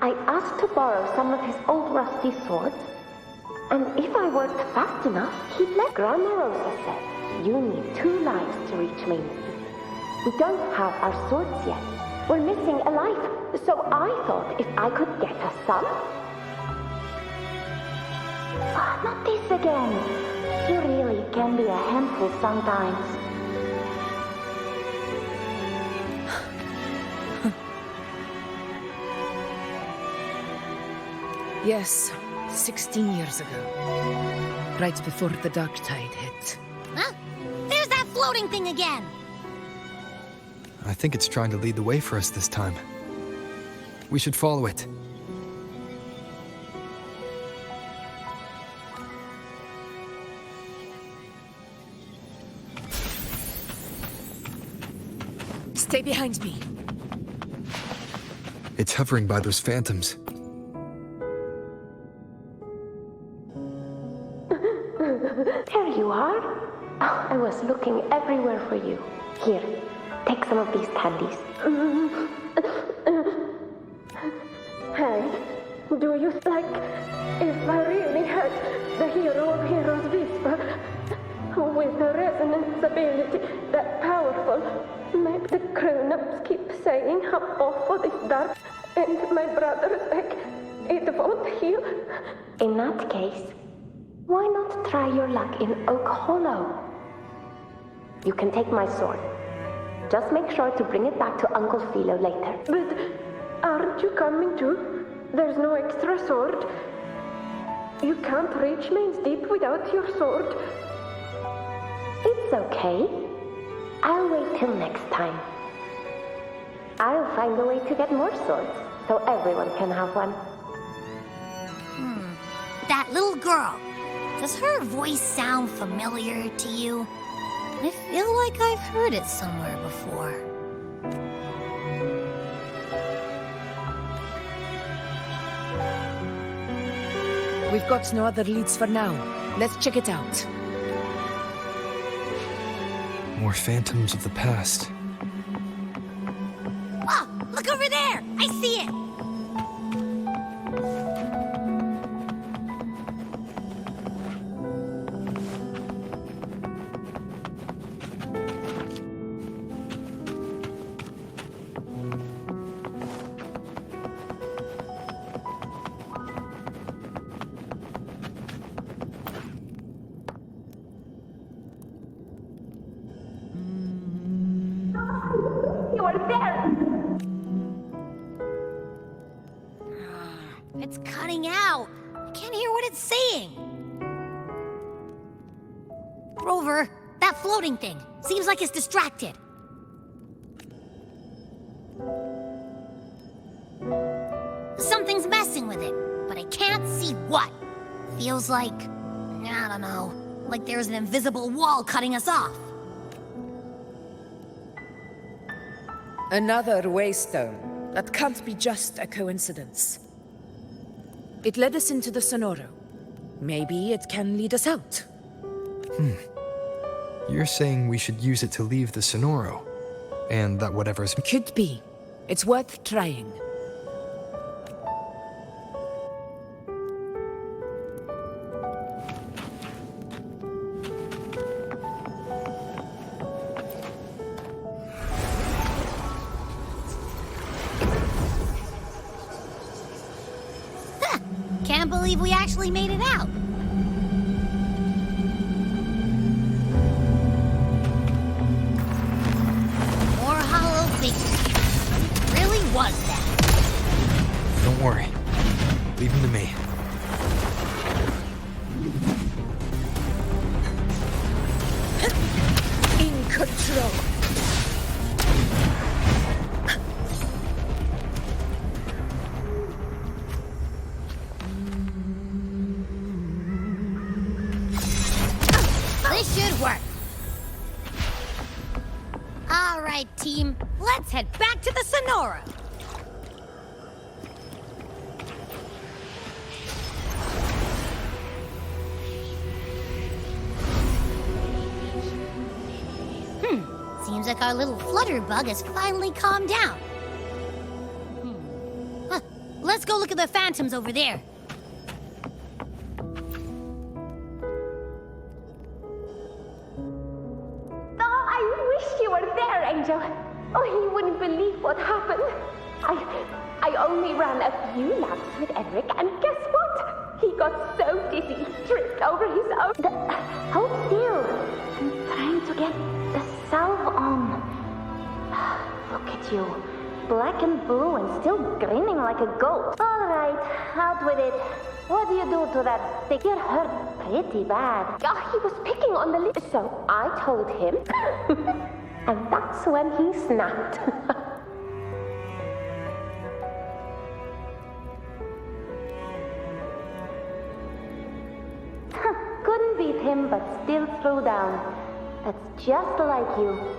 I asked to borrow some of his old rusty swords, and if I worked fast enough, he'd let... Grandma Rosa said, you need 2 lives to reach Main's Deep. We don't have our swords yet. We're missing a life, so I thought if I could get us some... Not this again. You really can be a handful sometimes. Yes, 16 years ago. Right before the dark tide hit. Huh? There's that floating thing again! I think it's trying to lead the way for us this time. We should follow it. Stay behind me. It's hovering by those phantoms. There you are. Oh, I was looking everywhere for you. Here, take some of these candies. Hey, do you like if I really had the hero of heroes whisper with a resonance ability that powerful? Maybe the grown-ups keep saying how awful this dark, and my brother's like, it won't heal. In that case, why not try your luck in Oak Hollow? You can take my sword. Just make sure to bring it back to Uncle Philo later. But aren't you coming too? There's no extra sword. You can't reach Main's Deep without your sword. It's okay. I'll wait till next time. I'll find a way to get more swords, so everyone can have one. That little girl. Does her voice sound familiar to you? I feel like I've heard it somewhere before. We've got no other leads for now. Let's check it out. More phantoms of the past. Oh, look over there! I see it! there! It's cutting out. I can't hear what it's saying. Rover, that floating thing. Seems like it's distracted. Something's messing with it, but I can't see what. Feels like, I don't know, like there's an invisible wall cutting us off. Another waystone. That can't be just a coincidence. It led us into the Sonoro. Maybe it can lead us out. You're saying we should use it to leave the Sonoro, and that whatever's... Could be. It's worth trying. Can't believe we actually made it out. More hollow figures. It really was that. Don't worry. Leave him to me. In control. This should work. All right, team. Let's head back to the Sonoro. Seems like our little flutterbug has finally calmed down. Let's go look at the phantoms over there. Angel. Oh, he wouldn't believe what happened. I only ran a few laps with Eric, and guess what? He got so dizzy, he tripped over his own... Hold still. I'm trying to get the salve on. Look at you. Black and blue and still grinning like a goat. All right, out with it. What do you do to that thing? You're hurt pretty bad. Oh, he was picking on the lip, so I told him. And that's when he snapped. Couldn't beat him, but still threw down. That's just like you.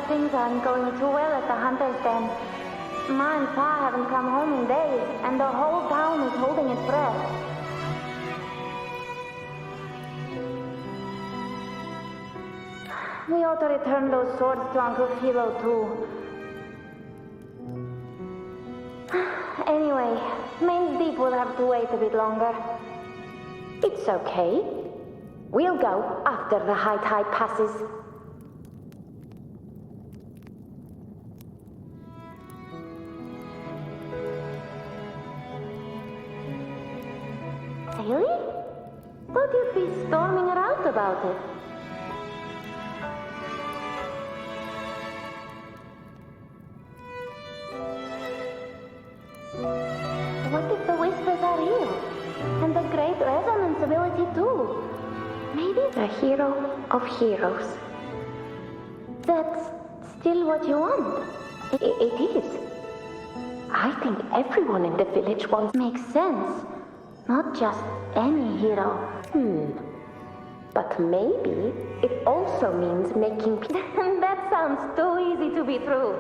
Things aren't going too well at the Hunter's Den. Ma and Pa haven't come home in days, and the whole town is holding its breath. We ought to return those swords to Uncle Philo, too. Anyway, Main's Deep will have to wait a bit longer. It's okay. We'll go after the high tide passes. Really? Thought you'd be storming around about it. What if the whispers are real? And the great resonance ability too? Maybe the hero of heroes. That's still what you want? It is. I think everyone in the village wants... Makes sense. Not just any hero. But maybe it also means making... That sounds too easy to be true.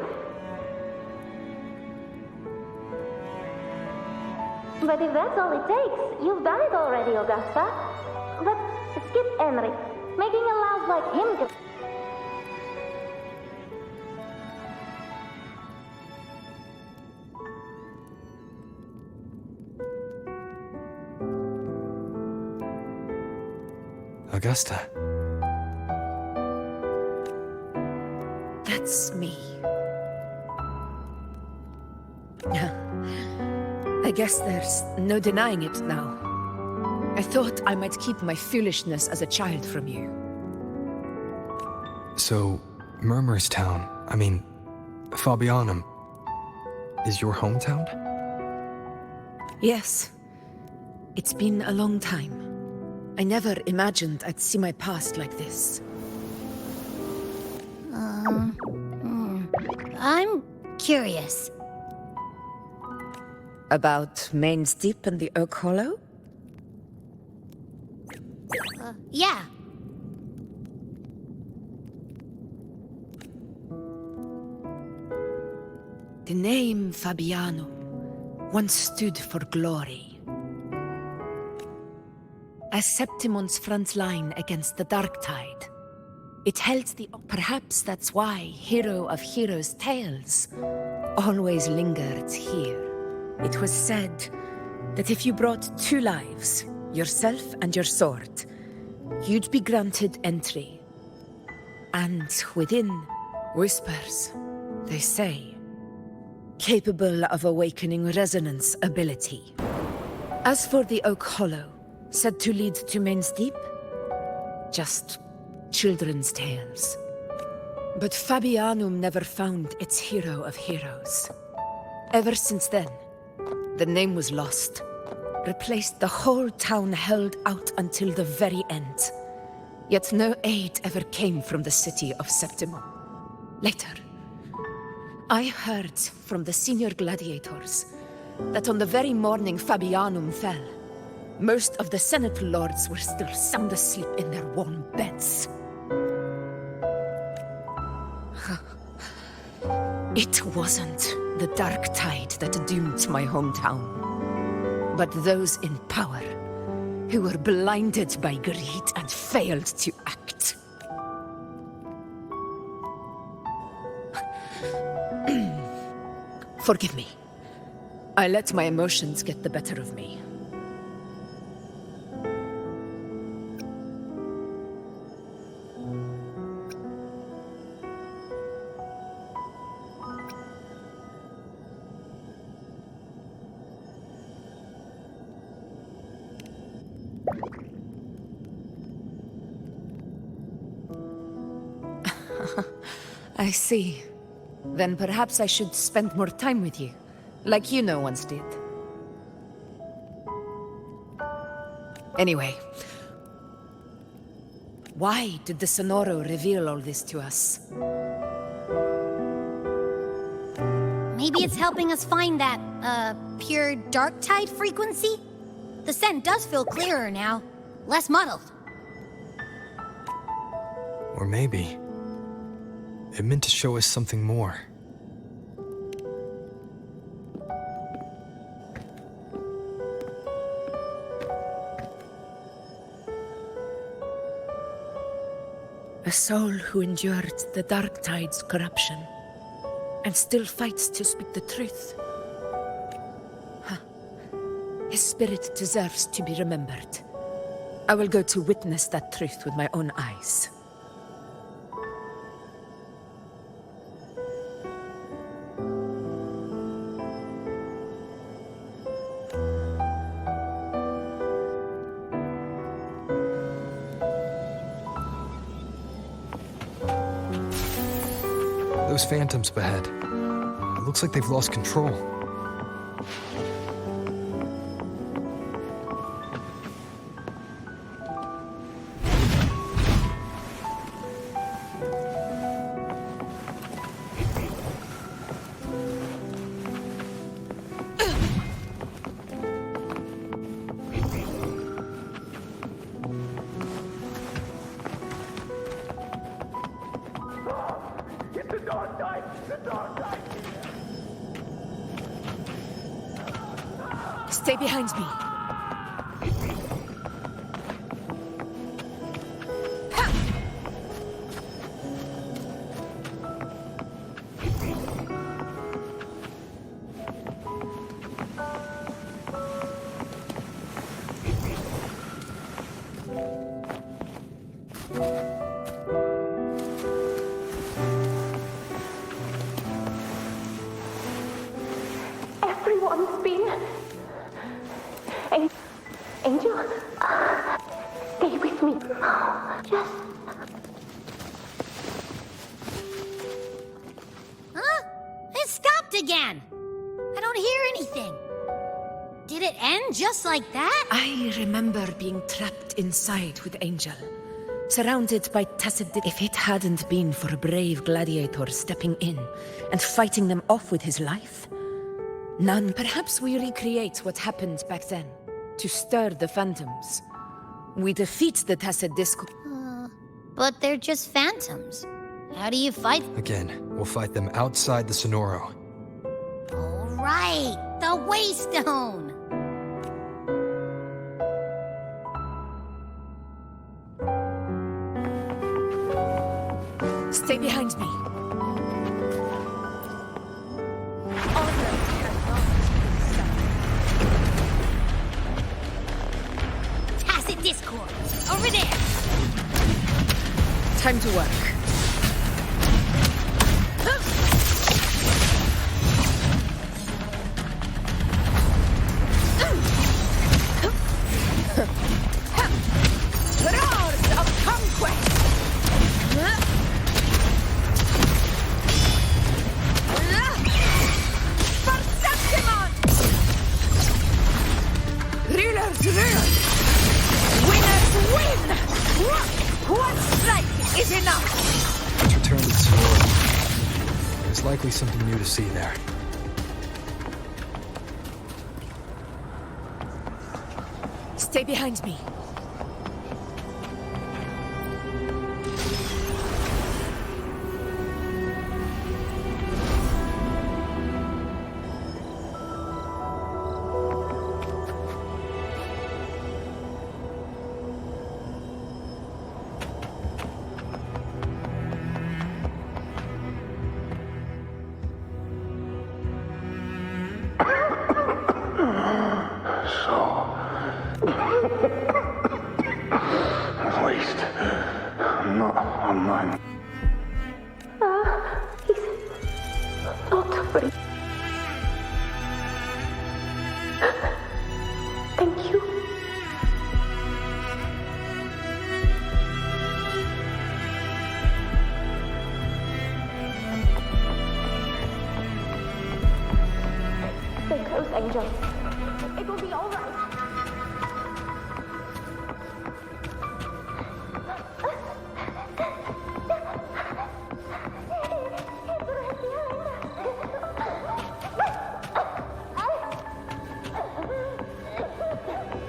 But if that's all it takes, you've done it already, Augusta. But skip Enric. Making a louse like him to... Augusta. That's me. I guess there's no denying it now. I thought I might keep my foolishness as a child from you. So, Fabianum, is your hometown? Yes. It's been a long time. I never imagined I'd see my past like this. I'm curious. About 𝓲𝓻 and the Oak Hollow? Yeah. The name Fabianum once stood for glory. As Septimon's front line against the dark tide, it held the... Perhaps that's why Hero of Heroes' tales always lingered here. It was said that if you brought 2 lives, yourself and your sword, you'd be granted entry. And within, whispers, they say, capable of awakening resonance ability. As for the Oak Hollow, said to lead to 𝓲𝓻, just children's tales. But Fabianum never found its Hero of Heroes. Ever since then, the name was lost, replaced the whole town held out until the very end. Yet no aid ever came from the city of Septimon. Later, I heard from the senior gladiators that on the very morning Fabianum fell, most of the Senate lords were still sound asleep in their warm beds. It wasn't the dark tide that doomed my hometown, but those in power who were blinded by greed and failed to act. Forgive me. I let my emotions get the better of me. I see. Then perhaps I should spend more time with you, like you once did. Anyway, why did the Sonoro reveal all this to us? Maybe it's helping us find that, pure dark tide frequency? The scent does feel clearer now, less muddled. Or maybe it meant to show us something more. A soul who endured the dark tide's corruption and still fights to speak the truth. His spirit deserves to be remembered. I will go to witness that truth with my own eyes. Those phantoms ahead. It looks like they've lost control. Stay behind me. everyone's been. Angel, stay with me. Just... Huh? It stopped again. I don't hear anything. Did it end just like that? I remember being trapped inside with Angel, surrounded by tacit. If it hadn't been for a brave gladiator stepping in and fighting them off with his life, none. Perhaps we recreate what happened back then, to stir the phantoms. We defeat the tacit discord. But they're just phantoms. How do you fight? Again, we'll fight them outside the Sonoro. All right, the Waystone. Stay behind me. Tacit discord. Over there. Time to work. Roars of conquest! Rulers rule! Winners win! One strike is enough! Let's return to the Sonoro. There's likely something new to see there. Stay behind me. At least, I'm not on mine. He's not free. Thank you. Stay close, Angel. It will be all right.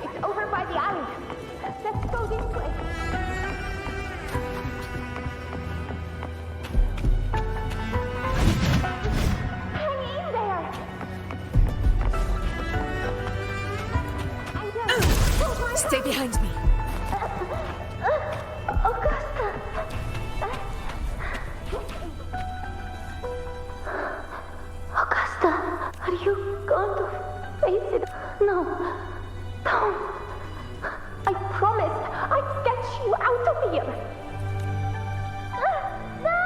It's over by the alley. Let's go this way. Hang in there. Stay behind me. Augusta. Augusta, are you going to face it? No. Don't. I promised I'd get you out of here. No!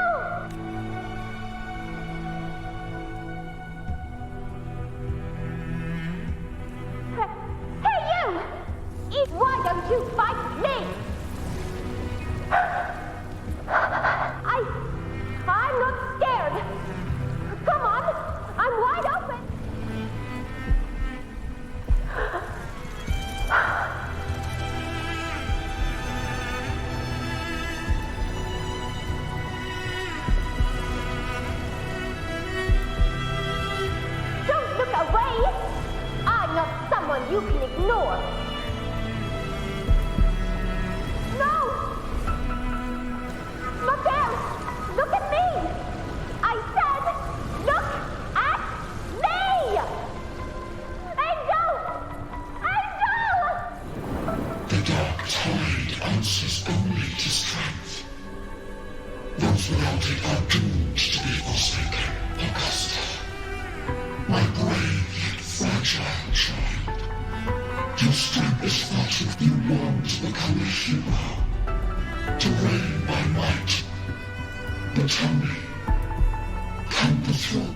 Hey, you! Why don't you fight me? I'm not scared. Come on, I'm wide open. Don't look away. I'm not someone you can ignore. No! Look there! Look at me! I said, look at me! Angel! Angel! The dark tide answers only to strength. Those without it are doomed to be forsaken, Augusta. My brave yet fragile child. Your strength is faltering. You long to become a hero, to reign by might. But tell me, can the throne?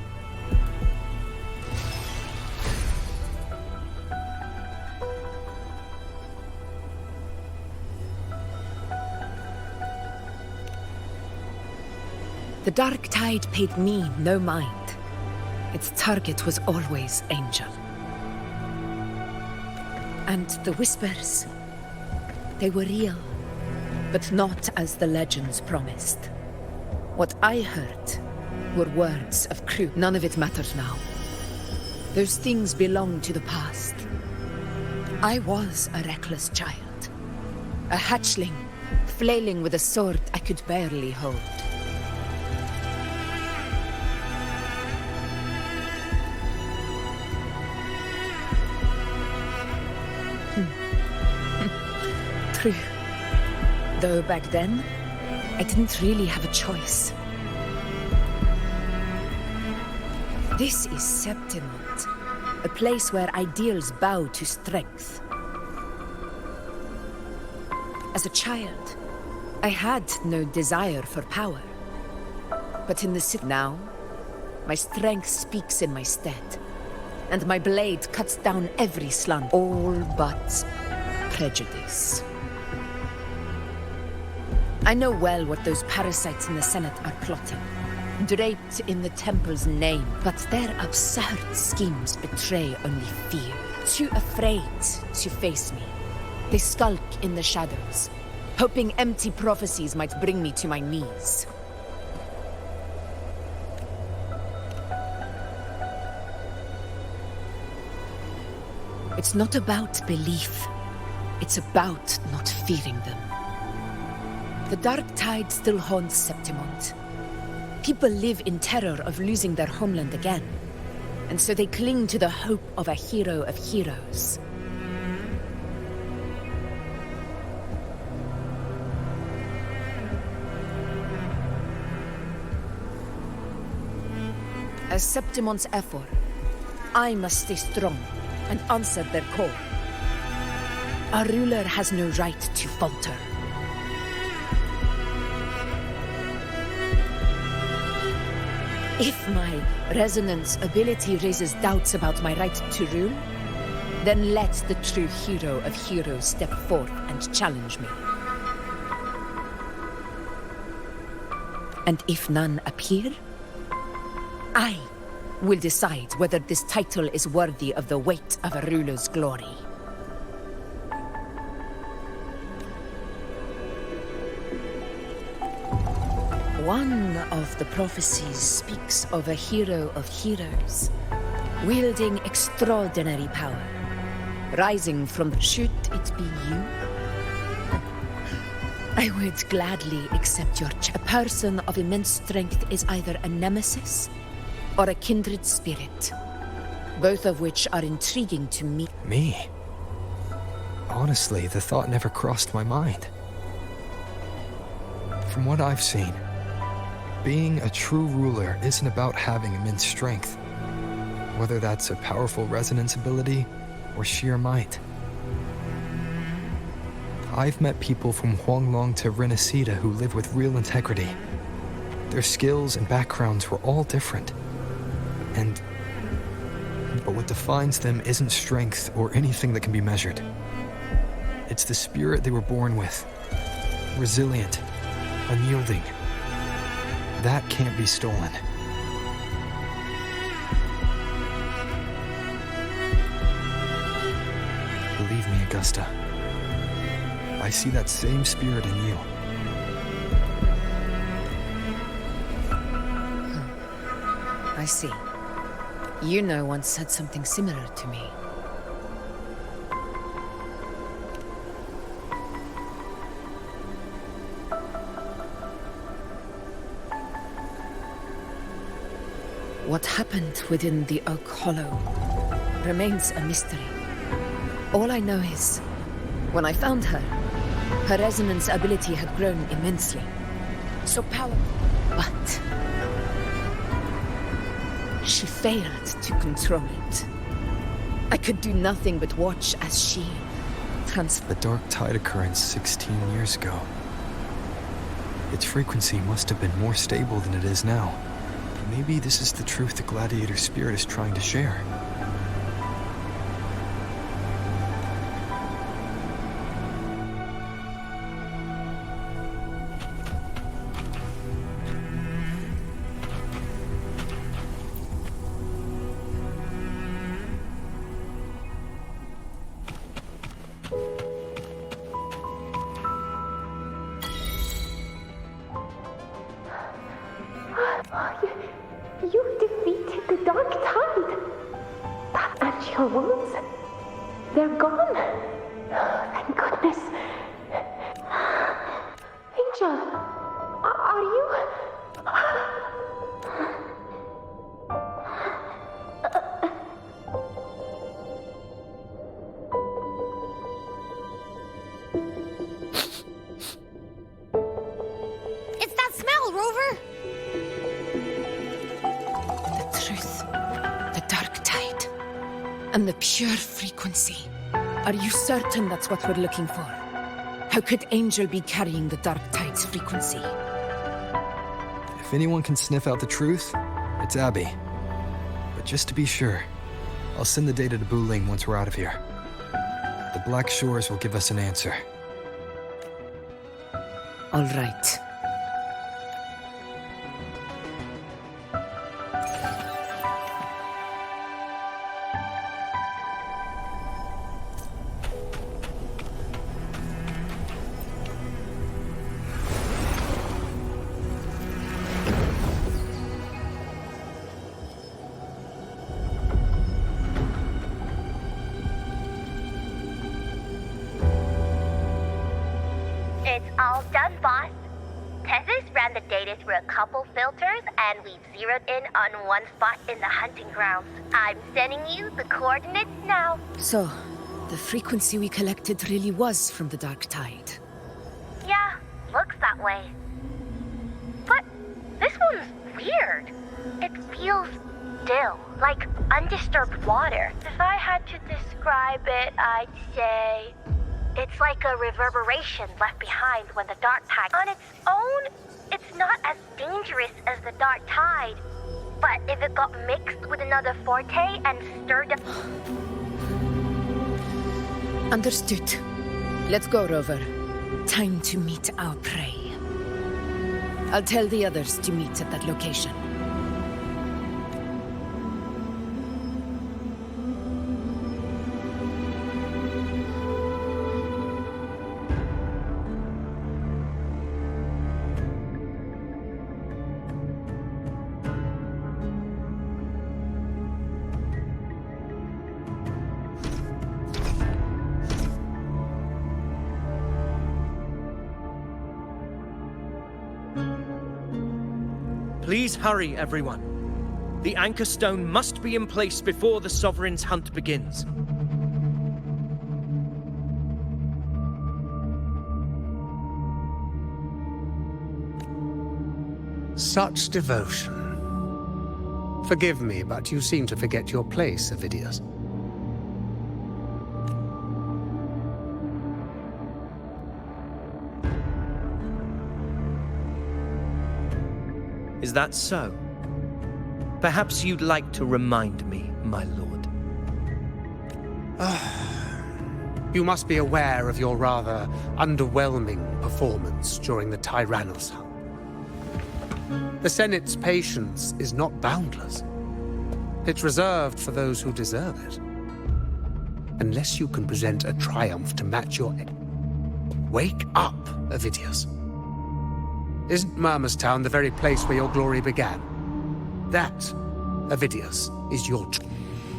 The dark tide paid me no mind. Its target was always Angel. And the whispers, they were real, but not as the legends promised. What I heard were words of crew. None of it matters now. Those things belong to the past. I was a reckless child, a hatchling, flailing with a sword I could barely hold. True. Though back then, I didn't really have a choice. This is Septimont, a place where ideals bow to strength. As a child, I had no desire for power. But in the city now, my strength speaks in my stead, and my blade cuts down every slant, all but prejudice. I know well what those parasites in the Senate are plotting, draped in the temple's name, but their absurd schemes betray only fear. Too afraid to face me, they skulk in the shadows, hoping empty prophecies might bring me to my knees. It's not about belief. It's about not fearing them. The dark tide still haunts Septimont. People live in terror of losing their homeland again, and so they cling to the hope of a hero of heroes. As Septimont's ⴚ I must stay strong and answer their call. Our ruler has no right to falter. If my resonance ability raises doubts about my right to rule, then let the true hero of heroes step forth and challenge me. And if none appear, I will decide whether this title is worthy of the weight of a ruler's glory. One of the prophecies speaks of a hero of heroes, wielding extraordinary power, rising from the... Should it be you? I would gladly accept your A person of immense strength is either a nemesis or a kindred spirit, both of which are intriguing to me. Me? Honestly, the thought never crossed my mind. From what I've seen, being a true ruler isn't about having immense strength, whether that's a powerful resonance ability or sheer might. I've met people from Huanglong to Renesita who live with real integrity. Their skills and backgrounds were all different. But what defines them isn't strength or anything that can be measured. It's the spirit they were born with. Resilient, unyielding. That can't be stolen. Believe me, Augusta. I see that same spirit in you. I see. Yuno once said something similar to me. What happened within the Oak Hollow remains a mystery. All I know is, when I found her, her resonance ability had grown immensely. So powerful, but she failed to control it. I could do nothing but watch as she The dark tide occurrence 16 years ago. Its frequency must have been more stable than it is now. Maybe this is the truth the gladiator spirit is trying to share. your wounds? They're gone? Thank goodness. Angel, are you... It's that smell, Rover! The truth, the dark tide, and the pure frequency. Are you certain that's what we're looking for? How could Angel be carrying the dark tide's frequency? If anyone can sniff out the truth, it's Abby. But just to be sure, I'll send the data to 𝓬 once we're out of here. The Black Shores will give us an answer. All right. It's all done, boss. Tethys ran the data through a couple filters, and we've zeroed in on one spot in the hunting grounds. I'm sending you the coordinates now. So, the frequency we collected really was from the dark tide. Yeah, looks that way. But this one's weird. It feels still, like undisturbed water. If I had to describe it, I'd say it's like a reverberation left behind when the dark tide. On its own, it's not as dangerous as the dark tide. But if it got mixed with another forte and stirred up... Understood. Let's go, Rover. Time to meet our prey. I'll tell the others to meet at that location. Please hurry, everyone. The anchor stone must be in place before the Sovereign's hunt begins. Such devotion. Forgive me, but you seem to forget your place, 𝓕. Is that so? Perhaps you'd like to remind me, my lord. You must be aware of your rather underwhelming performance during the Tyrannus hunt. The Senate's patience is not boundless. It's reserved for those who deserve it. Unless you can present a triumph to match your... Wake up, 𝓕. Isn't Murmustown the very place where your glory began? That, 𝓕, is your...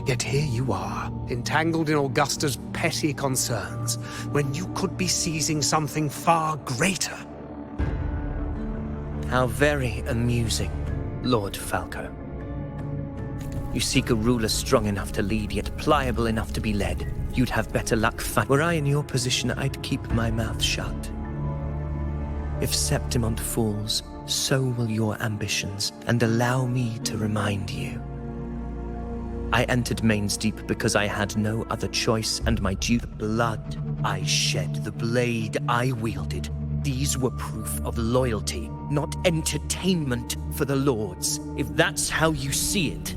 Yet here you are, entangled in Augusta's petty concerns, when you could be seizing something far greater. How very amusing, Lord Falco. You seek a ruler strong enough to lead, yet pliable enough to be led. You'd have better luck fighting. Were I in your position, I'd keep my mouth shut. If Septimont falls, so will your ambitions, and allow me to remind you. I entered Main's Deep because I had no other choice, and my due blood I shed, the blade I wielded. These were proof of loyalty, not entertainment for the lords. If that's how you see it,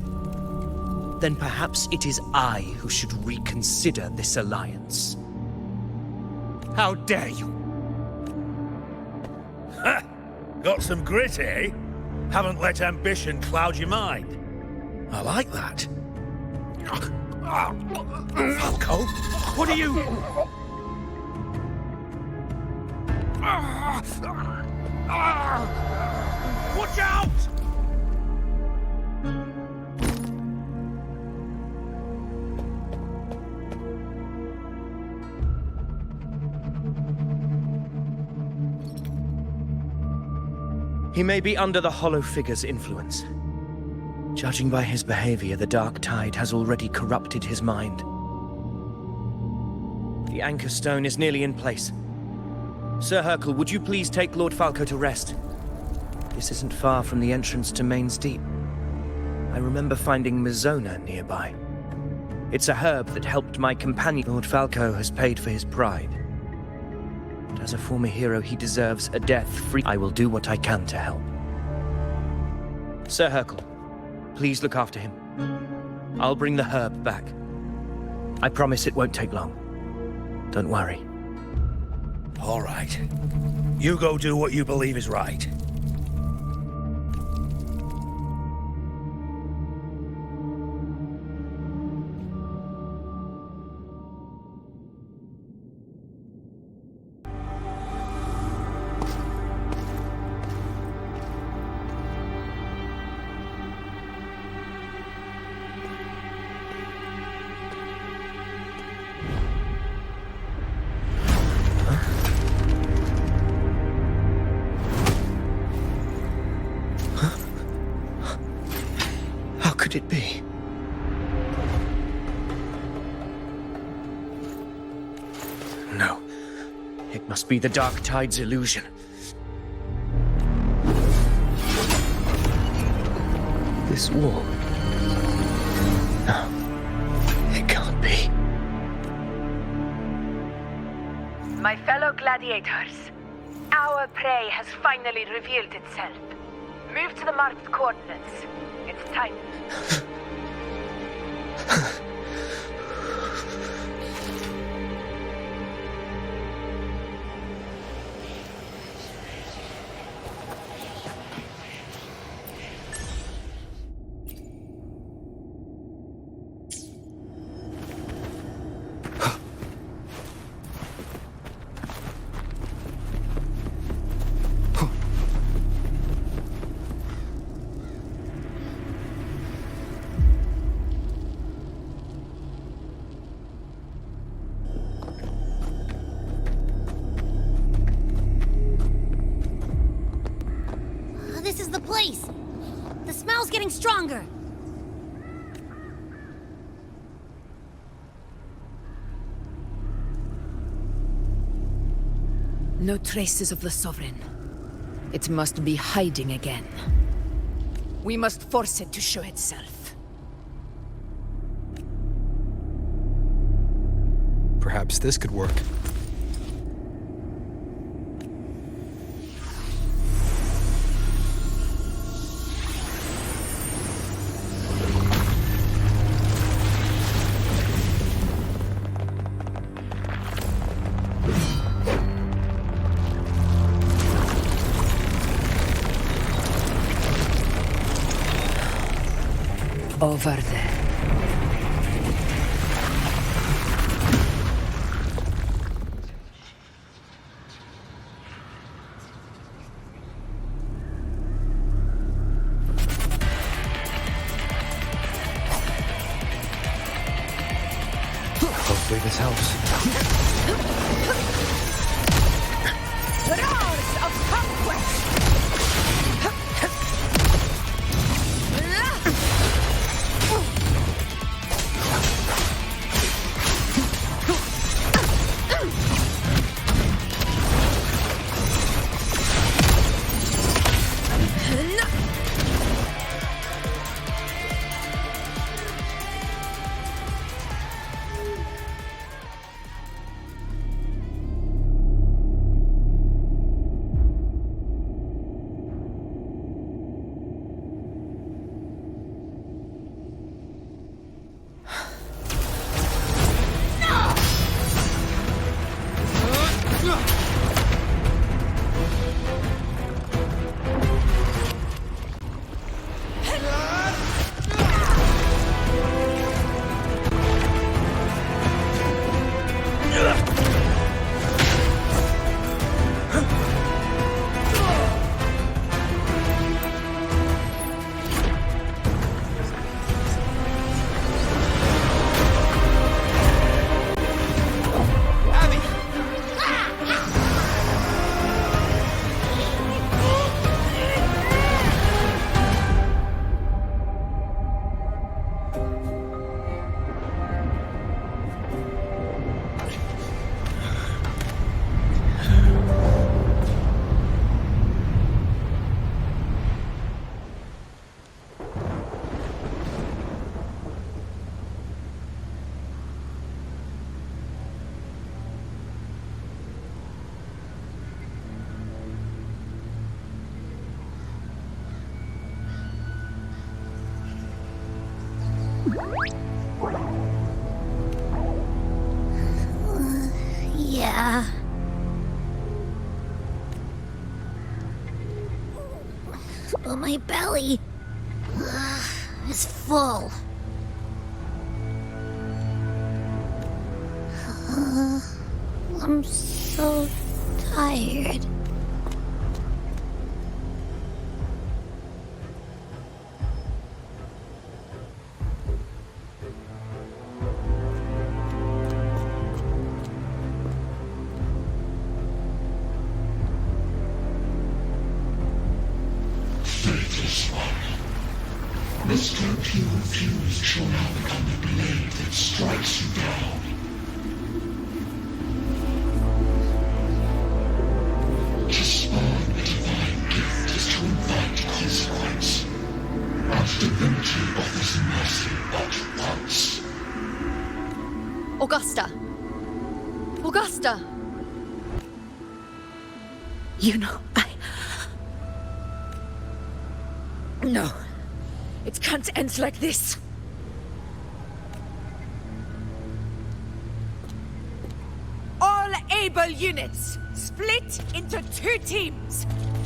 then perhaps it is I who should reconsider this alliance. How dare you! Ha! Got some grit, eh? Haven't let ambition cloud your mind. I like that. Falco, what are you... Watch out! He may be under the hollow figure's influence. Judging by his behavior, the dark tide has already corrupted his mind. The anchor stone is nearly in place. Sir Ḥurkell, would you please take Lord Falco to rest? This isn't far from the entrance to Mayne's Deep. I remember finding Mizona nearby. It's a herb that helped my companion. Lord Falco has paid for his pride. But as a former hero, he deserves a death free. I will do what I can to help. Sir Ḥurkell, please look after him. I'll bring the herb back. I promise it won't take long. Don't worry. All right. You go do what you believe is right. Could it be? No. It must be the Dark Tide's illusion. This wall. No. It can't be. My fellow gladiators, our prey has finally revealed itself. Move to the marked coordinates. It's time. This is the place. The smell's getting stronger. No traces of the Sovereign. It must be hiding again. We must force it to show itself. Perhaps this could work. Over there. Hopefully this helps. Roars of conquest! Yeah. But my belly is full. I'm so tired. Faithless one. This cloak you refused shall now become the blade that strikes you down. To spawn a divine gift is to invite consequence. And divinity offers mercy but once. Augusta! Augusta! You know, No. It can't end like this. All able units, split into 2 teams.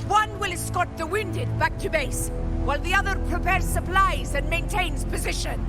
One will escort the wounded back to base, while the other prepares supplies and maintains position.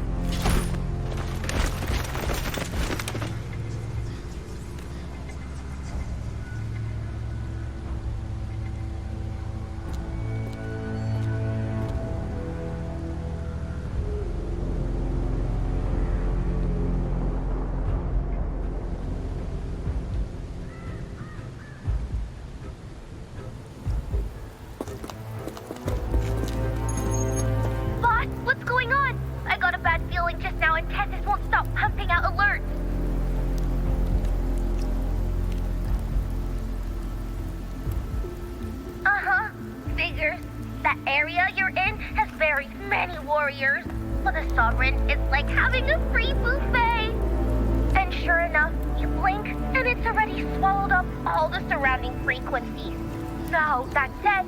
That area you're in has very many warriors. For the Sovereign, it's like having a free buffet. And sure enough, you blink, and it's already swallowed up all the surrounding frequencies. So, that said,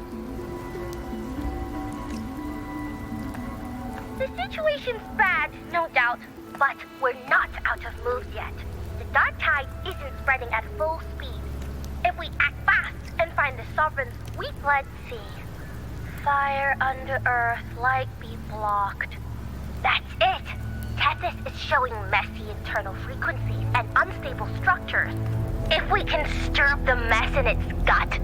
the situation's bad, no doubt, but we're not out of moves yet. The dark tide isn't spreading at full speed. If we act fast and find the Sovereign's weak, let's see. Fire under earth, light be blocked. That's it! Tethys is showing messy internal frequencies and unstable structures. If we can stir up the mess in its gut,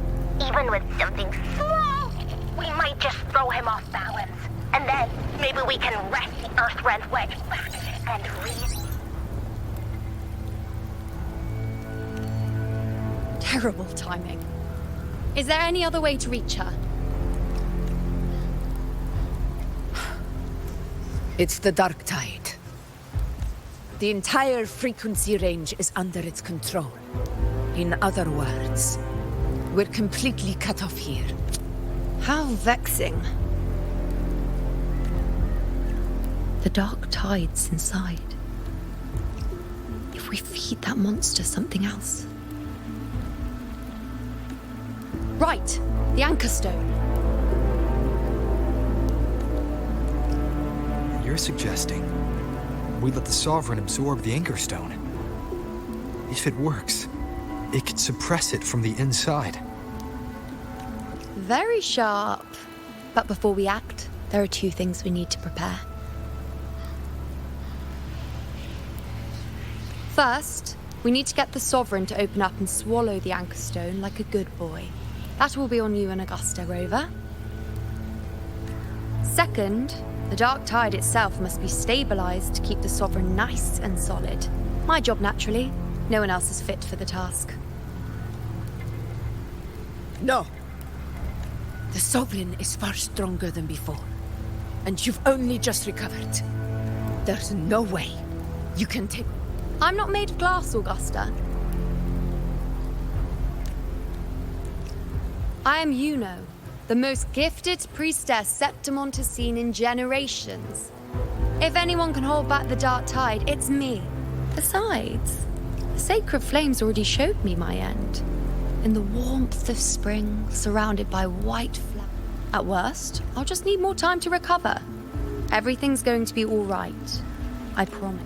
even with something small, we might just throw him off balance. And then, maybe we can wrest the Earth-rent wedge back and Terrible timing. Is there any other way to reach her? It's the dark tide. The entire frequency range is under its control. In other words, we're completely cut off here. How vexing. The dark tide's inside. If we feed that monster something else. Right, the anchor stone. You're suggesting we let the Sovereign absorb the anchor stone. If it works, it could suppress it from the inside. Very sharp. But before we act, there are 2 things we need to prepare. First, we need to get the Sovereign to open up and swallow the anchor stone like a good boy. That will be on you and Augusta, Rover. Second, the dark tide itself must be stabilized to keep the Sovereign nice and solid. My job, naturally. No one else is fit for the task. No. The Sovereign is far stronger than before. And you've only just recovered. There's no way you can take... I'm not made of glass, Augusta. I am Juno, the most gifted priestess Septimon has seen in generations. If anyone can hold back the dark tide, it's me. Besides, the sacred flames already showed me my end. In the warmth of spring, surrounded by white flowers. At worst, I'll just need more time to recover. Everything's going to be all right. I promise.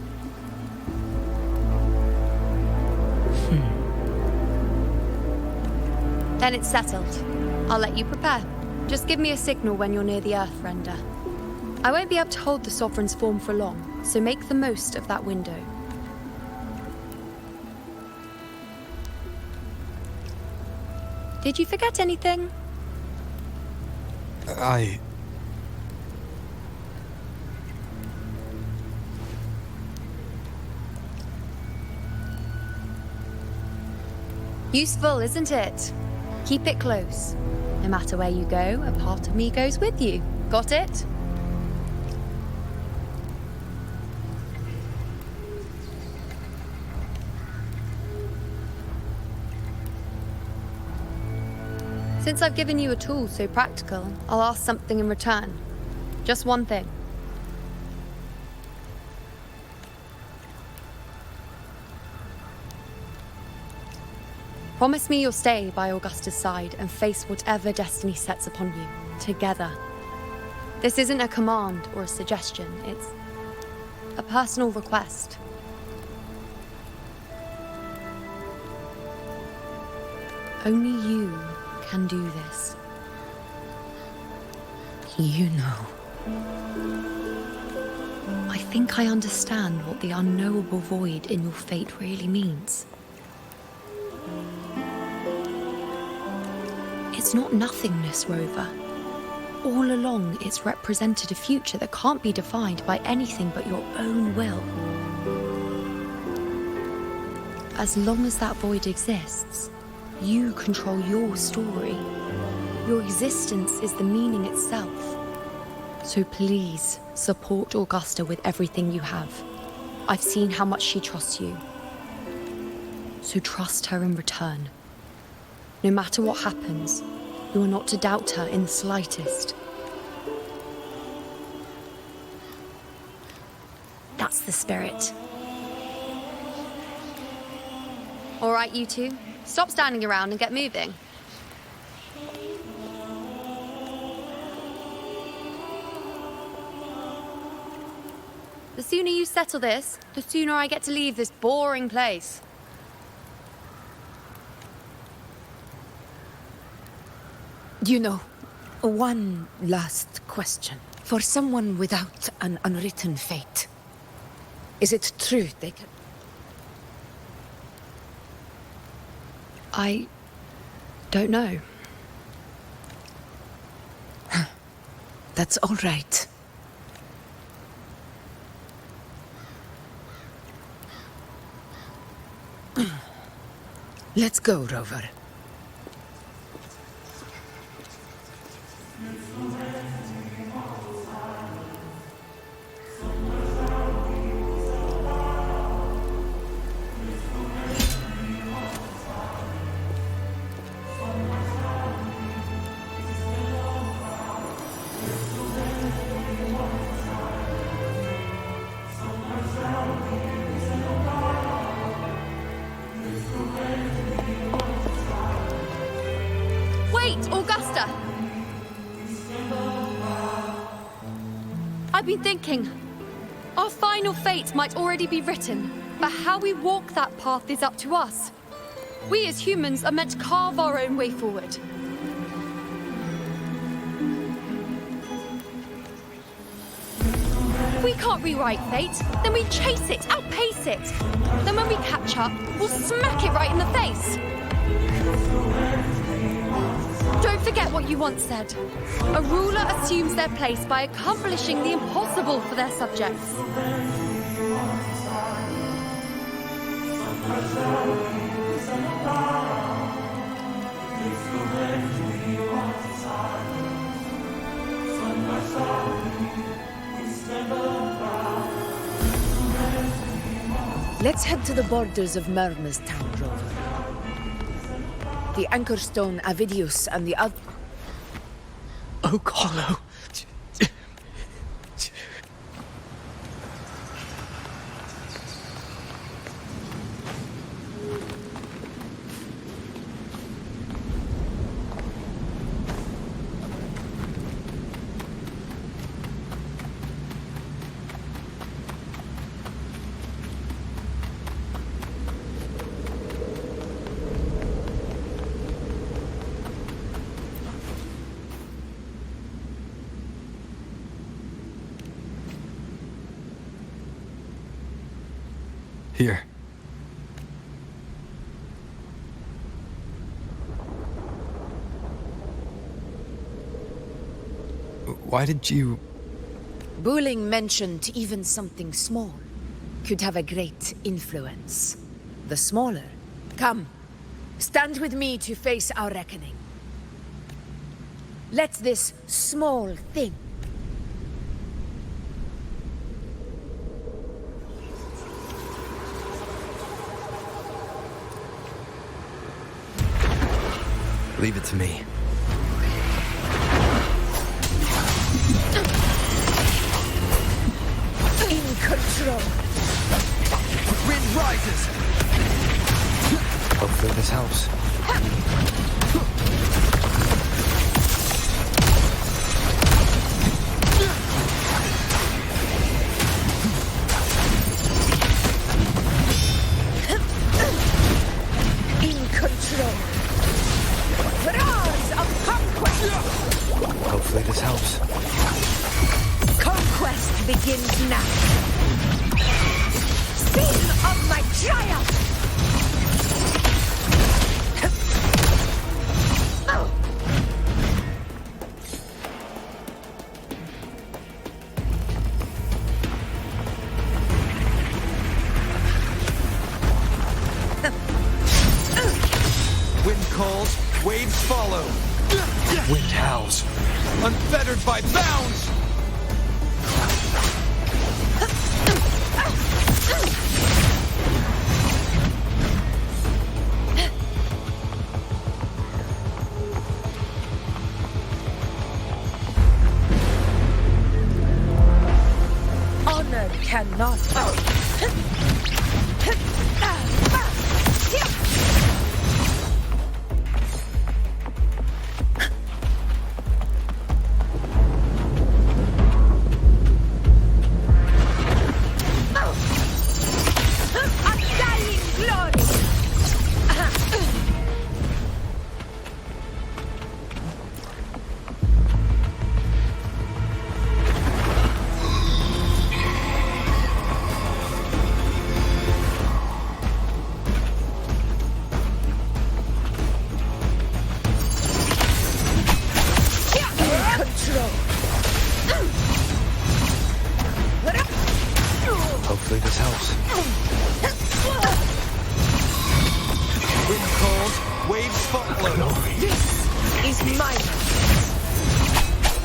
Then it's settled. I'll let you prepare. Just give me a signal when you're near the Earthrender. I won't be able to hold the Sovereign's form for long, so make the most of that window. Did you forget anything? Useful, isn't it? Keep it close. No matter where you go, a part of me goes with you. Got it? Since I've given you a tool so practical, I'll ask something in return. Just one thing. Promise me you'll stay by Augusta's side and face whatever destiny sets upon you, together. This isn't a command or a suggestion, it's a personal request. Only you can do this. You know. I think I understand what the unknowable void in your fate really means. It's not nothingness, Rover. All along, it's represented a future that can't be defined by anything but your own will. As long as that void exists, you control your story. Your existence is the meaning itself. So please, support Augusta with everything you have. I've seen how much she trusts you. So trust her in return. No matter what happens, you are not to doubt her in the slightest. That's the spirit. All right, you two. Stop standing around and get moving. The sooner you settle this, the sooner I get to leave this boring place. You know, one last question. For someone without an unwritten fate, is it true they can... I don't know. That's all right. Let's go, Rover. Augusta! I've been thinking, our final fate might already be written, but how we walk that path is up to us. We as humans are meant to carve our own way forward. If we can't rewrite fate, then we chase it, outpace it. Then when we catch up, we'll smack it right in the face. Don't forget what you once said. A ruler assumes their place by accomplishing the impossible for their subjects. Let's head to the borders of Myrna's town, Rover. The anchor stone Avidius and the other... Oak Hollow. Here. Why did you... 𝓬 mentioned even something small could have a great influence. The smaller. Come, stand with me to face our reckoning. Let this small thing leave it to me. in control. Wind rises! Hopefully this helps. In control. Roars of conquest! Hopefully this helps. Conquest begins now. Scene of my triumph! Wind calls, waves follow. Wind howls. Unfettered by bounds! Honor cannot. Undying glory. Control. Hopefully this helps. Wind calls, waves follow. This is my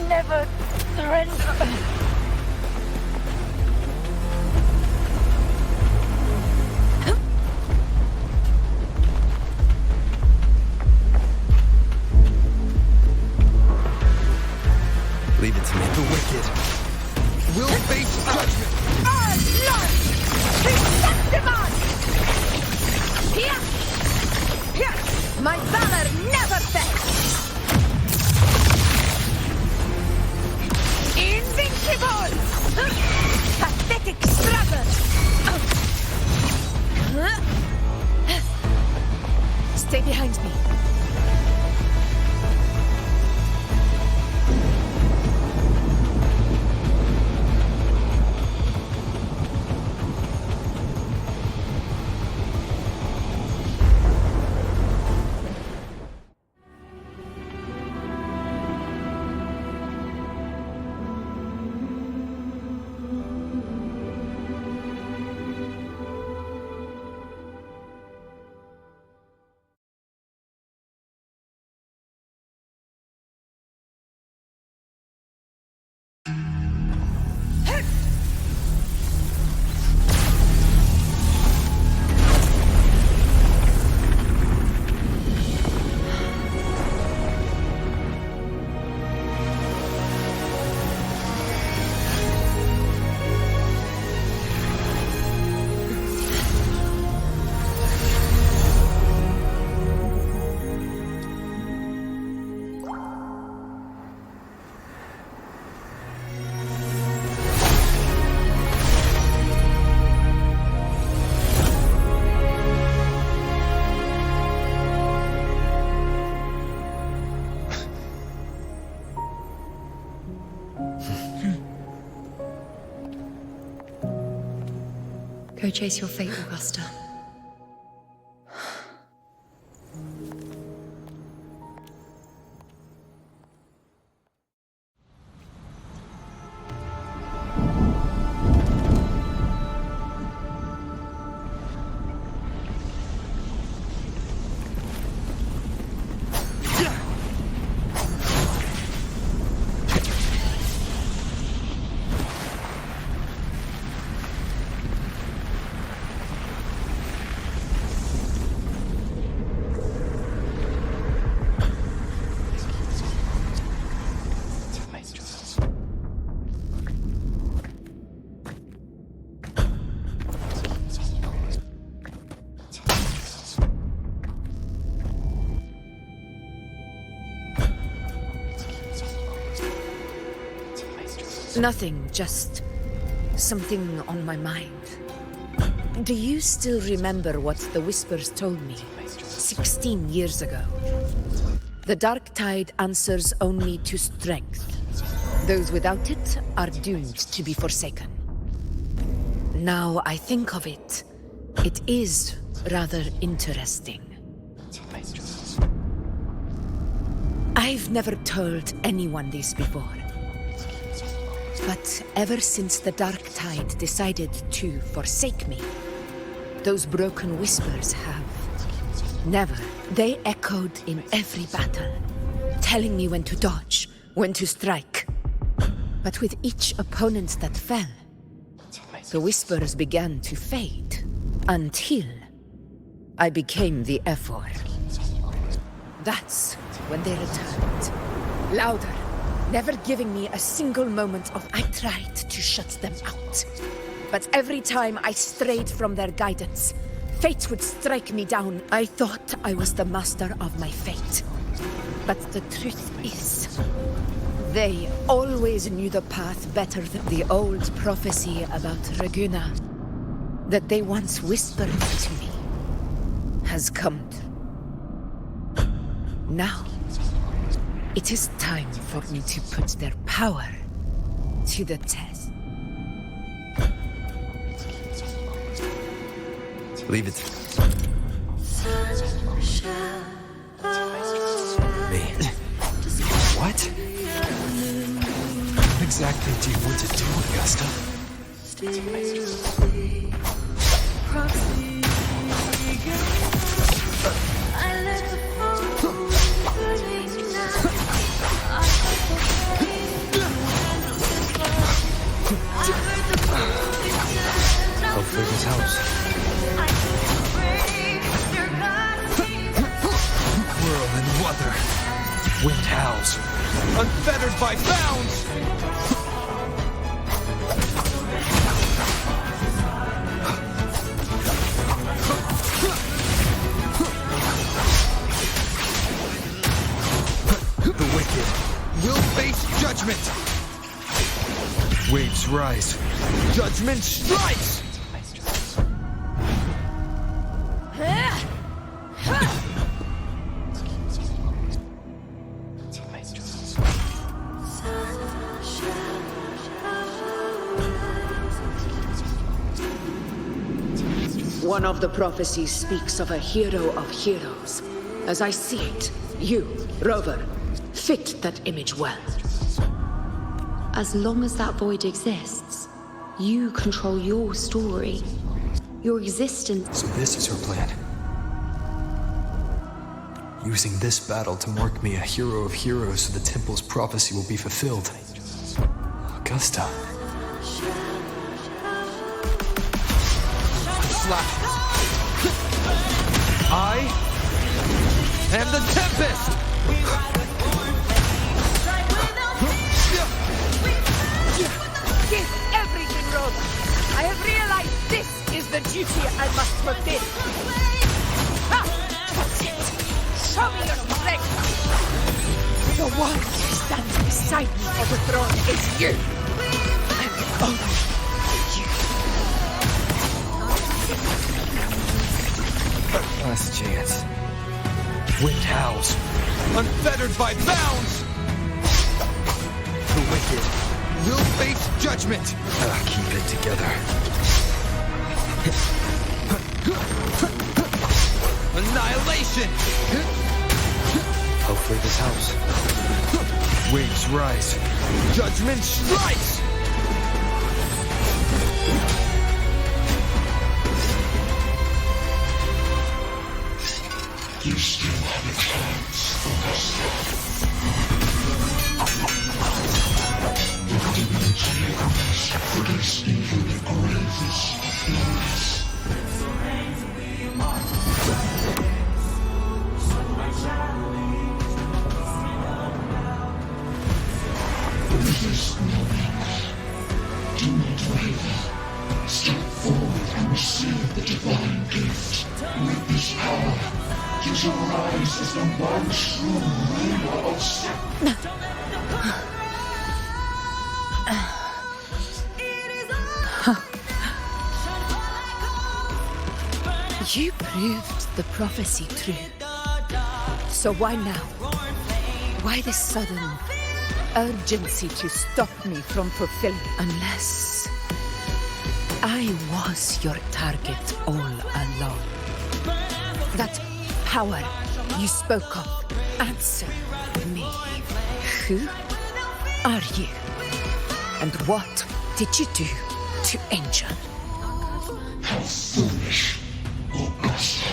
never surrender. Leave it to me. The wicked will face judgment. Our Lord! Deceptivon! Here! Here! My valor never fails! Invincible! Go chase your fate, Augusta. Nothing, just something on my mind. Do you still remember what the Whispers told me 16 years ago? The dark tide answers only to strength. Those without it are doomed to be forsaken. Now I think of it, it is rather interesting. I've never told anyone this before. But ever since the Dark Tide decided to forsake me, those broken whispers have never. They echoed in every battle, telling me when to dodge, when to strike. But with each opponent that fell, the whispers began to fade, until I became the 𝓏. That's when they returned, louder. Never giving me a single moment of I tried to shut them out. But every time I strayed from their guidance, fate would strike me down. I thought I was the master of my fate. But the truth is, they always knew the path better than the old prophecy about Reguna that they once whispered to me has come true. Now, it is time for me to put their power to the test. Leave it. Me. What? What exactly do you want to do, Augusta? Hopefully this helps. Whirl and wuthер. Wind howls. Unfettered by bounds! The wicked will face judgment! Waves rise. Judgment strikes! One of the prophecies speaks of a hero of heroes. As I see it, you, Rover, fit that image well. As long as that void exists, you control your story, your existence. So this is her plan. Using this battle to mark me a hero of heroes so the temple's prophecy will be fulfilled. Augusta. Slashes. I am the Tempest! Give everything, Rover. I have realized this is the duty I must fulfill. Ha! That's it. Show me your strength. The one who stands beside me on the throne is you. And only you. Last chance. Wind howls. Unfettered by bounds! The wicked will face judgment! Keep it together. Annihilation! Hopefully this helps. Waves rise. Judgment strikes! You still have a chance, ʟᴜ. The divinity for this evil that graves us. Resist no longer. Do not waver. Step forward and receive the divine gift. With this power, you shall rise as the one true ruler of Ʃᶜᵒ. You proved the prophecy true. So why now? Why this sudden urgency to stop me from fulfilling? Unless I was your target all along. That power you spoke of, answer me. Who are you? And what did you do to Angel? How foolish, Augusta.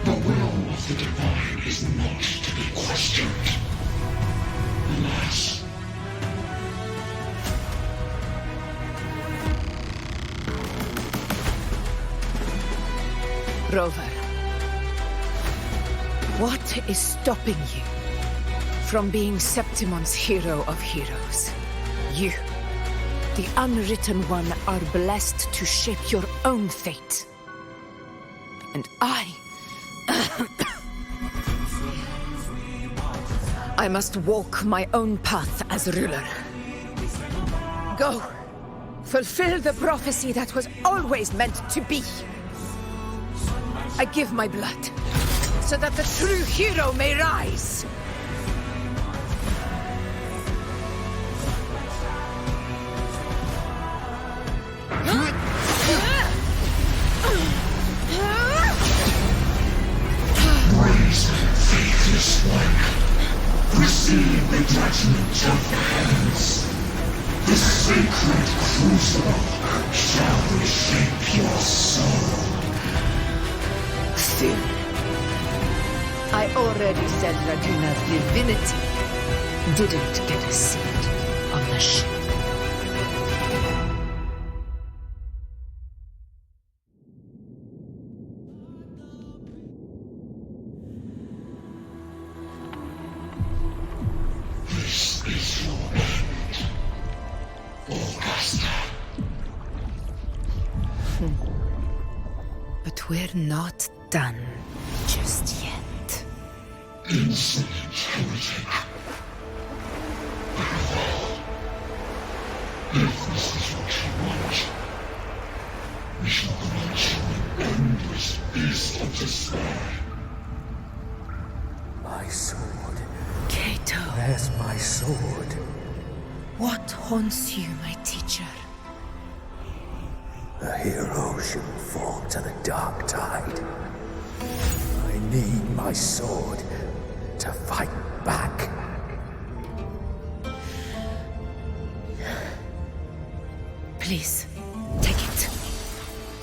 The will of the divine is not to be questioned. Alas. Rover, what is stopping you from being Septimon's hero of heroes? You, the unwritten one, are blessed to shape your own fate. And I must walk my own path as ruler. Go, fulfill the prophecy that was always meant to be. I give my blood, so that the true hero may rise. Raise faithless one. Receive the judgment of the heavens. The sacred crucible shall reshape your soul. I already said Raguna's divinity didn't get a seat on the ship. This is your end, Augusta. But we're not done just yet. Insolent heretic. Very well. If this is what you want, we shall grant you an endless beast of despair. My sword. Cato. Where's my sword? What haunts you, my teacher? A hero shouldn't fall to the dark tide. I need my sword to fight back. Please, take it.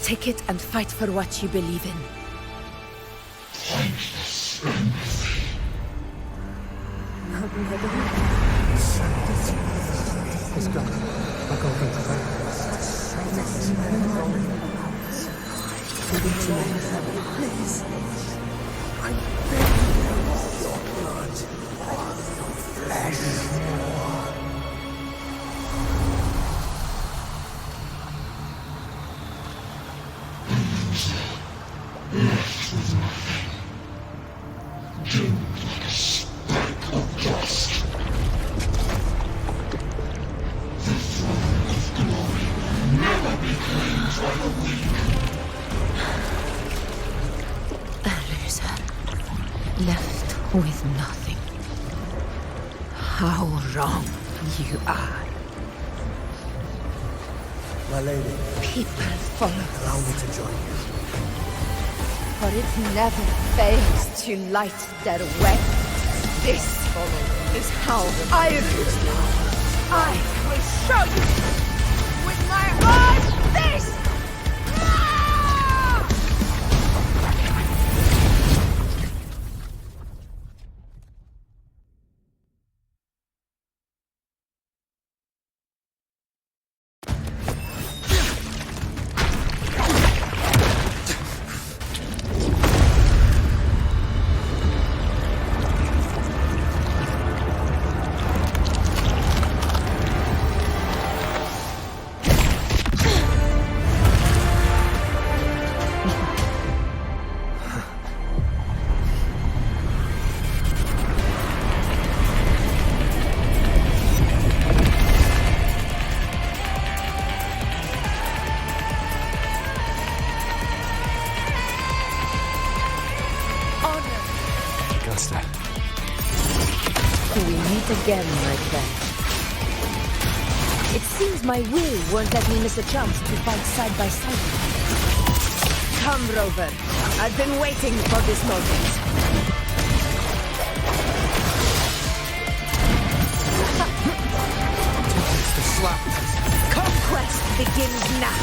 Take it and fight for what you believe in. Thankless empathy. Please. I beg you, your blood, your flesh. Left with nothing. Doomed like a speck of dust. The throne of glory will never be claimed by the weak. A loser. Left with nothing. How wrong you are. My lady. People follow. Allow me to join you. For it never fails to light their way. This is how I rule. I will show you with my own fist! Again, my friend. It seems my will won't let me miss a chance to fight side by side with you. Come, Rover. I've been waiting for this moment. The slap. Conquest begins now.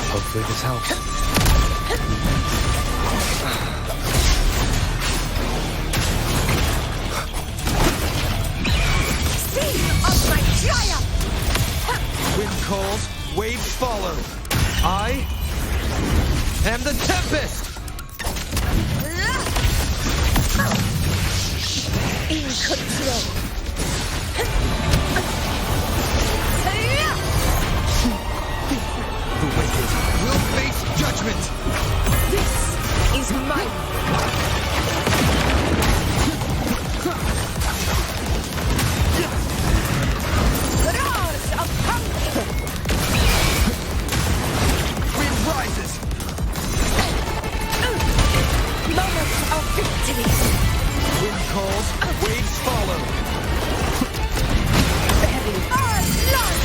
Hopefully this helps. Of my triumph! Wind calls, waves follow. I am the Tempest! In control. The wicked will face judgment! This is mine. Rises! Moments of victory! Wind calls, waves follow! Our blood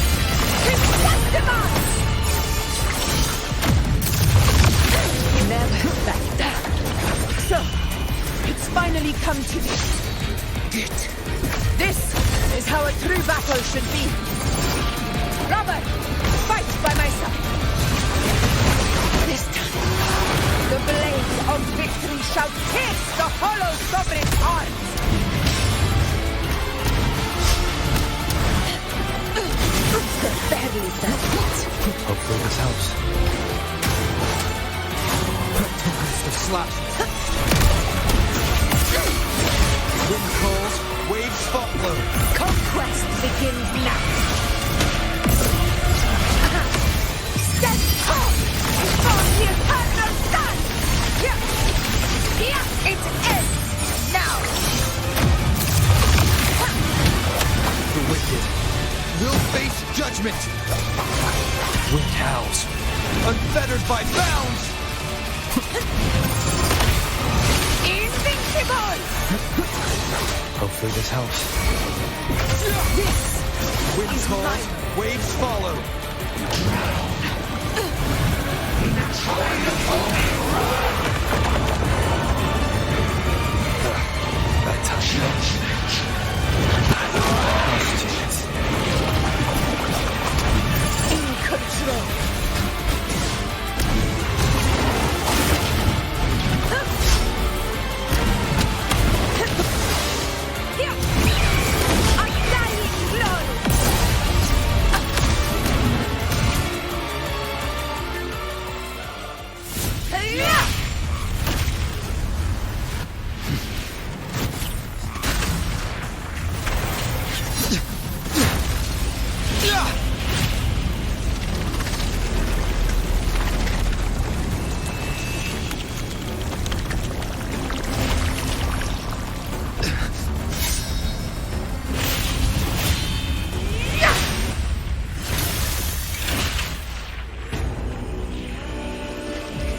is testimony! Never back down. So, it's finally come to this. Good. This is how a true battle should be. Robert, fight by my side. This time, the blade of victory shall pierce the hollow sovereign's heart. Badly done. Hopefully this helps. The slap. Wind calls, waves follow. Conquest begins now. Stand tall before the eternal sun! Here! It ends now! The wicked will face judgment! Wind howls, unfettered by bounds! Invincible! Hopefully this helps. This Wind calls, mine. waves follow. That touch. In control.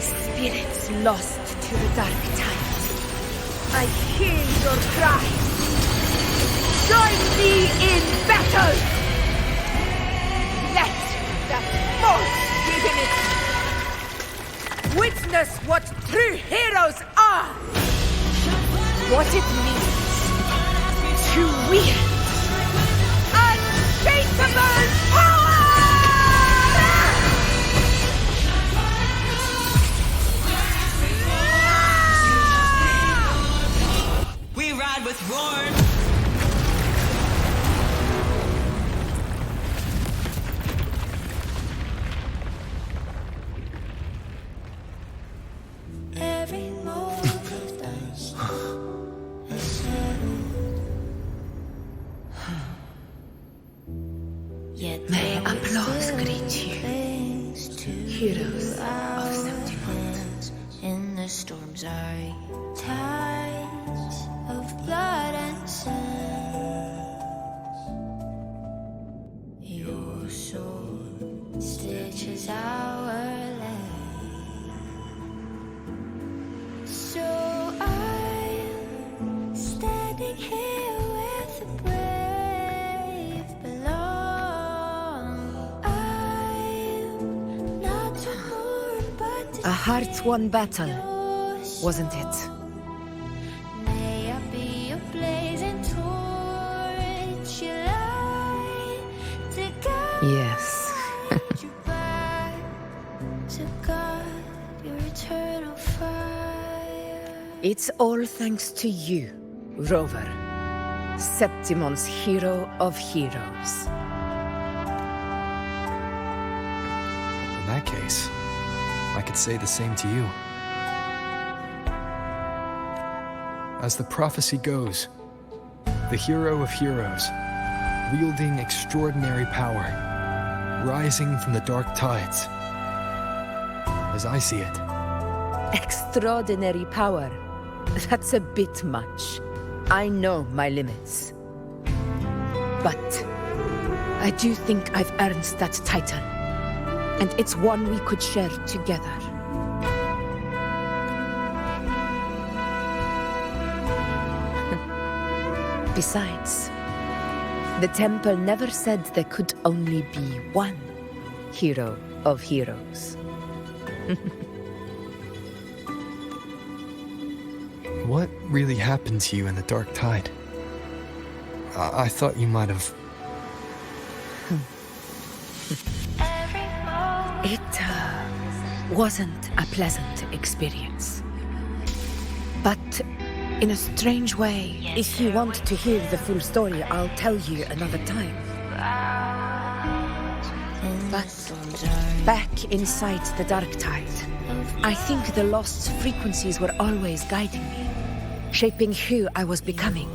Spirits lost to the dark tides, I hear your cries. Join me in battle! Let that force begin it! Witness what true heroes are! What it means to wield unshakable power! We ride with roar. Every move does a Yet May applause greet you, heroes of ⴤ in the storms are tides of blood and sand. Your sword stitches our land. So I'm standing here with the brave belong. I'm not to mourn, but A hard-won battle, wasn't it? may I be a blazing torch you light to guide Yes. you back to God, your eternal fire. It's all thanks to you, Rover, Septimon's hero of heroes. In that case, I could say the same to you. As the prophecy goes, the hero of heroes, wielding extraordinary power, rising from the dark tides. As I see it, Extraordinary power. That's a bit much. I know my limits. But I do think I've earned that title. And it's one we could share together. Besides, the temple never said there could only be one hero of heroes. what really happened to you in the dark tide? I thought you might have... It wasn't a pleasant experience. But in a strange way, if you want to hear the full story, I'll tell you another time. But back inside the dark tide, I think the lost frequencies were always guiding me, shaping who I was becoming.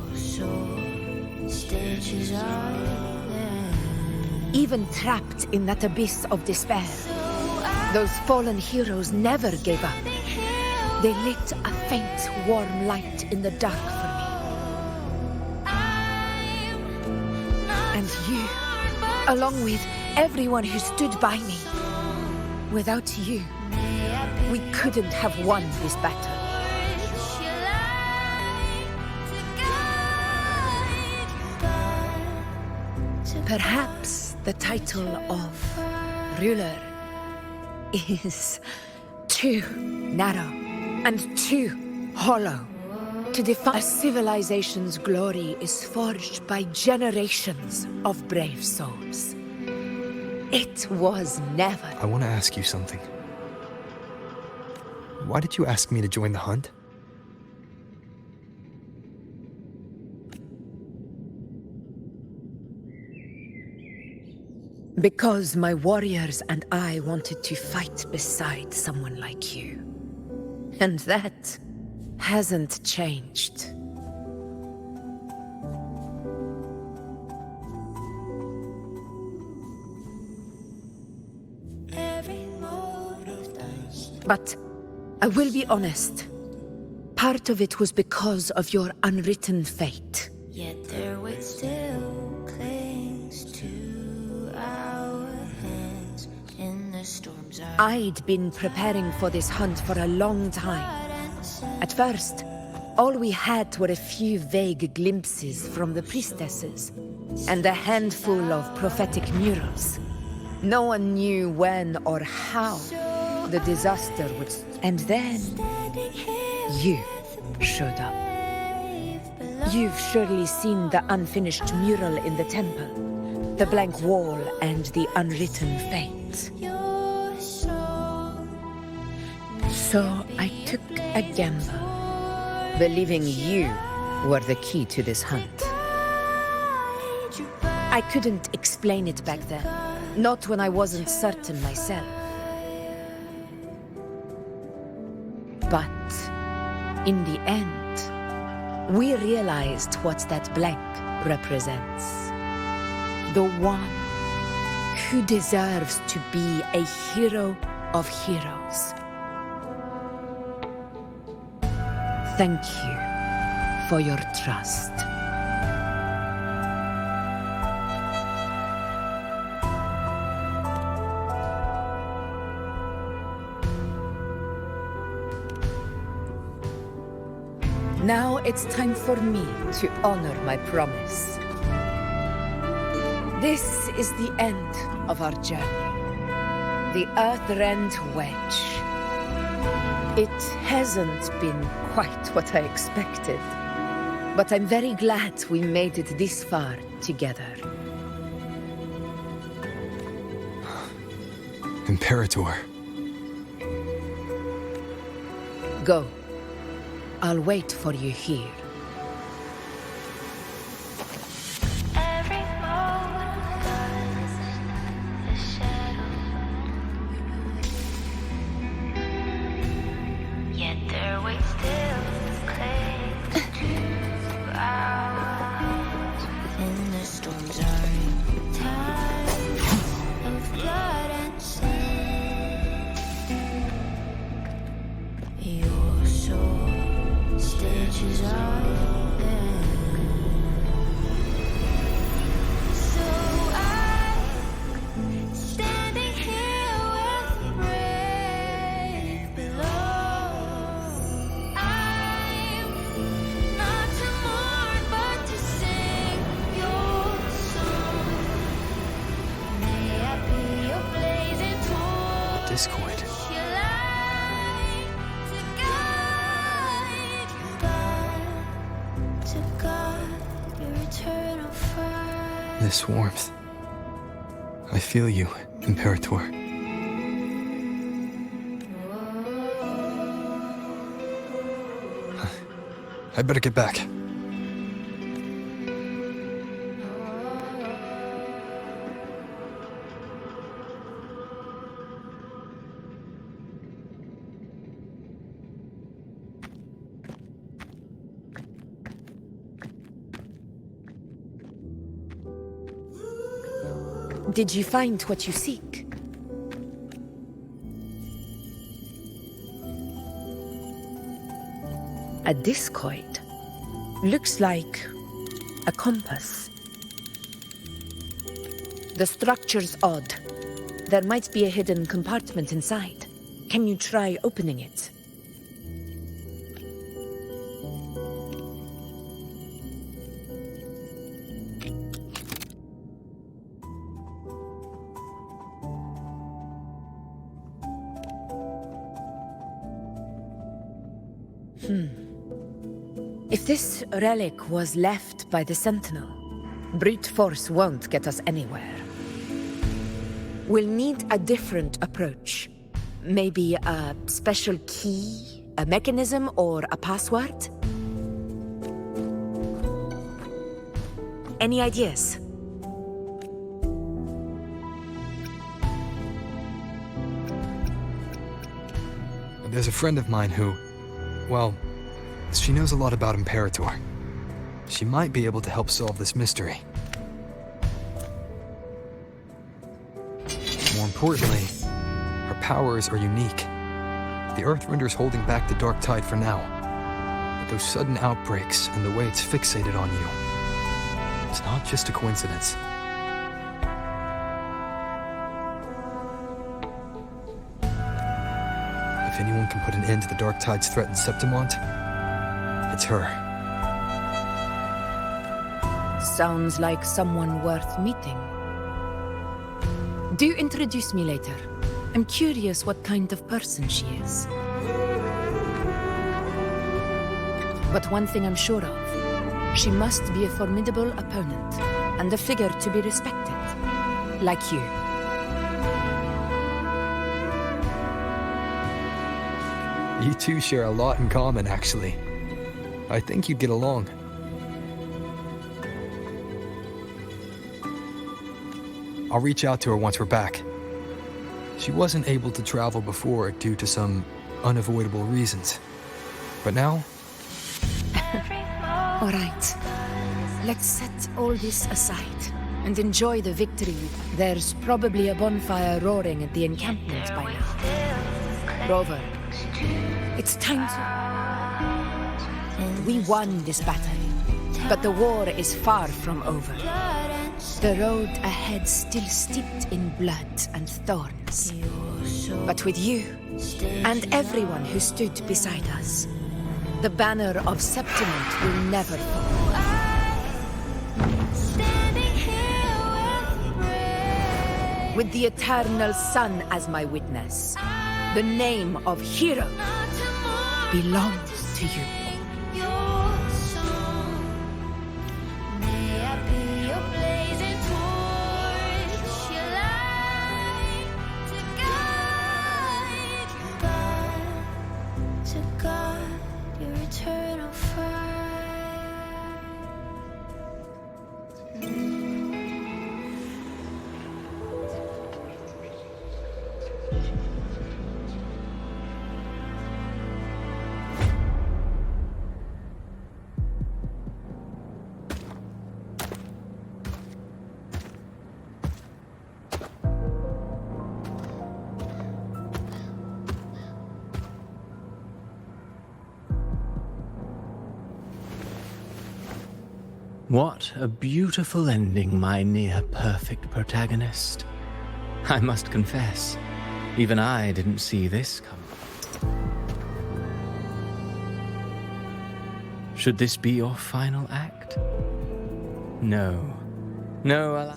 Even trapped in that abyss of despair, those fallen heroes never gave up. They lit a faint, warm light in the dark for me. And you, along with everyone who stood by me. Without you, we couldn't have won this battle. Perhaps the title of ruler is too narrow and too hollow to define. A civilization's glory is forged by generations of brave souls. It was never. I want to ask you something. Why did you ask me to join the hunt? Because my warriors and I wanted to fight beside someone like you. And that hasn't changed. But I will be honest. Part of it was because of your unwritten fate. Yet their weight still clings to our hands in the storms. I'd been preparing for this hunt for a long time. At first, All we had were a few vague glimpses from the priestesses, and a handful of prophetic murals. No one knew when or how the disaster would... And then, you showed up. You've surely seen the unfinished mural in the temple, the blank wall and the unwritten fate. So I took a gamble, believing you were the key to this hunt. I couldn't explain it back then, not when I wasn't certain myself. But in the end, we realized what that blank represents. The one who deserves to be a hero of heroes. Thank you for your trust. Now it's time for me to honor my promise. This is the end of our journey. The earth-rent wedge. It hasn't been quite what I expected, but I'm very glad we made it this far together. Imperator. Go. I'll wait for you here. Discord. This warmth. I feel you, Imperator. I better get back. Did you find what you seek? A discoid. Looks like a compass. The structure's odd. There might be a hidden compartment inside. Can you try opening it? If this relic was left by the Sentinel, brute force won't get us anywhere. We'll need a different approach. Maybe a special key, a mechanism, or a password? Any ideas? There's a friend of mine who, well, she knows a lot about Imperator. She might be able to help solve this mystery. More importantly, her powers are unique. The Earthrender's holding back the Dark Tide for now. But those sudden outbreaks and the way it's fixated on you, it's not just a coincidence. If anyone can put an end to the Dark Tide's threat in Septimont, It's her. Sounds like someone worth meeting. Do introduce me later. I'm curious what kind of person she is. But one thing I'm sure of, she must be a formidable opponent, and a figure to be respected, like you. You two share a lot in common, actually. I think you'd get along. I'll reach out to her once we're back. She wasn't able to travel before due to some unavoidable reasons. But now... All right. Let's set all this aside and enjoy the victory. There's probably a bonfire roaring at the encampment by now. Rover, it's time to... We won this battle, but the war is far from over. The road ahead still steeped in blood and thorns. But with you, and everyone who stood beside us, the banner of Septiment will never fall. With the eternal sun as my witness, the name of hero belongs to you. What a beautiful ending, my near-perfect protagonist. I must confess, even I didn't see this coming. Should this be your final act? No. No,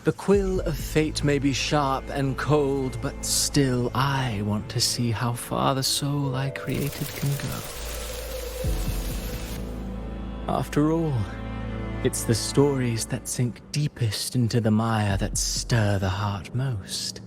the quill of fate may be sharp and cold, but still I want to see how far the soul I created can go. After all, it's the stories that sink deepest into the mire that stir the heart most.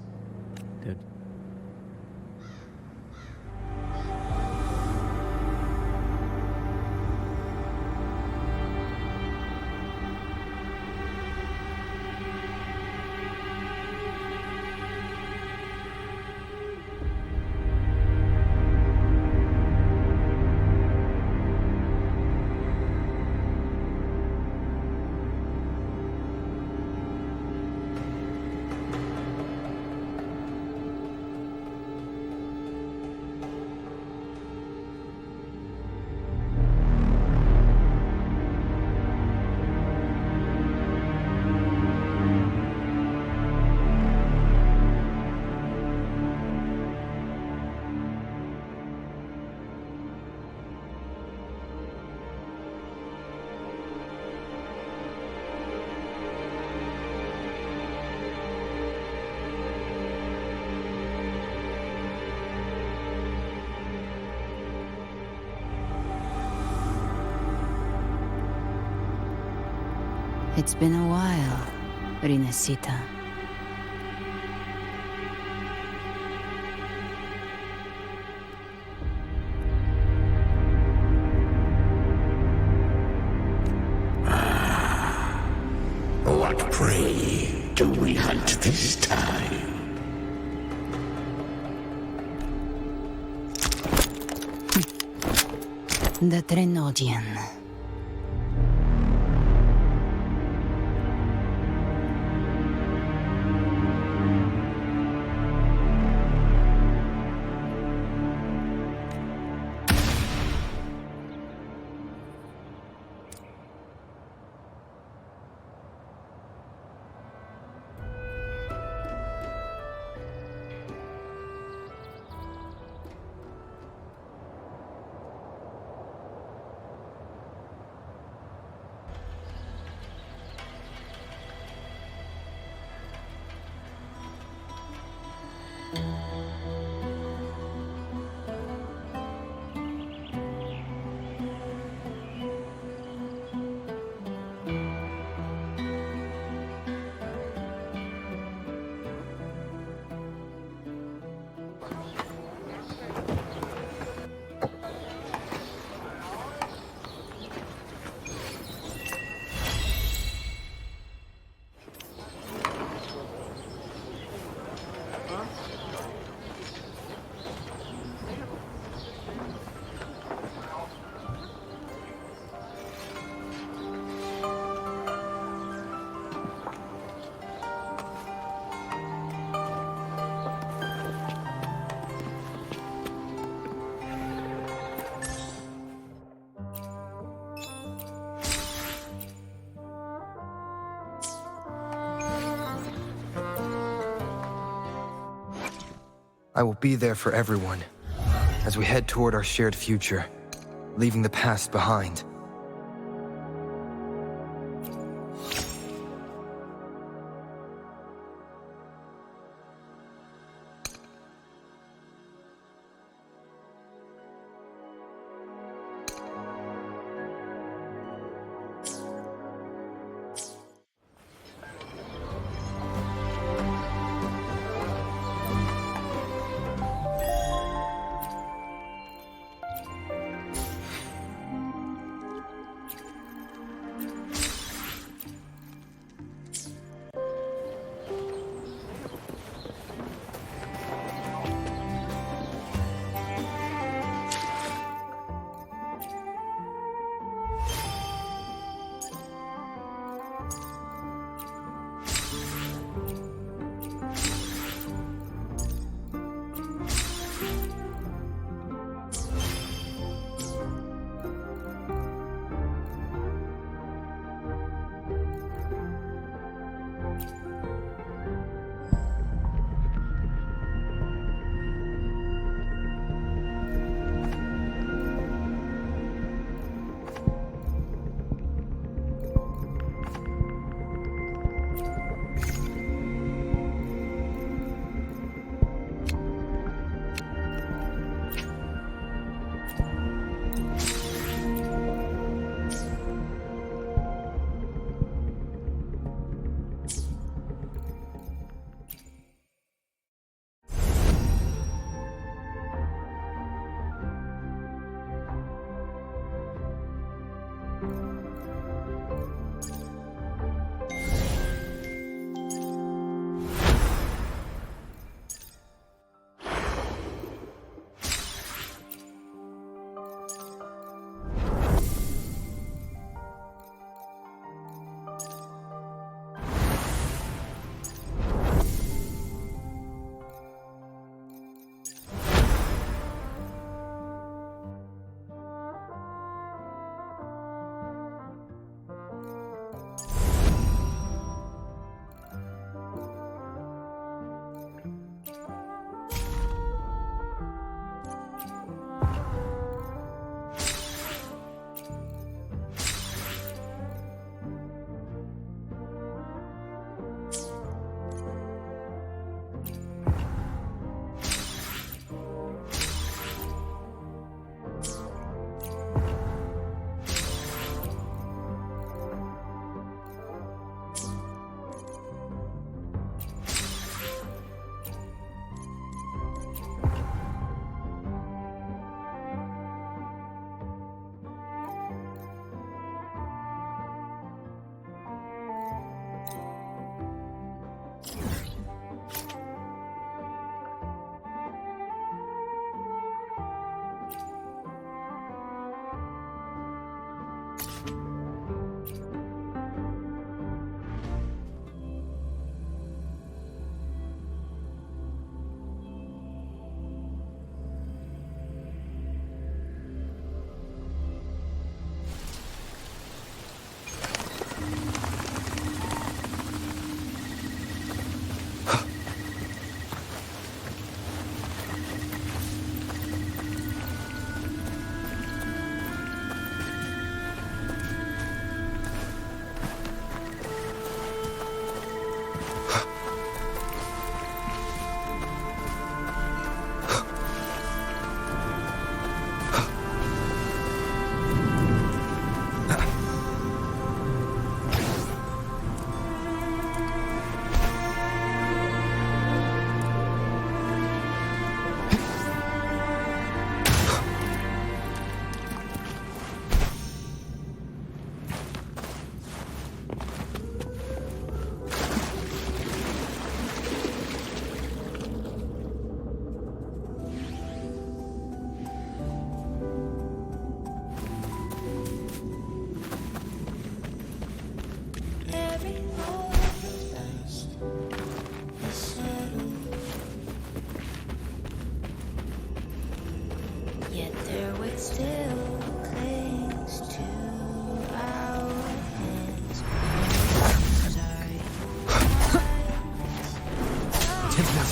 It's been a while, Rinasita. What prey do we hunt this time? The Trenodian. I will be there for everyone as we head toward our shared future, leaving the past behind.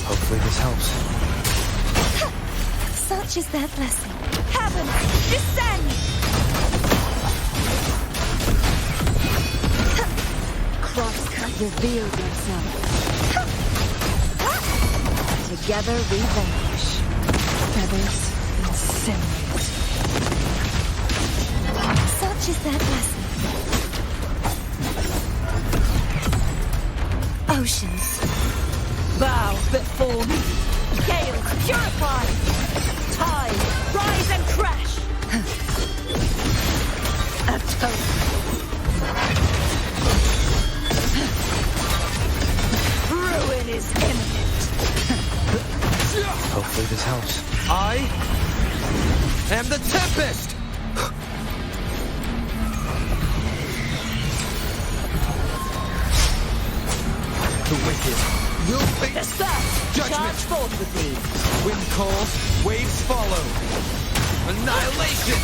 Hopefully this helps. Such is their blessing. Heavens, descend! Crosscut revealed themselves. Together we vanish. Feathers incinerate. Such is their blessing. Oceans, bow before me. Gales, purify. Tide, rise and crash. Atone. Ruin is imminent. Hopefully this helps. I am the Tempest! The wicked will face judgment. Charge forth with me. Wind calls, waves follow. Annihilation!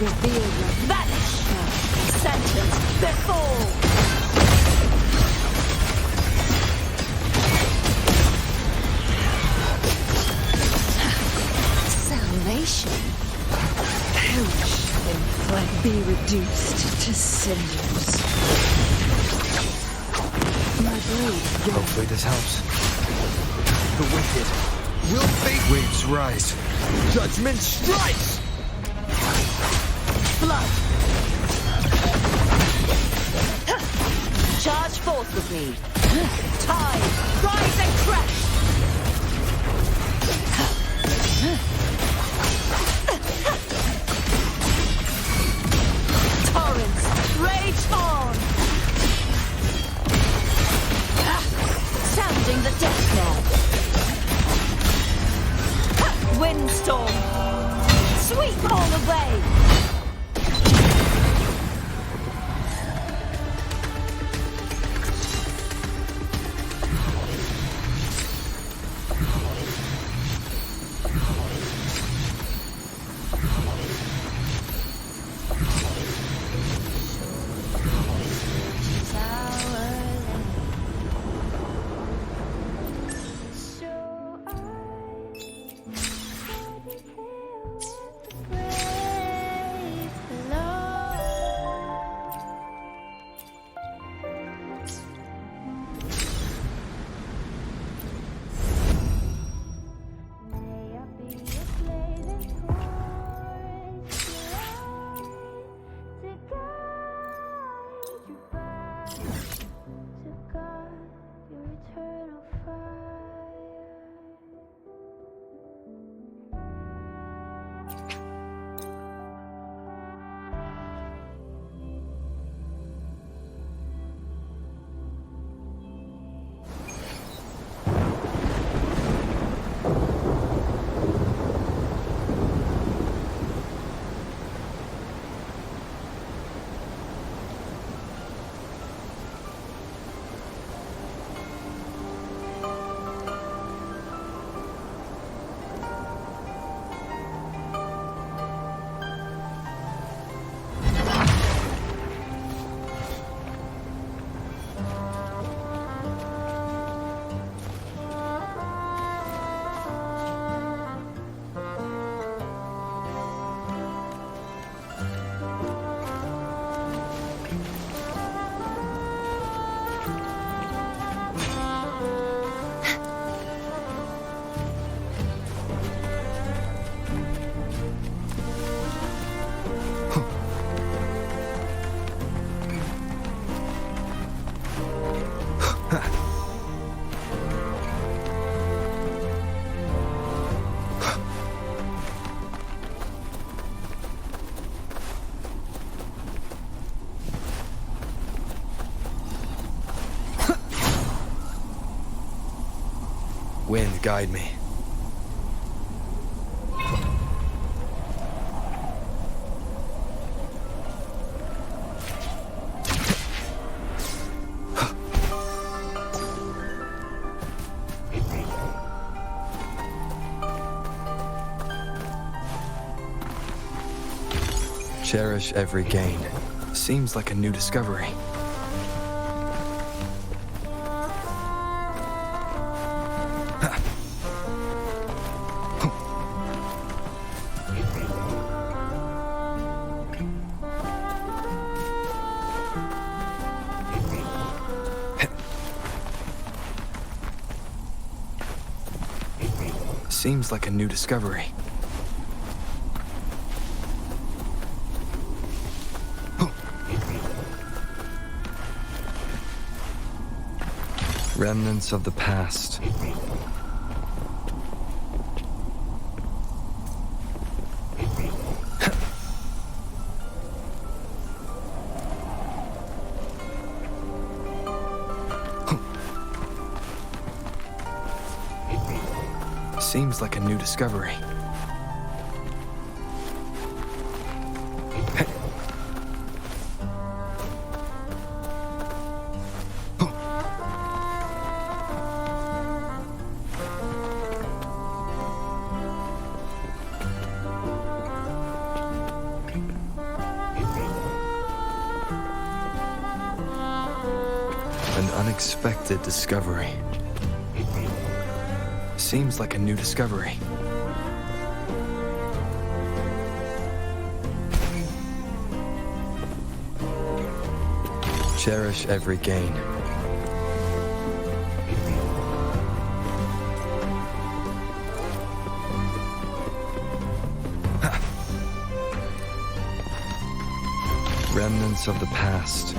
Reveal your vanish. Sentence before. Salvation. Perish in flame. Be reduced to cinders. My blade. Hopefully this helps. The wicked will face waves rise. Judgment strikes! Blood. Charge forth with me. Tide, rise and crash. Torrents, rage on. Sounding the death knell. Windstorm. Sweep all away. Wind, guide me. Cherish every gain. Seems like a new discovery. Seems like a new discovery. Remnants of the past. Seems like a new discovery. An unexpected discovery. Seems like a new discovery. Cherish every gain. Remnants of the past.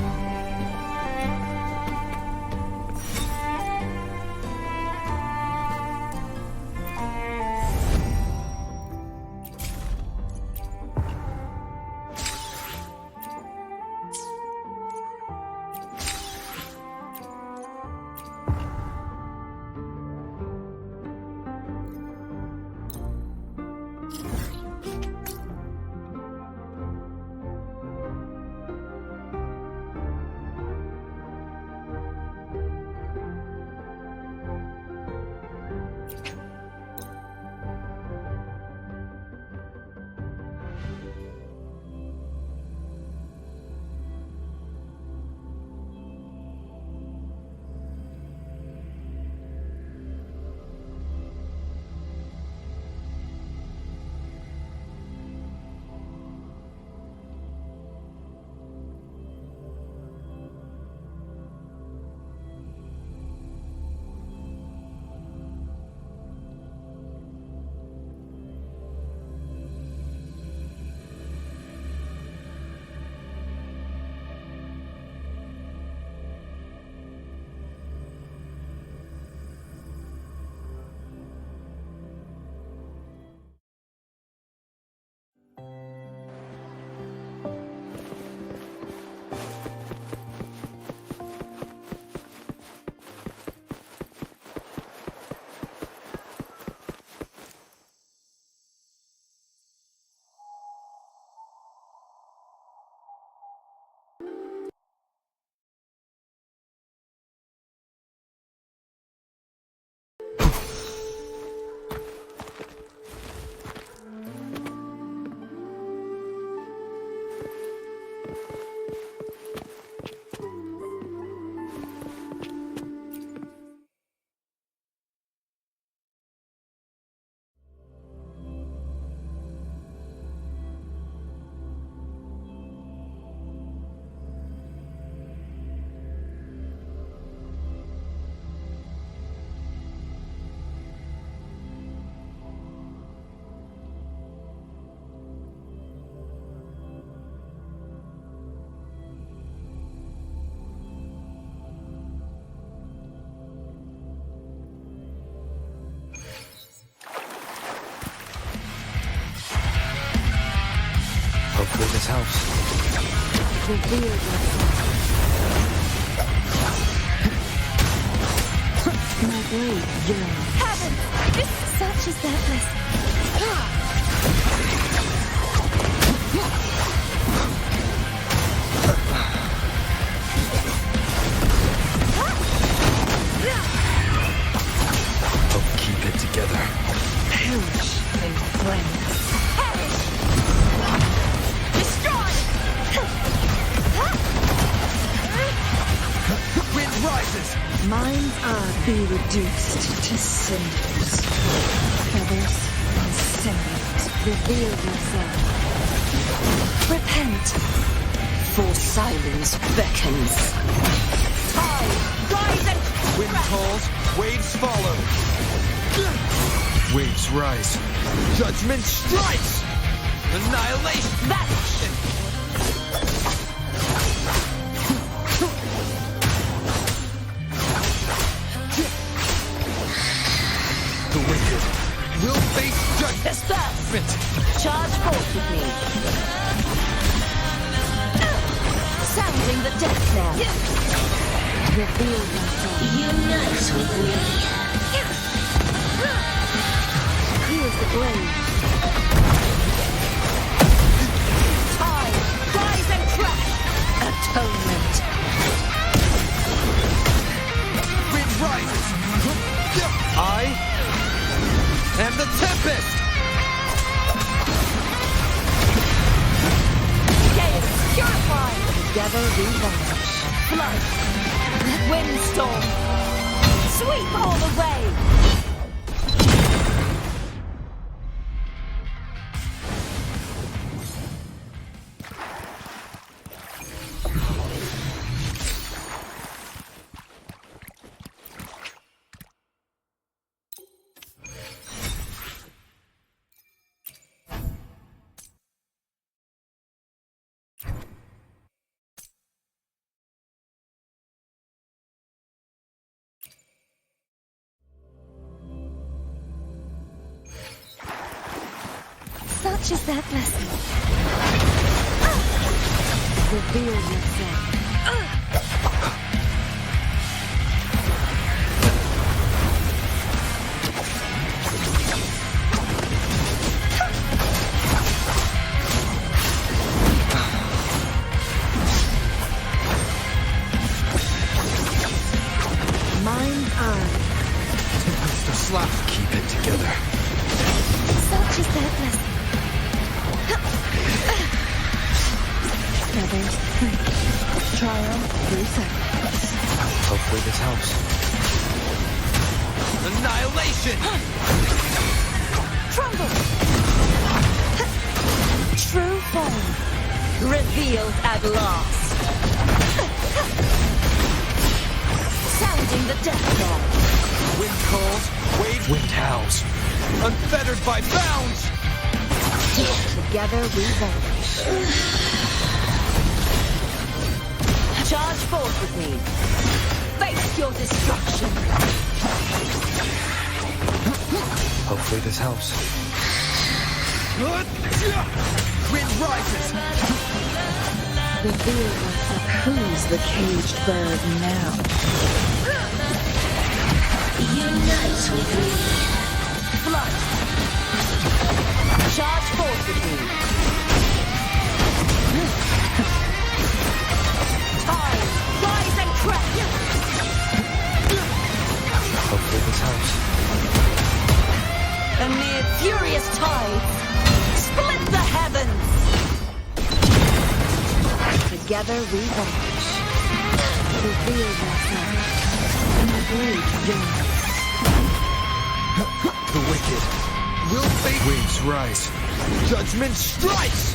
Hopefully this helps. Reveal yourself. My blade yearns. Heaven! Such is their blessing. Hope keep it together. Perish in flames. Rises. Minds are be reduced to cinders. Feathers and cinders. Reveal yourself. Repent, for silence beckons. Tide, rise and wind calls, waves follow. Waves rise. Judgment strikes! Annihilation! The wicked will face judgment. Disperse! Charge forth with me. Sounding the death knell. Reveal yourself. Unite with me. Here's the blade. Time, rise and crash. Atonement. Wind rises! I am the Tempest! Chaos, purify. Together we vanish. Flood. Windstorm. Sweep all away. Such is their blessing. Reveal yourself. Mine eye. The slap. Keep it together. Such is their blessing. Feathers free. Triumph through sacrifice. Hopefully this helps. Annihilation! Tremble! True form. Revealed at last. Sounding the death knell. Wind calls, waves, Wind howls. unfettered by bounds! Together we vanish. Charge forth with me. Face your destruction. Hopefully this helps. Wind rises! Reveal yourself. Who's the caged bird now? Unite with me. Flood. Charge forth with me. Time, rise and crash. Hopefully this helps. Amid furious tides, split the heavens. Together we vanish. Reveal yourself. The blade yours. The wicked will face... Waves rise. Judgment strikes!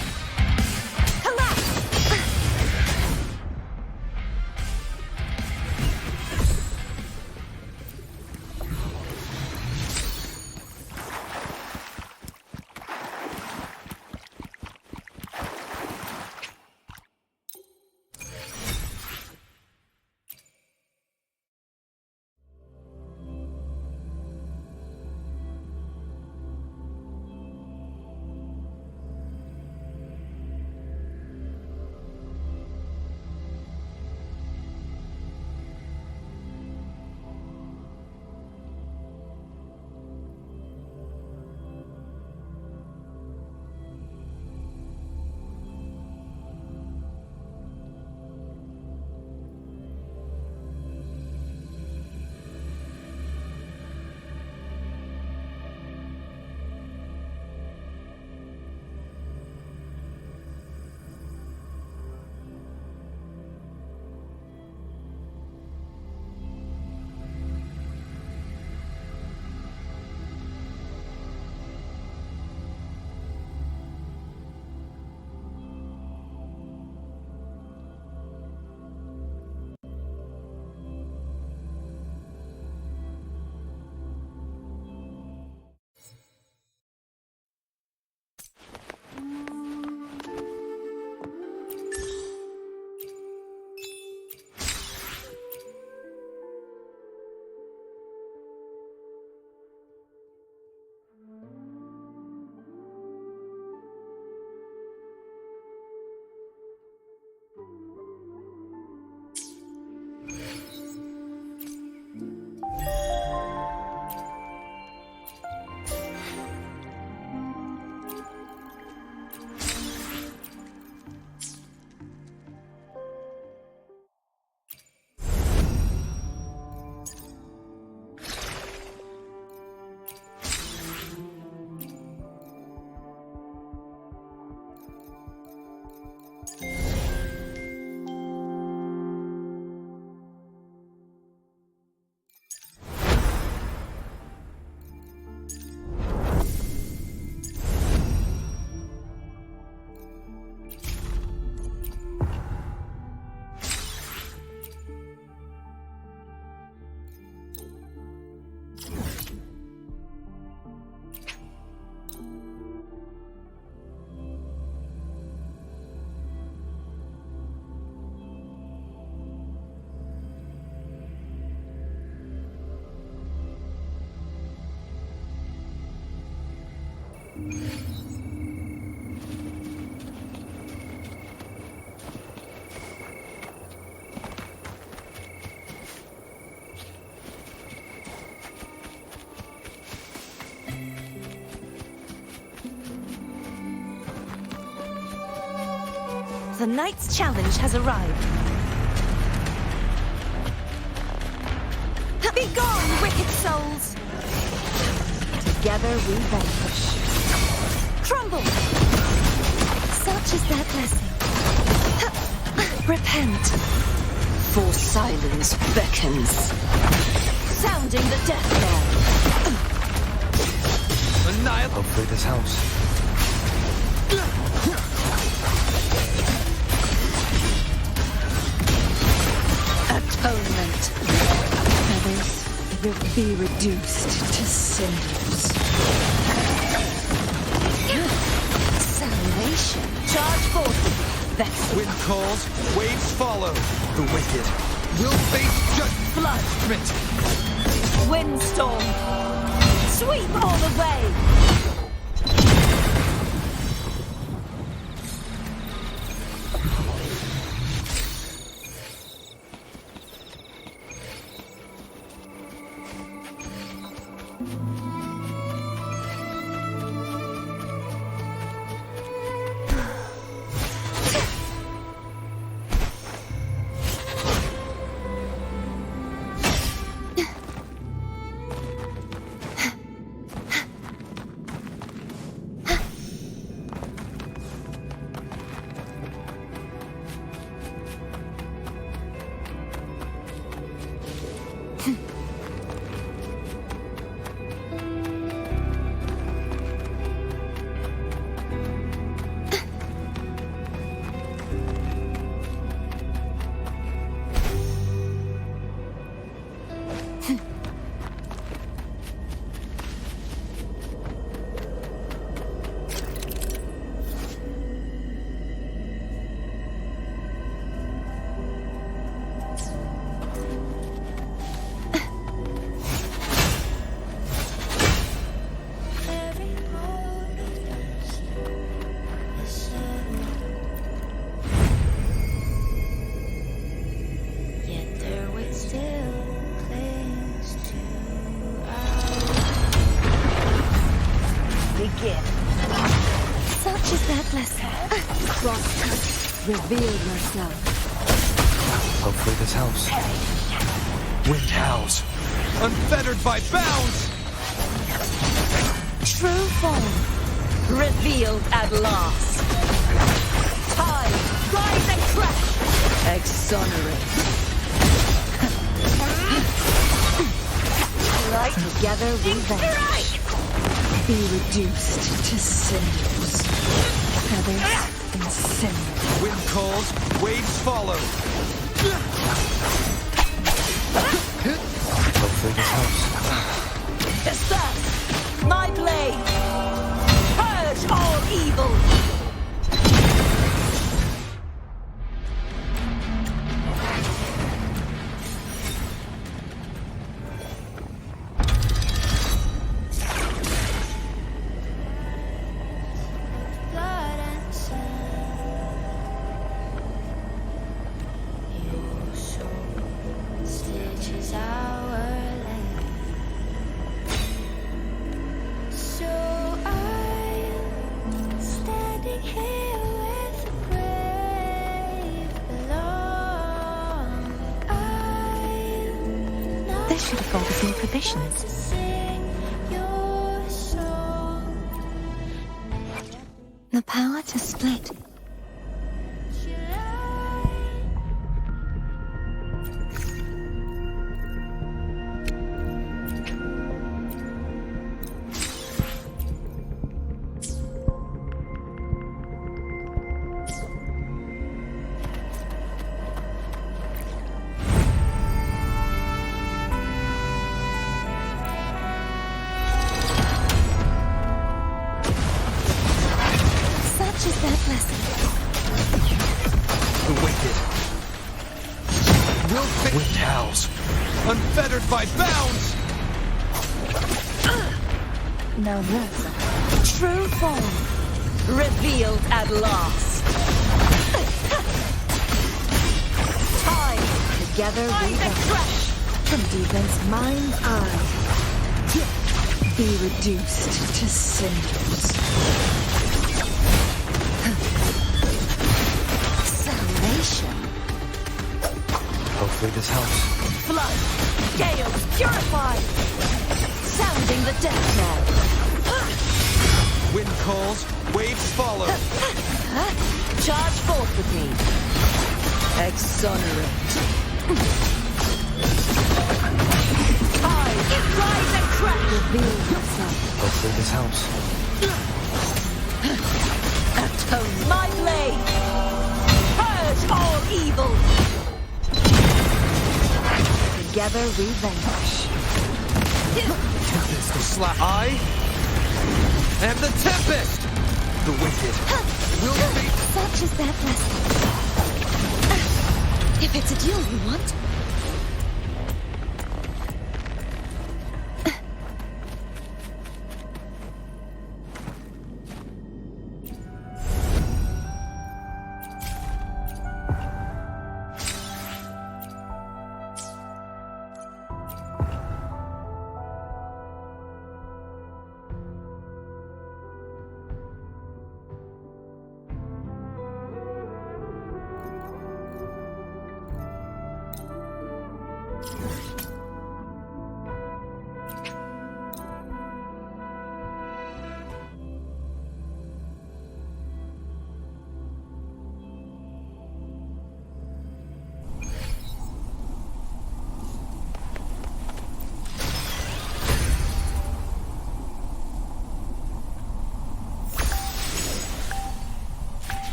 The knight's challenge has arrived. Be gone, wicked souls! Together we vanquish. Crumble! Such is their blessing. Repent. For silence beckons. Sounding the death bell. Annihilate. Hopefully this helps. Atonement. Others will be reduced to cinders. Salvation. Charge forth. Wind calls, waves follow. The wicked will face judgment. Windstorm. Sweep all the way. Such is their blessing. Cross, reveal yourself. Hopefully this helps. Wind howls. Unfettered by bounds! True form. Revealed at last. Tide, rise and crash. Exonerate. Together we vanish. Be reduced to cinders. Feathers and cinders. Wind calls, waves follow. Hopefully this helps. Disperse my blade. Purge all evil. This should evolve as new provisions. The power to split. Is their blessing. The wicked will face wind howls, unfettered by bounds. Now that's true form revealed at last. Time together we vanish from Ď'agan's mind's eye. Be reduced to cinders. Hopefully this helps. Flood, gales, purify! Sounding the death knell. Wind calls, waves follow. Charge forth with me. Exonerate. Tide, rise and crash! Reveal yourself. Hopefully this helps. Atone my blade! Purge all evil! Together we vanquish. Tempest is slack. I am the Tempest! The wicked will be... Such is their blessing. If it's a duel you want...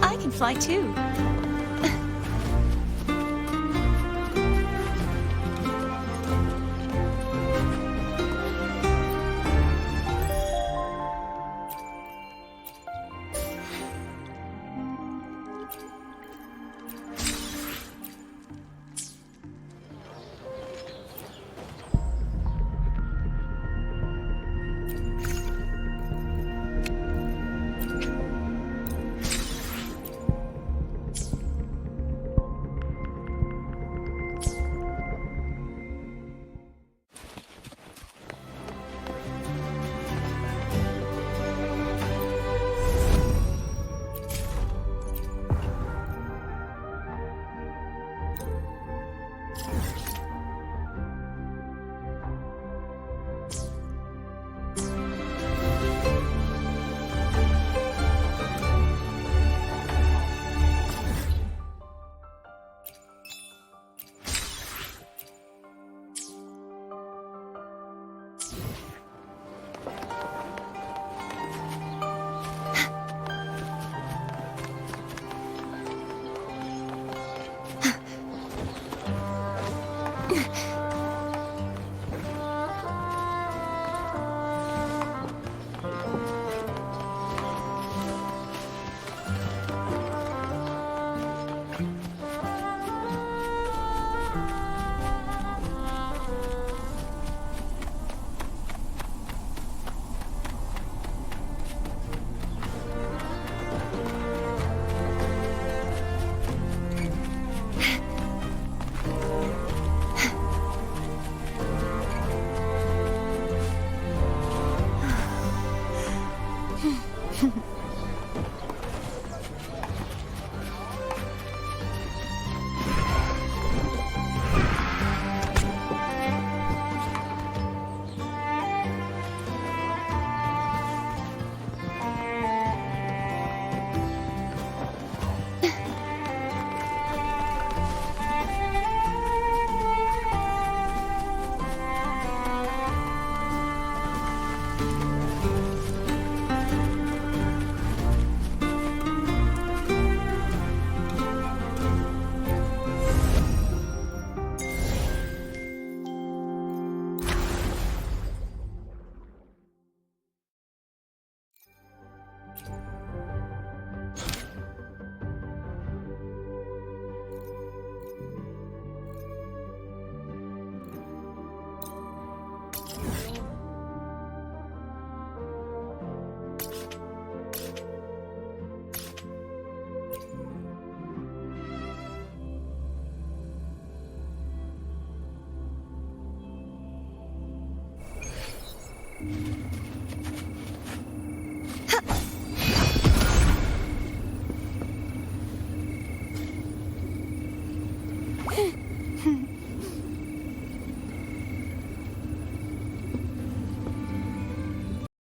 I can fly too.